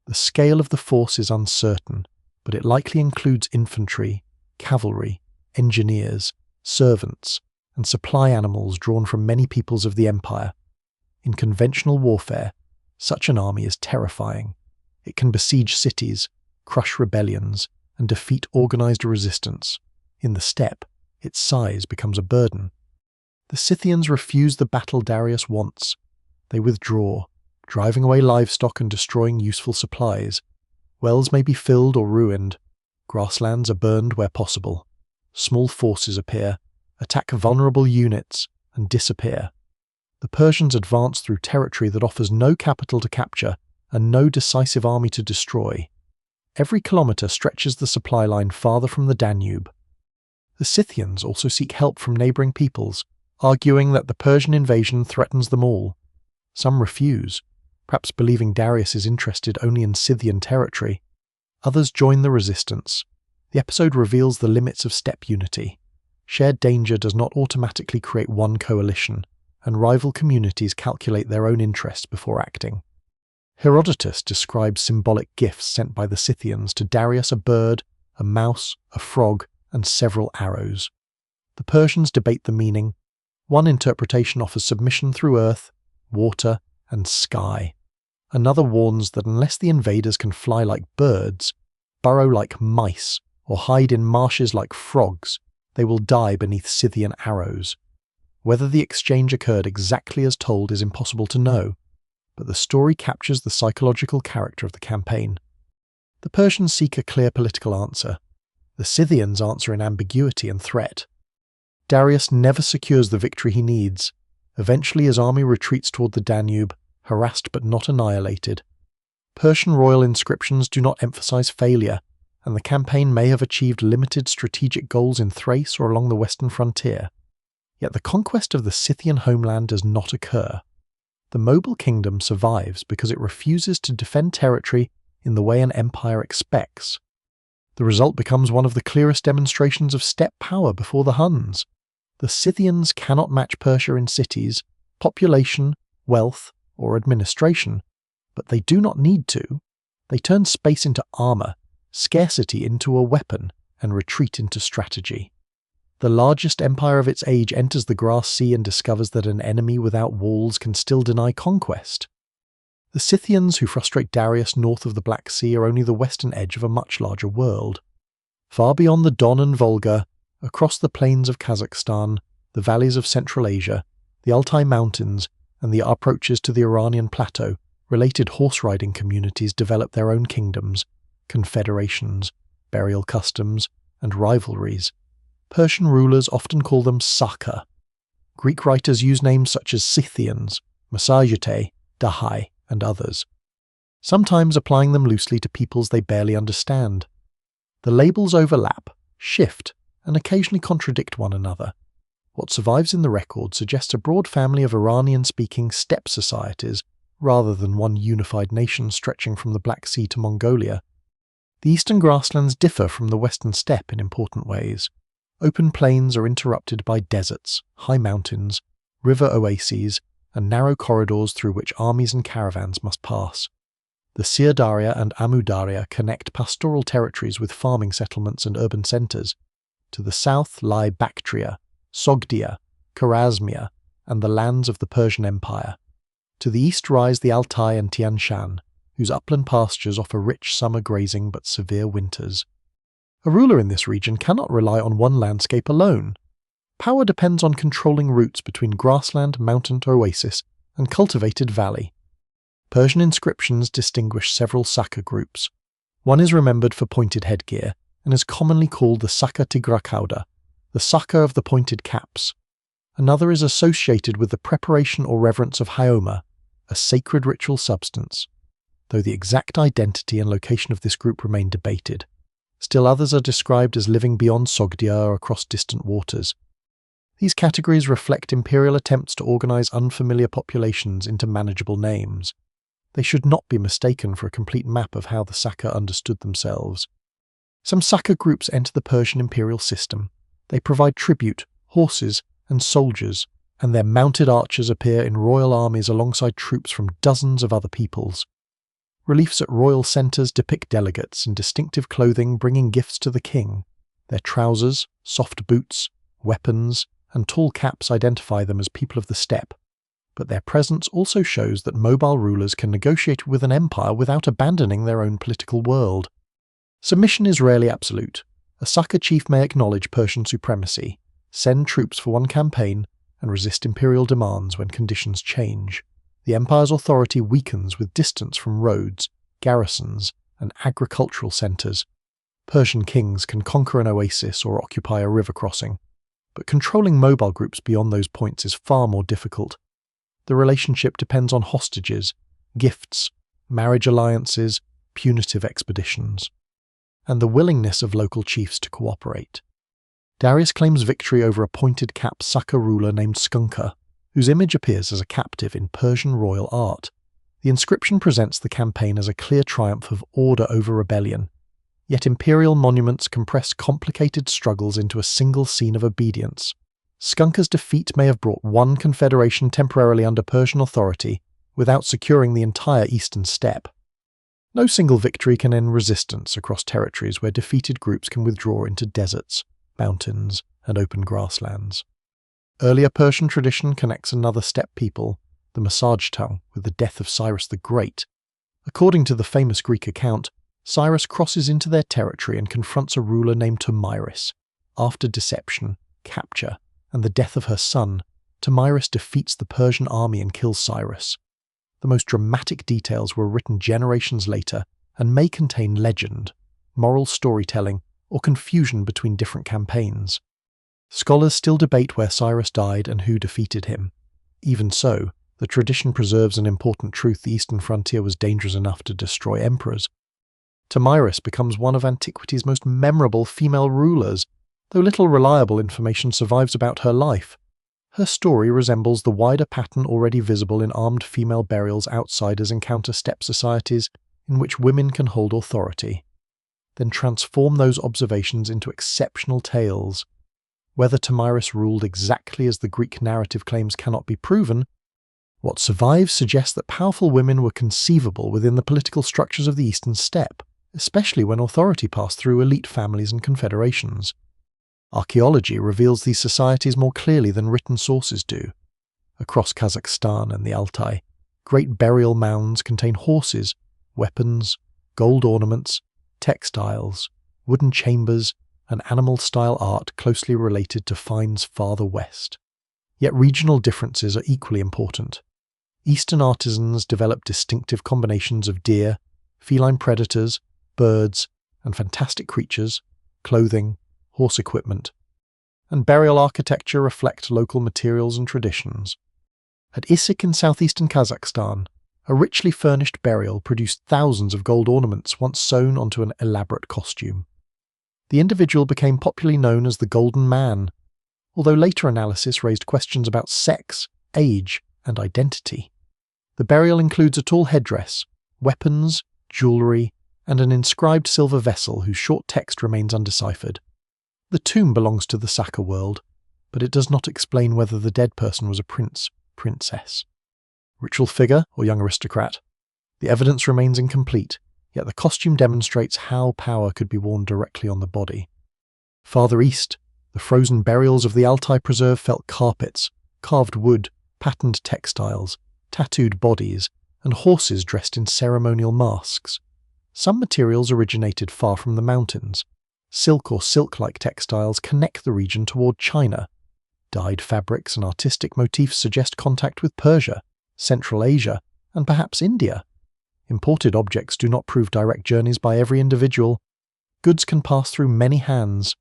The scale of the force is uncertain, but it likely includes infantry, cavalry, engineers, servants, and supply animals drawn from many peoples of the empire. In conventional warfare, such an army is terrifying. It can besiege cities, crush rebellions, and defeat organized resistance. In the steppe, its size becomes a burden. The Scythians refuse the battle Darius wants. They withdraw, driving away livestock and destroying useful supplies. Wells may be filled or ruined. Grasslands are burned where possible. Small forces appear, attack vulnerable units, and disappear. The Persians advance through territory that offers no capital to capture and no decisive army to destroy. Every kilometre stretches the supply line farther from the Danube. The Scythians also seek help from neighbouring peoples, arguing that the Persian invasion threatens them all. Some refuse, perhaps believing Darius is interested only in Scythian territory. Others join the resistance. The episode reveals the limits of steppe unity. Shared danger does not automatically create one coalition, and rival communities calculate their own interests before acting. Herodotus describes symbolic gifts sent by the Scythians to Darius: a bird, a mouse, a frog, and several arrows. The Persians debate the meaning. One interpretation offers submission through earth, water, and sky. Another warns that unless the invaders can fly like birds, burrow like mice, or hide in marshes like frogs, they will die beneath Scythian arrows. Whether the exchange occurred exactly as told is impossible to know, but the story captures the psychological character of the campaign. The Persians seek a clear political answer. The Scythians answer in ambiguity and threat. Darius never secures the victory he needs. Eventually his army retreats toward the Danube, harassed but not annihilated. Persian royal inscriptions do not emphasize failure, and the campaign may have achieved limited strategic goals in Thrace or along the western frontier. Yet the conquest of the Scythian homeland does not occur. The mobile kingdom survives because it refuses to defend territory in the way an empire expects. The result becomes one of the clearest demonstrations of steppe power before the Huns. The Scythians cannot match Persia in cities, population, wealth, or administration, but they do not need to. They turn space into armor, scarcity into a weapon, and retreat into strategy. The largest empire of its age enters the Grass Sea and discovers that an enemy without walls can still deny conquest. The Scythians who frustrate Darius north of the Black Sea are only the western edge of a much larger world. Far beyond the Don and Volga, across the plains of Kazakhstan, the valleys of Central Asia, the Altai Mountains, and the approaches to the Iranian plateau, related horse-riding communities develop their own kingdoms, confederations, burial customs, and rivalries. Persian rulers often call them Saka. Greek writers use names such as Scythians, Massagetei, Dahai, and others, sometimes applying them loosely to peoples they barely understand. The labels overlap, shift, and occasionally contradict one another. What survives in the record suggests a broad family of Iranian-speaking steppe societies rather than one unified nation stretching from the Black Sea to Mongolia. The eastern grasslands differ from the western steppe in important ways. Open plains are interrupted by deserts, high mountains, river oases, and narrow corridors through which armies and caravans must pass. The Sirdaria and Amudarya connect pastoral territories with farming settlements and urban centres. To the south lie Bactria, Sogdia, Kharasmia, and the lands of the Persian Empire. To the east rise the Altai and Tian Shan, whose upland pastures offer rich summer grazing but severe winters. A ruler in this region cannot rely on one landscape alone. Power depends on controlling routes between grassland, mountain oasis, and cultivated valley. Persian inscriptions distinguish several Saka groups. One is remembered for pointed headgear and is commonly called the Saka Tigrakauda, the Saka of the pointed caps. Another is associated with the preparation or reverence of Hyoma, a sacred ritual substance, though the exact identity and location of this group remain debated. Still others are described as living beyond Sogdia or across distant waters. These categories reflect imperial attempts to organize unfamiliar populations into manageable names. They should not be mistaken for a complete map of how the Saka understood themselves. Some Saka groups enter the Persian imperial system. They provide tribute, horses, and soldiers, and their mounted archers appear in royal armies alongside troops from dozens of other peoples. Reliefs at royal centres depict delegates in distinctive clothing bringing gifts to the king. Their trousers, soft boots, weapons, and tall caps identify them as people of the steppe, but their presence also shows that mobile rulers can negotiate with an empire without abandoning their own political world. Submission is rarely absolute. A Saka chief may acknowledge Persian supremacy, send troops for one campaign, and resist imperial demands when conditions change. The empire's authority weakens with distance from roads, garrisons, and agricultural centres. Persian kings can conquer an oasis or occupy a river crossing, but controlling mobile groups beyond those points is far more difficult. The relationship depends on hostages, gifts, marriage alliances, punitive expeditions, and the willingness of local chiefs to cooperate. Darius claims victory over a pointed-cap Saka ruler named Skunka, whose image appears as a captive in Persian royal art. The inscription presents the campaign as a clear triumph of order over rebellion, yet imperial monuments compress complicated struggles into a single scene of obedience. Skunka's defeat may have brought one confederation temporarily under Persian authority without securing the entire eastern steppe. No single victory can end resistance across territories where defeated groups can withdraw into deserts, mountains, and open grasslands. Earlier Persian tradition connects another steppe people, the Masaj-tung, with the death of Cyrus the Great. According to the famous Greek account, Cyrus crosses into their territory and confronts a ruler named Tomyris. After deception, capture, and the death of her son, Tomyris defeats the Persian army and kills Cyrus. The most dramatic details were written generations later and may contain legend, moral storytelling, or confusion between different campaigns. Scholars still debate where Cyrus died and who defeated him. Even so, the tradition preserves an important truth: the eastern frontier was dangerous enough to destroy emperors. Tomyris becomes one of antiquity's most memorable female rulers, though little reliable information survives about her life. Her story resembles the wider pattern already visible in armed female burials outsiders encounter steppe societies in which women can hold authority. Then transform those observations into exceptional tales. Whether Tomyris ruled exactly as the Greek narrative claims cannot be proven. What survives suggests that powerful women were conceivable within the political structures of the eastern steppe, especially when authority passed through elite families and confederations. Archaeology reveals these societies more clearly than written sources do. Across Kazakhstan and the Altai, great burial mounds contain horses, weapons, gold ornaments, textiles, wooden chambers, and animal-style art closely related to finds farther west. Yet regional differences are equally important. Eastern artisans develop distinctive combinations of deer, feline predators, birds, and fantastic creatures, clothing, horse equipment, and burial architecture reflect local materials and traditions. At Issyk in southeastern Kazakhstan, a richly furnished burial produced thousands of gold ornaments once sewn onto an elaborate costume. The individual became popularly known as the Golden Man, although later analysis raised questions about sex, age, and identity. The burial includes a tall headdress, weapons, jewellery, and an inscribed silver vessel whose short text remains undeciphered. The tomb belongs to the Saka world, but it does not explain whether the dead person was a prince, princess, ritual figure, or young aristocrat. The evidence remains incomplete, yet the costume demonstrates how power could be worn directly on the body. Farther east, the frozen burials of the Altai Preserve felt carpets, carved wood, patterned textiles, tattooed bodies, and horses dressed in ceremonial masks. Some materials originated far from the mountains. Silk or silk-like textiles connect the region toward China. Dyed fabrics and artistic motifs suggest contact with Persia, Central Asia, and perhaps India. Imported objects do not prove direct journeys by every individual. Goods can pass through many hands,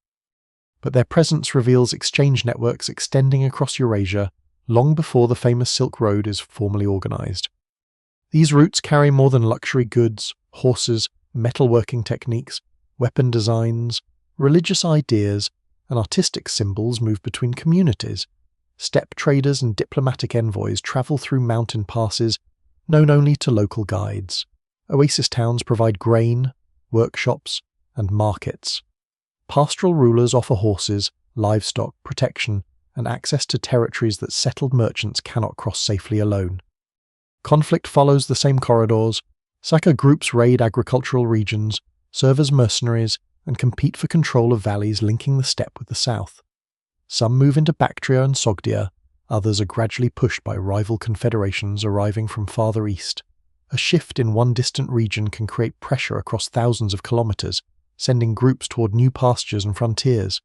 but their presence reveals exchange networks extending across Eurasia long before the famous Silk Road is formally organized. These routes carry more than luxury goods, horses, metalworking techniques, weapon designs, religious ideas, and artistic symbols move between communities. Steppe traders and diplomatic envoys travel through mountain passes known only to local guides. Oasis towns provide grain, workshops, and markets. Pastoral rulers offer horses, livestock, protection, and access to territories that settled merchants cannot cross safely alone. Conflict follows the same corridors. Saka groups raid agricultural regions, serve as mercenaries, and compete for control of valleys linking the steppe with the south. Some move into Bactria and Sogdia, others are gradually pushed by rival confederations arriving from farther east. A shift in one distant region can create pressure across thousands of kilometers, sending groups toward new pastures and frontiers.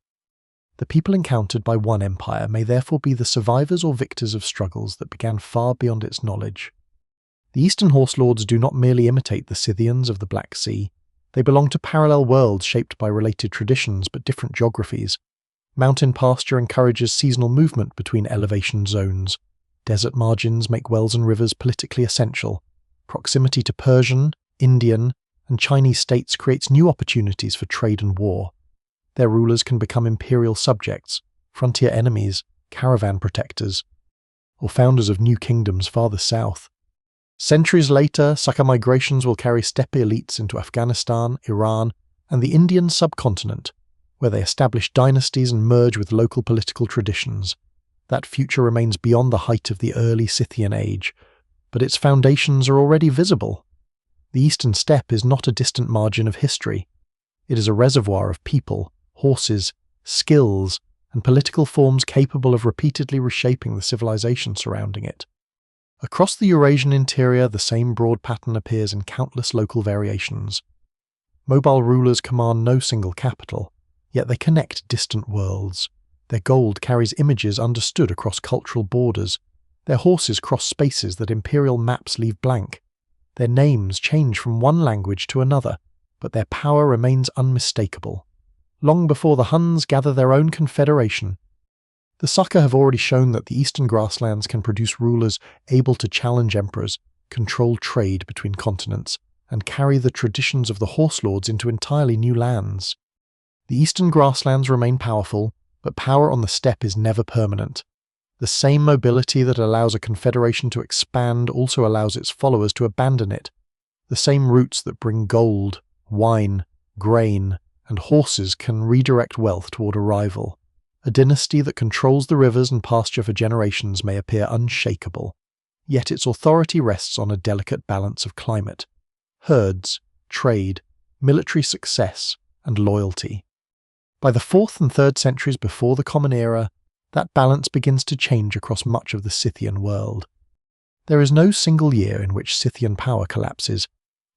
The people encountered by one empire may therefore be the survivors or victors of struggles that began far beyond its knowledge. The Eastern horse lords do not merely imitate the Scythians of the Black Sea. They belong to parallel worlds shaped by related traditions but different geographies. Mountain pasture encourages seasonal movement between elevation zones. Desert margins make wells and rivers politically essential. Proximity to Persian, Indian, and Chinese states creates new opportunities for trade and war. Their rulers can become imperial subjects, frontier enemies, caravan protectors, or founders of new kingdoms farther south. Centuries later, Saka migrations will carry steppe elites into Afghanistan, Iran, and the Indian subcontinent, where they establish dynasties and merge with local political traditions. That future remains beyond the height of the early Scythian age, but its foundations are already visible. The Eastern Steppe is not a distant margin of history. It is a reservoir of people, horses, skills, and political forms capable of repeatedly reshaping the civilization surrounding it. Across the Eurasian interior, the same broad pattern appears in countless local variations. Mobile rulers command no single capital, yet they connect distant worlds. Their gold carries images understood across cultural borders. Their horses cross spaces that imperial maps leave blank. Their names change from one language to another, but their power remains unmistakable. Long before the Huns gather their own confederation, the Saka have already shown that the eastern grasslands can produce rulers able to challenge emperors, control trade between continents, and carry the traditions of the horse lords into entirely new lands. The eastern grasslands remain powerful, but power on the steppe is never permanent. The same mobility that allows a confederation to expand also allows its followers to abandon it. The same routes that bring gold, wine, grain, and horses can redirect wealth toward a rival. A dynasty that controls the rivers and pasture for generations may appear unshakable, yet its authority rests on a delicate balance of climate, herds, trade, military success, and loyalty. By the 4th and 3rd centuries before the Common Era, that balance begins to change across much of the Scythian world. There is no single year in which Scythian power collapses,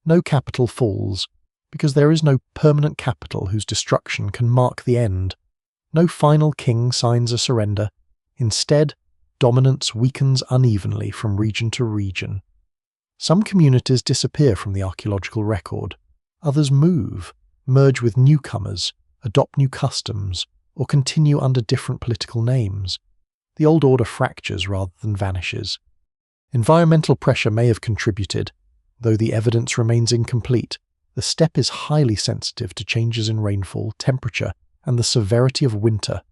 no capital falls, because there is no permanent capital whose destruction can mark the end. No final king signs a surrender. Instead, dominance weakens unevenly from region to region. Some communities disappear from the archaeological record. Others move, merge with newcomers, adopt new customs, or continue under different political names. The old order fractures rather than vanishes. Environmental pressure may have contributed, though the evidence remains incomplete. The steppe is highly sensitive to changes in rainfall, temperature, and the severity of winter.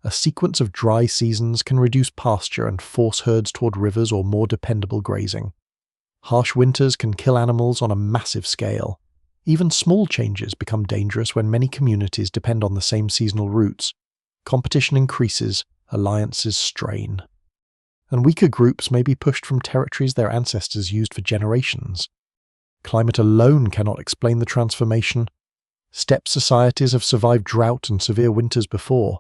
A sequence of dry seasons can reduce pasture and force herds toward rivers or more dependable grazing. Harsh winters can kill animals on a massive scale. Even small changes become dangerous when many communities depend on the same seasonal routes. Competition increases, alliances strain. And weaker groups may be pushed from territories their ancestors used for generations. Climate alone cannot explain the transformation. Steppe societies have survived drought and severe winters before.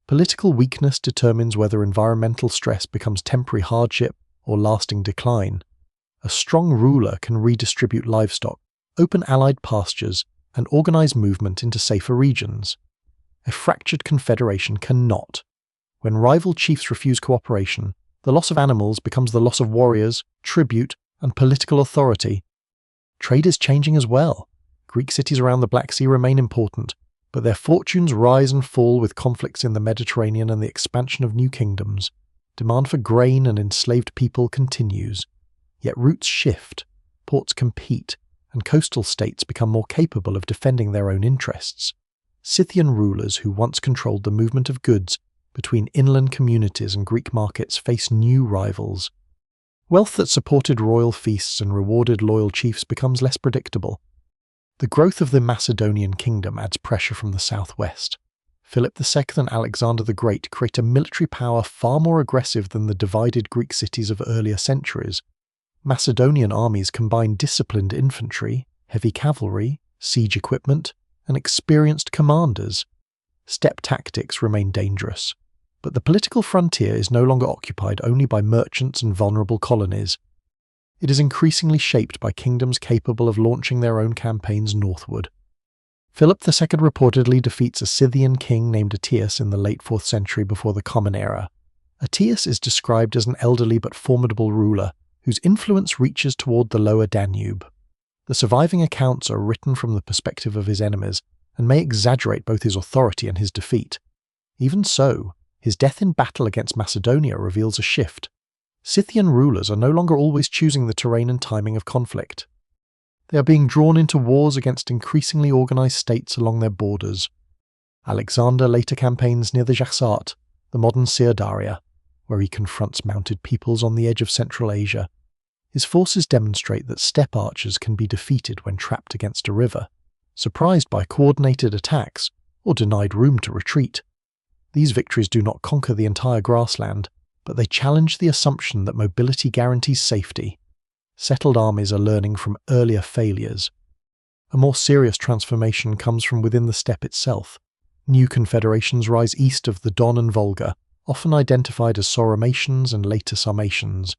Political weakness determines whether environmental stress becomes temporary hardship or lasting decline. A strong ruler can redistribute livestock, open allied pastures, and organize movement into safer regions. A fractured confederation cannot. When rival chiefs refuse cooperation, the loss of animals becomes the loss of warriors, tribute, and political authority. Trade is changing as well. Greek cities around the Black Sea remain important, but their fortunes rise and fall with conflicts in the Mediterranean and the expansion of new kingdoms. Demand for grain and enslaved people continues. Yet routes shift, ports compete, and coastal states become more capable of defending their own interests. Scythian rulers who once controlled the movement of goods between inland communities and Greek markets face new rivals. Wealth that supported royal feasts and rewarded loyal chiefs becomes less predictable. The growth of the Macedonian kingdom adds pressure from the southwest. Philip II and Alexander the Great create a military power far more aggressive than the divided Greek cities of earlier centuries. Macedonian armies combine disciplined infantry, heavy cavalry, siege equipment, and experienced commanders. Steppe tactics remain dangerous, but the political frontier is no longer occupied only by merchants and vulnerable colonies. It is increasingly shaped by kingdoms capable of launching their own campaigns northward. Philip II reportedly defeats a Scythian king named Attila in the late 4th century before the Common Era. Attila is described as an elderly but formidable ruler, whose influence reaches toward the lower Danube. The surviving accounts are written from the perspective of his enemies, and may exaggerate both his authority and his defeat. Even so, his death in battle against Macedonia reveals a shift. Scythian rulers are no longer always choosing the terrain and timing of conflict. They are being drawn into wars against increasingly organized states along their borders. Alexander later campaigns near the Jaxart, the modern Sirdaria, where he confronts mounted peoples on the edge of Central Asia. His forces demonstrate that steppe archers can be defeated when trapped against a river, surprised by coordinated attacks, or denied room to retreat. These victories do not conquer the entire grassland, but they challenge the assumption that mobility guarantees safety. Settled armies are learning from earlier failures. A more serious transformation comes from within the steppe itself. New confederations rise east of the Don and Volga, often identified as Sarmatians and later Sarmatians.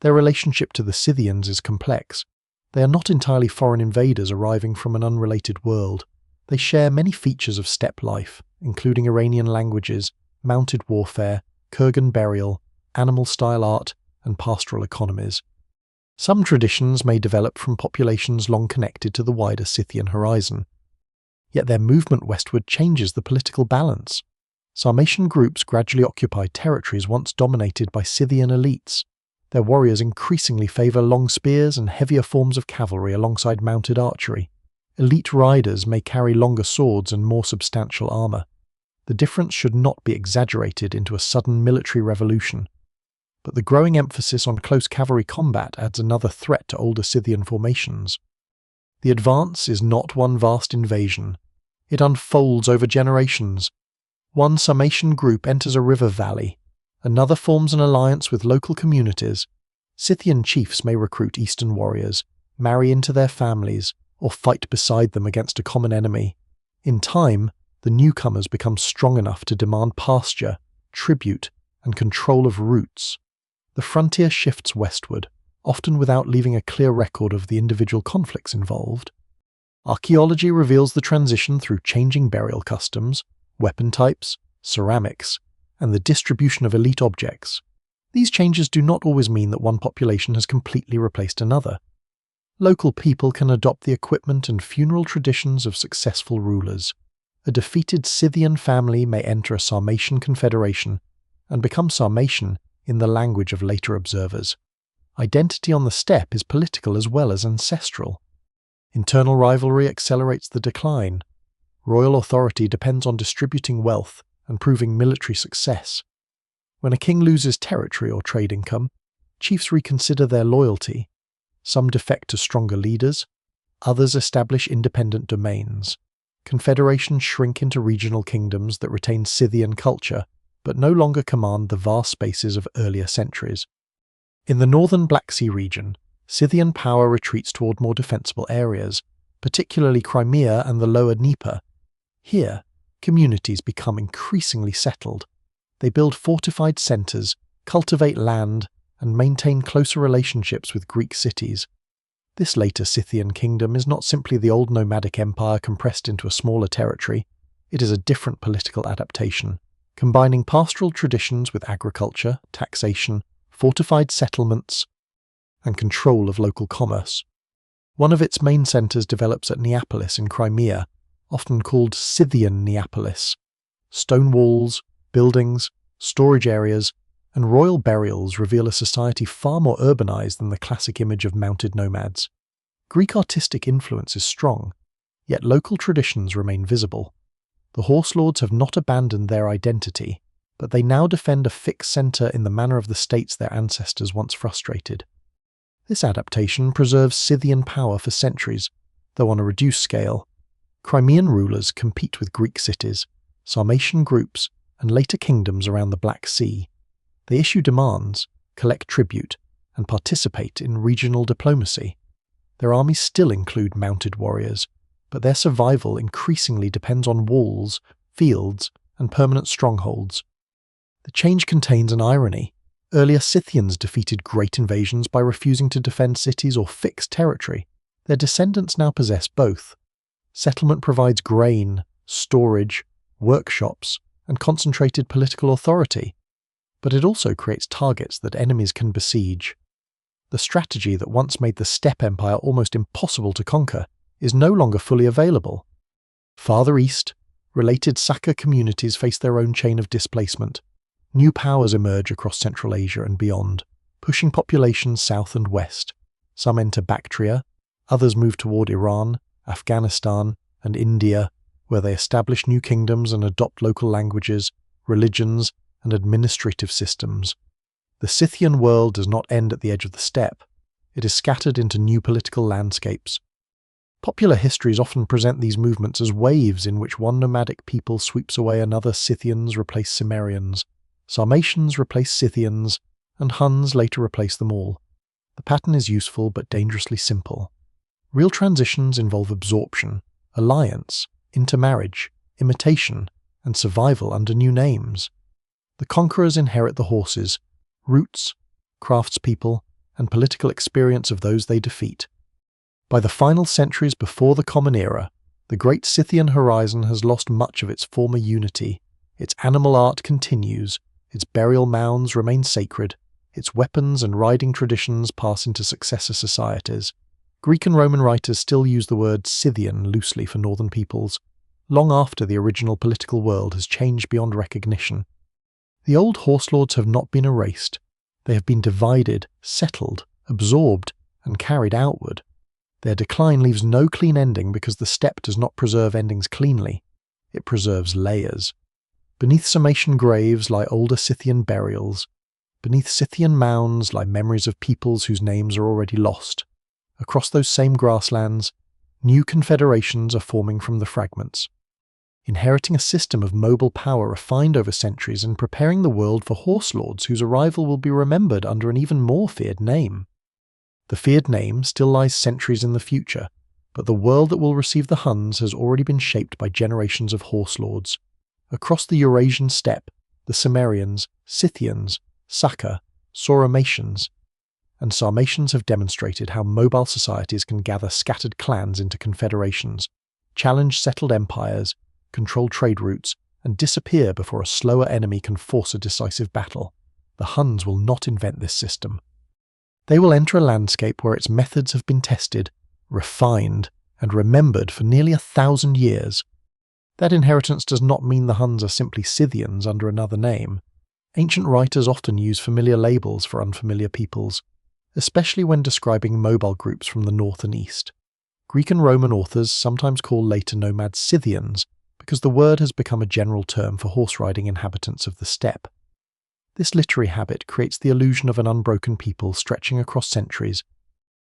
Their relationship to the Scythians is complex. They are not entirely foreign invaders arriving from an unrelated world. They share many features of steppe life, including Iranian languages, mounted warfare, Kurgan burial, animal-style art, and pastoral economies. Some traditions may develop from populations long connected to the wider Scythian horizon. Yet their movement westward changes the political balance. Sarmatian groups gradually occupy territories once dominated by Scythian elites. Their warriors increasingly favour long spears and heavier forms of cavalry alongside mounted archery. Elite riders may carry longer swords and more substantial armour. The difference should not be exaggerated into a sudden military revolution. But the growing emphasis on close cavalry combat adds another threat to older Scythian formations. The advance is not one vast invasion. It unfolds over generations. One Sarmatian group enters a river valley. Another forms an alliance with local communities. Scythian chiefs may recruit eastern warriors, marry into their families, or fight beside them against a common enemy. In time, the newcomers become strong enough to demand pasture, tribute, and control of routes. The frontier shifts westward, often without leaving a clear record of the individual conflicts involved. Archaeology reveals the transition through changing burial customs, weapon types, ceramics, and the distribution of elite objects. These changes do not always mean that one population has completely replaced another. Local people can adopt the equipment and funeral traditions of successful rulers. A defeated Scythian family may enter a Sarmatian confederation and become Sarmatian in the language of later observers. Identity on the steppe is political as well as ancestral. Internal rivalry accelerates the decline. Royal authority depends on distributing wealth and proving military success. When a king loses territory or trade income, chiefs reconsider their loyalty. Some defect to stronger leaders, others establish independent domains. Confederations shrink into regional kingdoms that retain Scythian culture, but no longer command the vast spaces of earlier centuries. In the northern Black Sea region, Scythian power retreats toward more defensible areas, particularly Crimea and the lower Dnieper. Here, communities become increasingly settled. They build fortified centres, cultivate land, and maintain closer relationships with Greek cities. This later Scythian kingdom is not simply the old nomadic empire compressed into a smaller territory. It is a different political adaptation, combining pastoral traditions with agriculture, taxation, fortified settlements, and control of local commerce. One of its main centres develops at Neapolis in Crimea, often called Scythian Neapolis. Stone walls, buildings, storage areas, and royal burials reveal a society far more urbanized than the classic image of mounted nomads. Greek artistic influence is strong, yet local traditions remain visible. The horse lords have not abandoned their identity, but they now defend a fixed centre in the manner of the states their ancestors once frustrated. This adaptation preserves Scythian power for centuries, though on a reduced scale. Crimean rulers compete with Greek cities, Sarmatian groups, and later kingdoms around the Black Sea. They issue demands, collect tribute, and participate in regional diplomacy. Their armies still include mounted warriors, but their survival increasingly depends on walls, fields, and permanent strongholds. The change contains an irony. Earlier Scythians defeated great invasions by refusing to defend cities or fix territory. Their descendants now possess both. Settlement provides grain, storage, workshops, and concentrated political authority, but it also creates targets that enemies can besiege. The strategy that once made the steppe empire almost impossible to conquer is no longer fully available. Farther east, related Saka communities face their own chain of displacement. New powers emerge across Central Asia and beyond, pushing populations south and west. Some enter Bactria, others move toward Iran, Afghanistan, and India, where they establish new kingdoms and adopt local languages, religions, and administrative systems. The Scythian world does not end at the edge of the steppe. It is scattered into new political landscapes. Popular histories often present these movements as waves in which one nomadic people sweeps away another. Scythians replace Cimmerians, Sarmatians replace Scythians, and Huns later replace them all. The pattern is useful but dangerously simple. Real transitions involve absorption, alliance, intermarriage, imitation, and survival under new names. The conquerors inherit the horses, roots, craftspeople, and political experience of those they defeat. By the final centuries before the Common Era, the great Scythian horizon has lost much of its former unity. Its animal art continues, its burial mounds remain sacred, its weapons and riding traditions pass into successor societies. Greek and Roman writers still use the word Scythian loosely for northern peoples, long after the original political world has changed beyond recognition. The old horse lords have not been erased. They have been divided, settled, absorbed, and carried outward. Their decline leaves no clean ending because the steppe does not preserve endings cleanly. It preserves layers. Beneath Sarmatian graves lie older Scythian burials. Beneath Scythian mounds lie memories of peoples whose names are already lost. Across those same grasslands, new confederations are forming from the fragments. Inheriting a system of mobile power refined over centuries and preparing the world for horse lords whose arrival will be remembered under an even more feared name. The feared name still lies centuries in the future, but the world that will receive the Huns has already been shaped by generations of horse lords. Across the Eurasian steppe, the Cimmerians, Scythians, Saka, Sarmatians, and Sarmatians have demonstrated how mobile societies can gather scattered clans into confederations, challenge settled empires, control trade routes, and disappear before a slower enemy can force a decisive battle. The Huns will not invent this system. They will enter a landscape where its methods have been tested, refined, and remembered for nearly 1,000 years. That inheritance does not mean the Huns are simply Scythians under another name. Ancient writers often use familiar labels for unfamiliar peoples, especially when describing mobile groups from the north and east. Greek and Roman authors sometimes call later nomads Scythians, because the word has become a general term for horse-riding inhabitants of the steppe. This literary habit creates the illusion of an unbroken people stretching across centuries.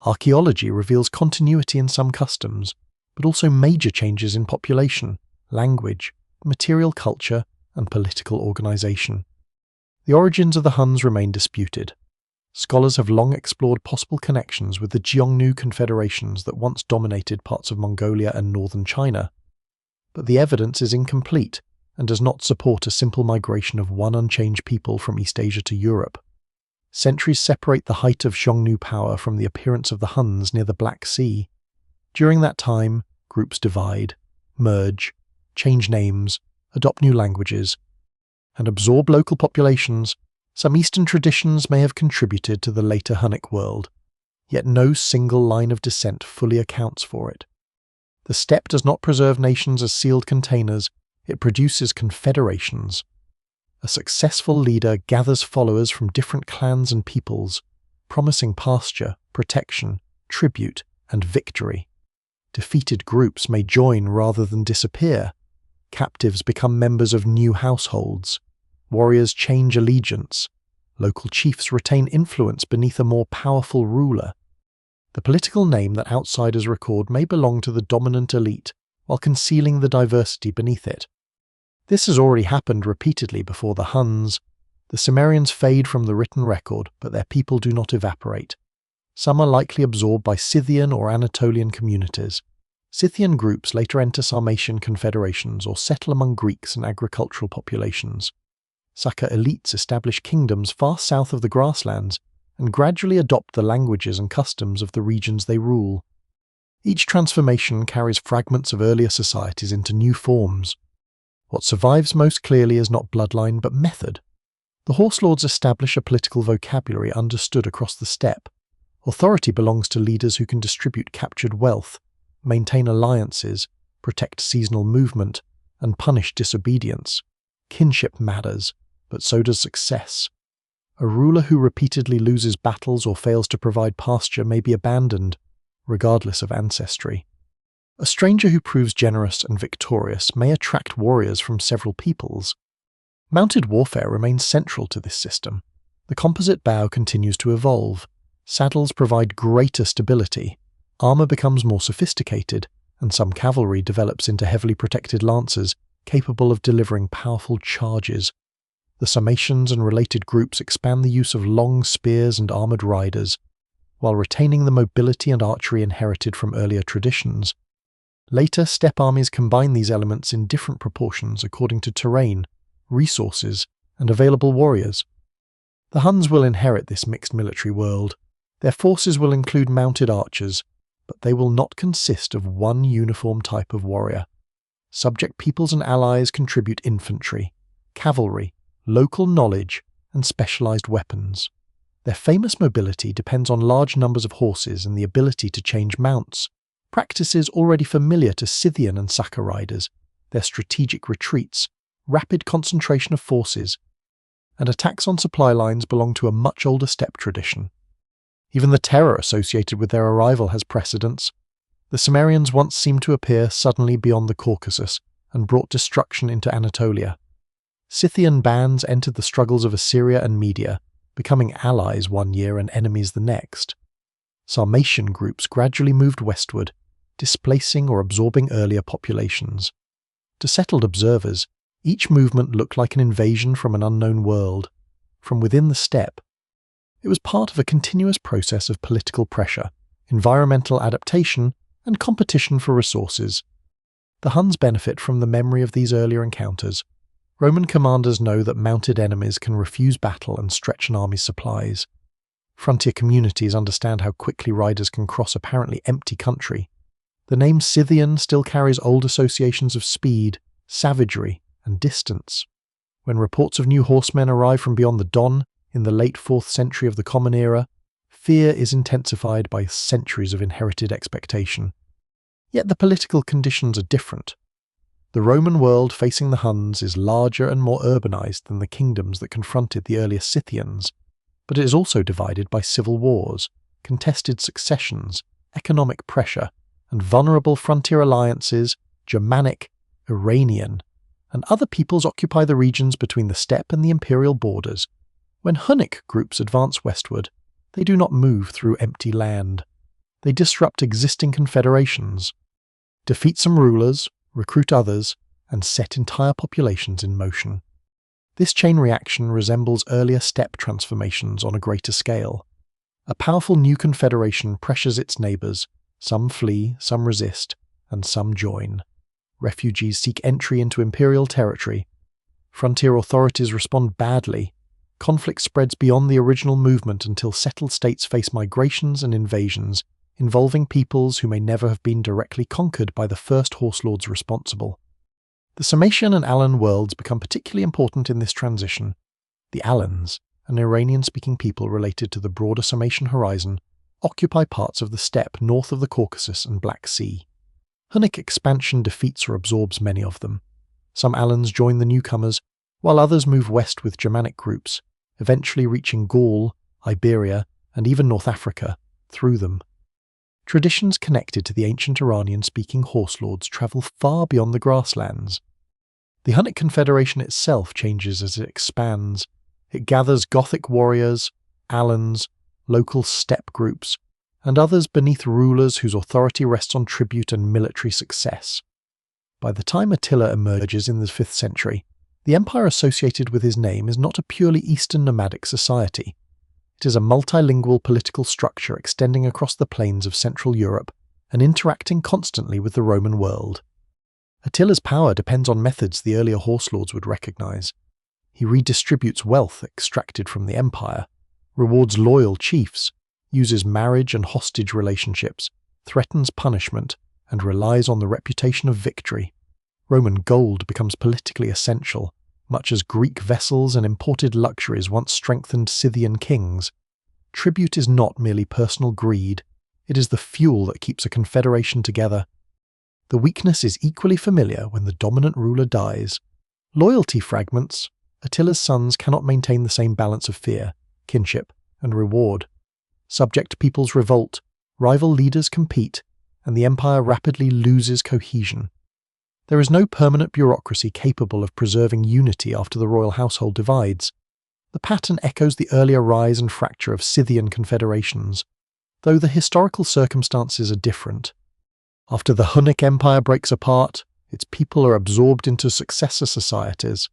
Archaeology reveals continuity in some customs, but also major changes in population, language, material culture, and political organization. The origins of the Huns remain disputed. Scholars have long explored possible connections with the Xiongnu confederations that once dominated parts of Mongolia and northern China, but the evidence is incomplete and does not support a simple migration of one unchanged people from East Asia to Europe. Centuries separate the height of Xiongnu power from the appearance of the Huns near the Black Sea. During that time, groups divide, merge, change names, adopt new languages, and absorb local populations. Some Eastern traditions may have contributed to the later Hunnic world, yet no single line of descent fully accounts for it. The steppe does not preserve nations as sealed containers, it produces confederations. A successful leader gathers followers from different clans and peoples, promising pasture, protection, tribute, and victory. Defeated groups may join rather than disappear. Captives become members of new households. Warriors change allegiance. Local chiefs retain influence beneath a more powerful ruler. The political name that outsiders record may belong to the dominant elite, while concealing the diversity beneath it. This has already happened repeatedly before the Huns. The Cimmerians fade from the written record, but their people do not evaporate. Some are likely absorbed by Scythian or Anatolian communities. Scythian groups later enter Sarmatian confederations or settle among Greeks and agricultural populations. Saka elites establish kingdoms far south of the grasslands and gradually adopt the languages and customs of the regions they rule. Each transformation carries fragments of earlier societies into new forms. What survives most clearly is not bloodline but method. The horse lords establish a political vocabulary understood across the steppe. Authority belongs to leaders who can distribute captured wealth, maintain alliances, protect seasonal movement, and punish disobedience. Kinship matters, but so does success. A ruler who repeatedly loses battles or fails to provide pasture may be abandoned, regardless of ancestry. A stranger who proves generous and victorious may attract warriors from several peoples. Mounted warfare remains central to this system. The composite bow continues to evolve. Saddles provide greater stability. Armor becomes more sophisticated, and some cavalry develops into heavily protected lancers capable of delivering powerful charges. The Sarmatians and related groups expand the use of long spears and armored riders, while retaining the mobility and archery inherited from earlier traditions. Later steppe armies combine these elements in different proportions according to terrain, resources, and available warriors. The Huns will inherit this mixed military world. Their forces will include mounted archers, but they will not consist of one uniform type of warrior. Subject peoples and allies contribute infantry, cavalry, local knowledge, and specialized weapons. Their famous mobility depends on large numbers of horses and the ability to change mounts, practices already familiar to Scythian and Saka riders, their strategic retreats, rapid concentration of forces, and attacks on supply lines belong to a much older steppe tradition. Even the terror associated with their arrival has precedence. The Cimmerians once seemed to appear suddenly beyond the Caucasus and brought destruction into Anatolia. Scythian bands entered the struggles of Assyria and Media, becoming allies one year and enemies the next. Sarmatian groups gradually moved westward, displacing or absorbing earlier populations. To settled observers, each movement looked like an invasion from an unknown world, from within the steppe. It was part of a continuous process of political pressure, environmental adaptation, and competition for resources. The Huns benefit from the memory of these earlier encounters. Roman commanders know that mounted enemies can refuse battle and stretch an army's supplies. Frontier communities understand how quickly riders can cross apparently empty country. The name Scythian still carries old associations of speed, savagery, and distance. When reports of new horsemen arrive from beyond the Don, in the late 4th century of the Common Era, fear is intensified by centuries of inherited expectation. Yet the political conditions are different. The Roman world facing the Huns is larger and more urbanized than the kingdoms that confronted the earlier Scythians, but it is also divided by civil wars, contested successions, economic pressure, and vulnerable frontier alliances. Germanic, Iranian, and other peoples occupy the regions between the steppe and the imperial borders. When Hunnic groups advance westward, they do not move through empty land. They disrupt existing confederations, defeat some rulers, recruit others, and set entire populations in motion. This chain reaction resembles earlier steppe transformations on a greater scale. A powerful new confederation pressures its neighbours. Some flee, some resist, and some join. Refugees seek entry into imperial territory. Frontier authorities respond badly. Conflict spreads beyond the original movement until settled states face migrations and invasions, involving peoples who may never have been directly conquered by the first horse lords responsible. The Sarmatian and Alan worlds become particularly important in this transition. The Alans, an Iranian-speaking people related to the broader Sarmatian horizon, occupy parts of the steppe north of the Caucasus and Black Sea. Hunnic expansion defeats or absorbs many of them. Some Alans join the newcomers, while others move west with Germanic groups, eventually reaching Gaul, Iberia, and even North Africa through them. Traditions connected to the ancient Iranian-speaking horse lords travel far beyond the grasslands. The Hunnic Confederation itself changes as it expands. It gathers Gothic warriors, Alans, local steppe groups, and others beneath rulers whose authority rests on tribute and military success. By the time Attila emerges in the 5th century, the empire associated with his name is not a purely Eastern nomadic society. It is a multilingual political structure extending across the plains of Central Europe and interacting constantly with the Roman world. Attila's power depends on methods the earlier horse lords would recognize. He redistributes wealth extracted from the empire, rewards loyal chiefs, uses marriage and hostage relationships, threatens punishment, and relies on the reputation of victory. Roman gold becomes politically essential, much as Greek vessels and imported luxuries once strengthened Scythian kings. Tribute is not merely personal greed, it is the fuel that keeps a confederation together. The weakness is equally familiar when the dominant ruler dies. Loyalty fragments. Attila's sons cannot maintain the same balance of fear, kinship, and reward. Subject peoples revolt, rival leaders compete, and the empire rapidly loses cohesion. There is no permanent bureaucracy capable of preserving unity after the royal household divides. The pattern echoes the earlier rise and fracture of Scythian confederations, though the historical circumstances are different. After the Hunnic Empire breaks apart, its people are absorbed into successor societies.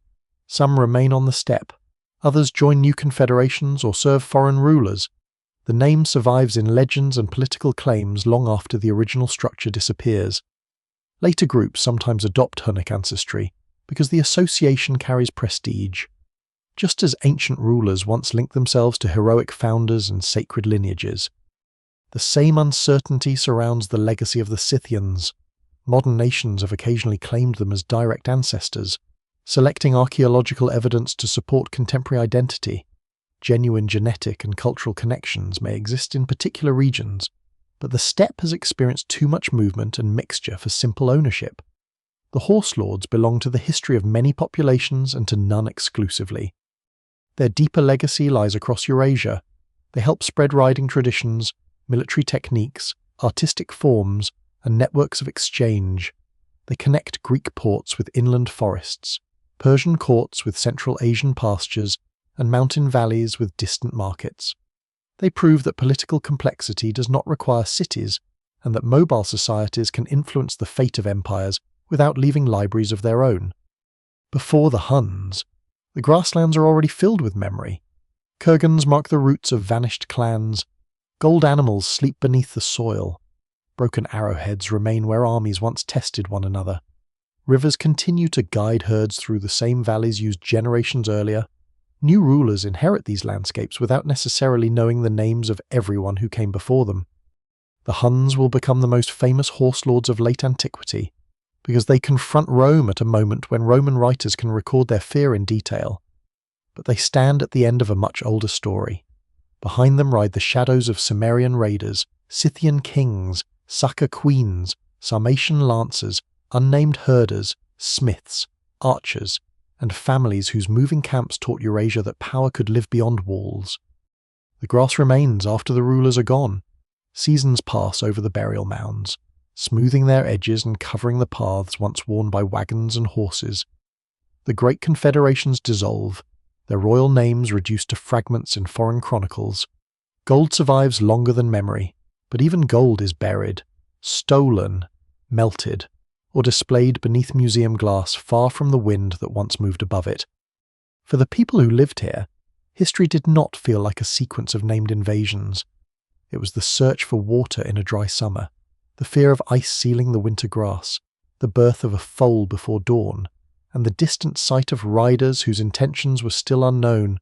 Some remain on the steppe, others join new confederations or serve foreign rulers. The name survives in legends and political claims long after the original structure disappears. Later groups sometimes adopt Hunnic ancestry because the association carries prestige. Just as ancient rulers once linked themselves to heroic founders and sacred lineages. The same uncertainty surrounds the legacy of the Scythians. Modern nations have occasionally claimed them as direct ancestors, selecting archaeological evidence to support contemporary identity. Genuine genetic and cultural connections may exist in particular regions, but the steppe has experienced too much movement and mixture for simple ownership. The horse lords belong to the history of many populations and to none exclusively. Their deeper legacy lies across Eurasia. They help spread riding traditions, military techniques, artistic forms, and networks of exchange. They connect Greek ports with inland forests, Persian courts with Central Asian pastures, and mountain valleys with distant markets. They prove that political complexity does not require cities, and that mobile societies can influence the fate of empires without leaving libraries of their own. Before the Huns, the grasslands are already filled with memory. Kurgans mark the roots of vanished clans. Gold animals sleep beneath the soil. Broken arrowheads remain where armies once tested one another. Rivers continue to guide herds through the same valleys used generations earlier. New rulers inherit these landscapes without necessarily knowing the names of everyone who came before them. The Huns will become the most famous horse lords of late antiquity, because they confront Rome at a moment when Roman writers can record their fear in detail. But they stand at the end of a much older story. Behind them ride the shadows of Cimmerian raiders, Scythian kings, Saka queens, Sarmatian lancers, unnamed herders, smiths, archers, and families whose moving camps taught Eurasia that power could live beyond walls. The grass remains after the rulers are gone. Seasons pass over the burial mounds, smoothing their edges and covering the paths once worn by wagons and horses. The great confederations dissolve, their royal names reduced to fragments in foreign chronicles. Gold survives longer than memory, But even gold is buried, stolen, melted, or displayed beneath museum glass far from the wind that once moved above it. For the people who lived here, history did not feel like a sequence of named invasions. It was the search for water in a dry summer, the fear of ice sealing the winter grass, the birth of a foal before dawn, and the distant sight of riders whose intentions were still unknown.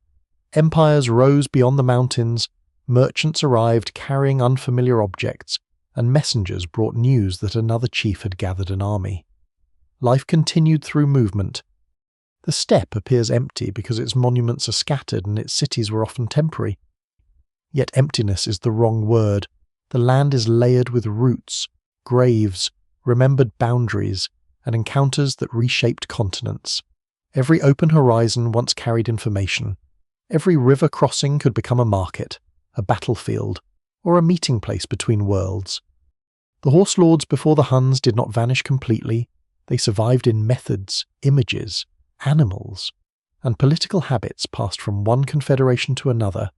Empires rose beyond the mountains, merchants arrived carrying unfamiliar objects, and messengers brought news that another chief had gathered an army. Life continued through movement. The steppe appears empty because its monuments are scattered and its cities were often temporary. Yet emptiness is the wrong word. The land is layered with roots, graves, remembered boundaries, and encounters that reshaped continents. Every open horizon once carried information. Every river crossing could become a market, a battlefield, or a meeting place between worlds. The horse lords before the Huns did not vanish completely. They survived in methods, images, animals, and political habits passed from one confederation to another.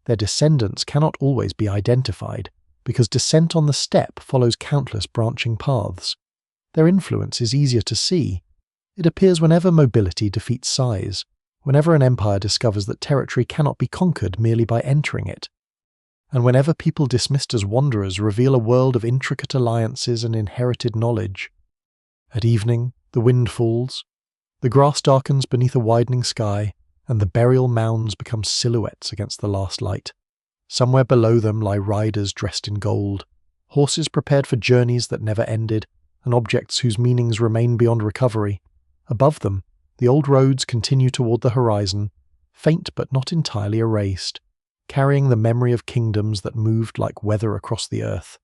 Their descendants cannot always be identified, because descent on the steppe follows countless branching paths. Their influence is easier to see. It appears whenever mobility defeats size, whenever an empire discovers that territory cannot be conquered merely by entering it, and whenever people dismissed as wanderers reveal a world of intricate alliances and inherited knowledge. At evening, the wind falls, the grass darkens beneath a widening sky, and the burial mounds become silhouettes against the last light. Somewhere below them lie riders dressed in gold, horses prepared for journeys that never ended, and objects whose meanings remain beyond recovery. Above them, the old roads continue toward the horizon, faint but not entirely erased, carrying the memory of kingdoms that moved like weather across the earth.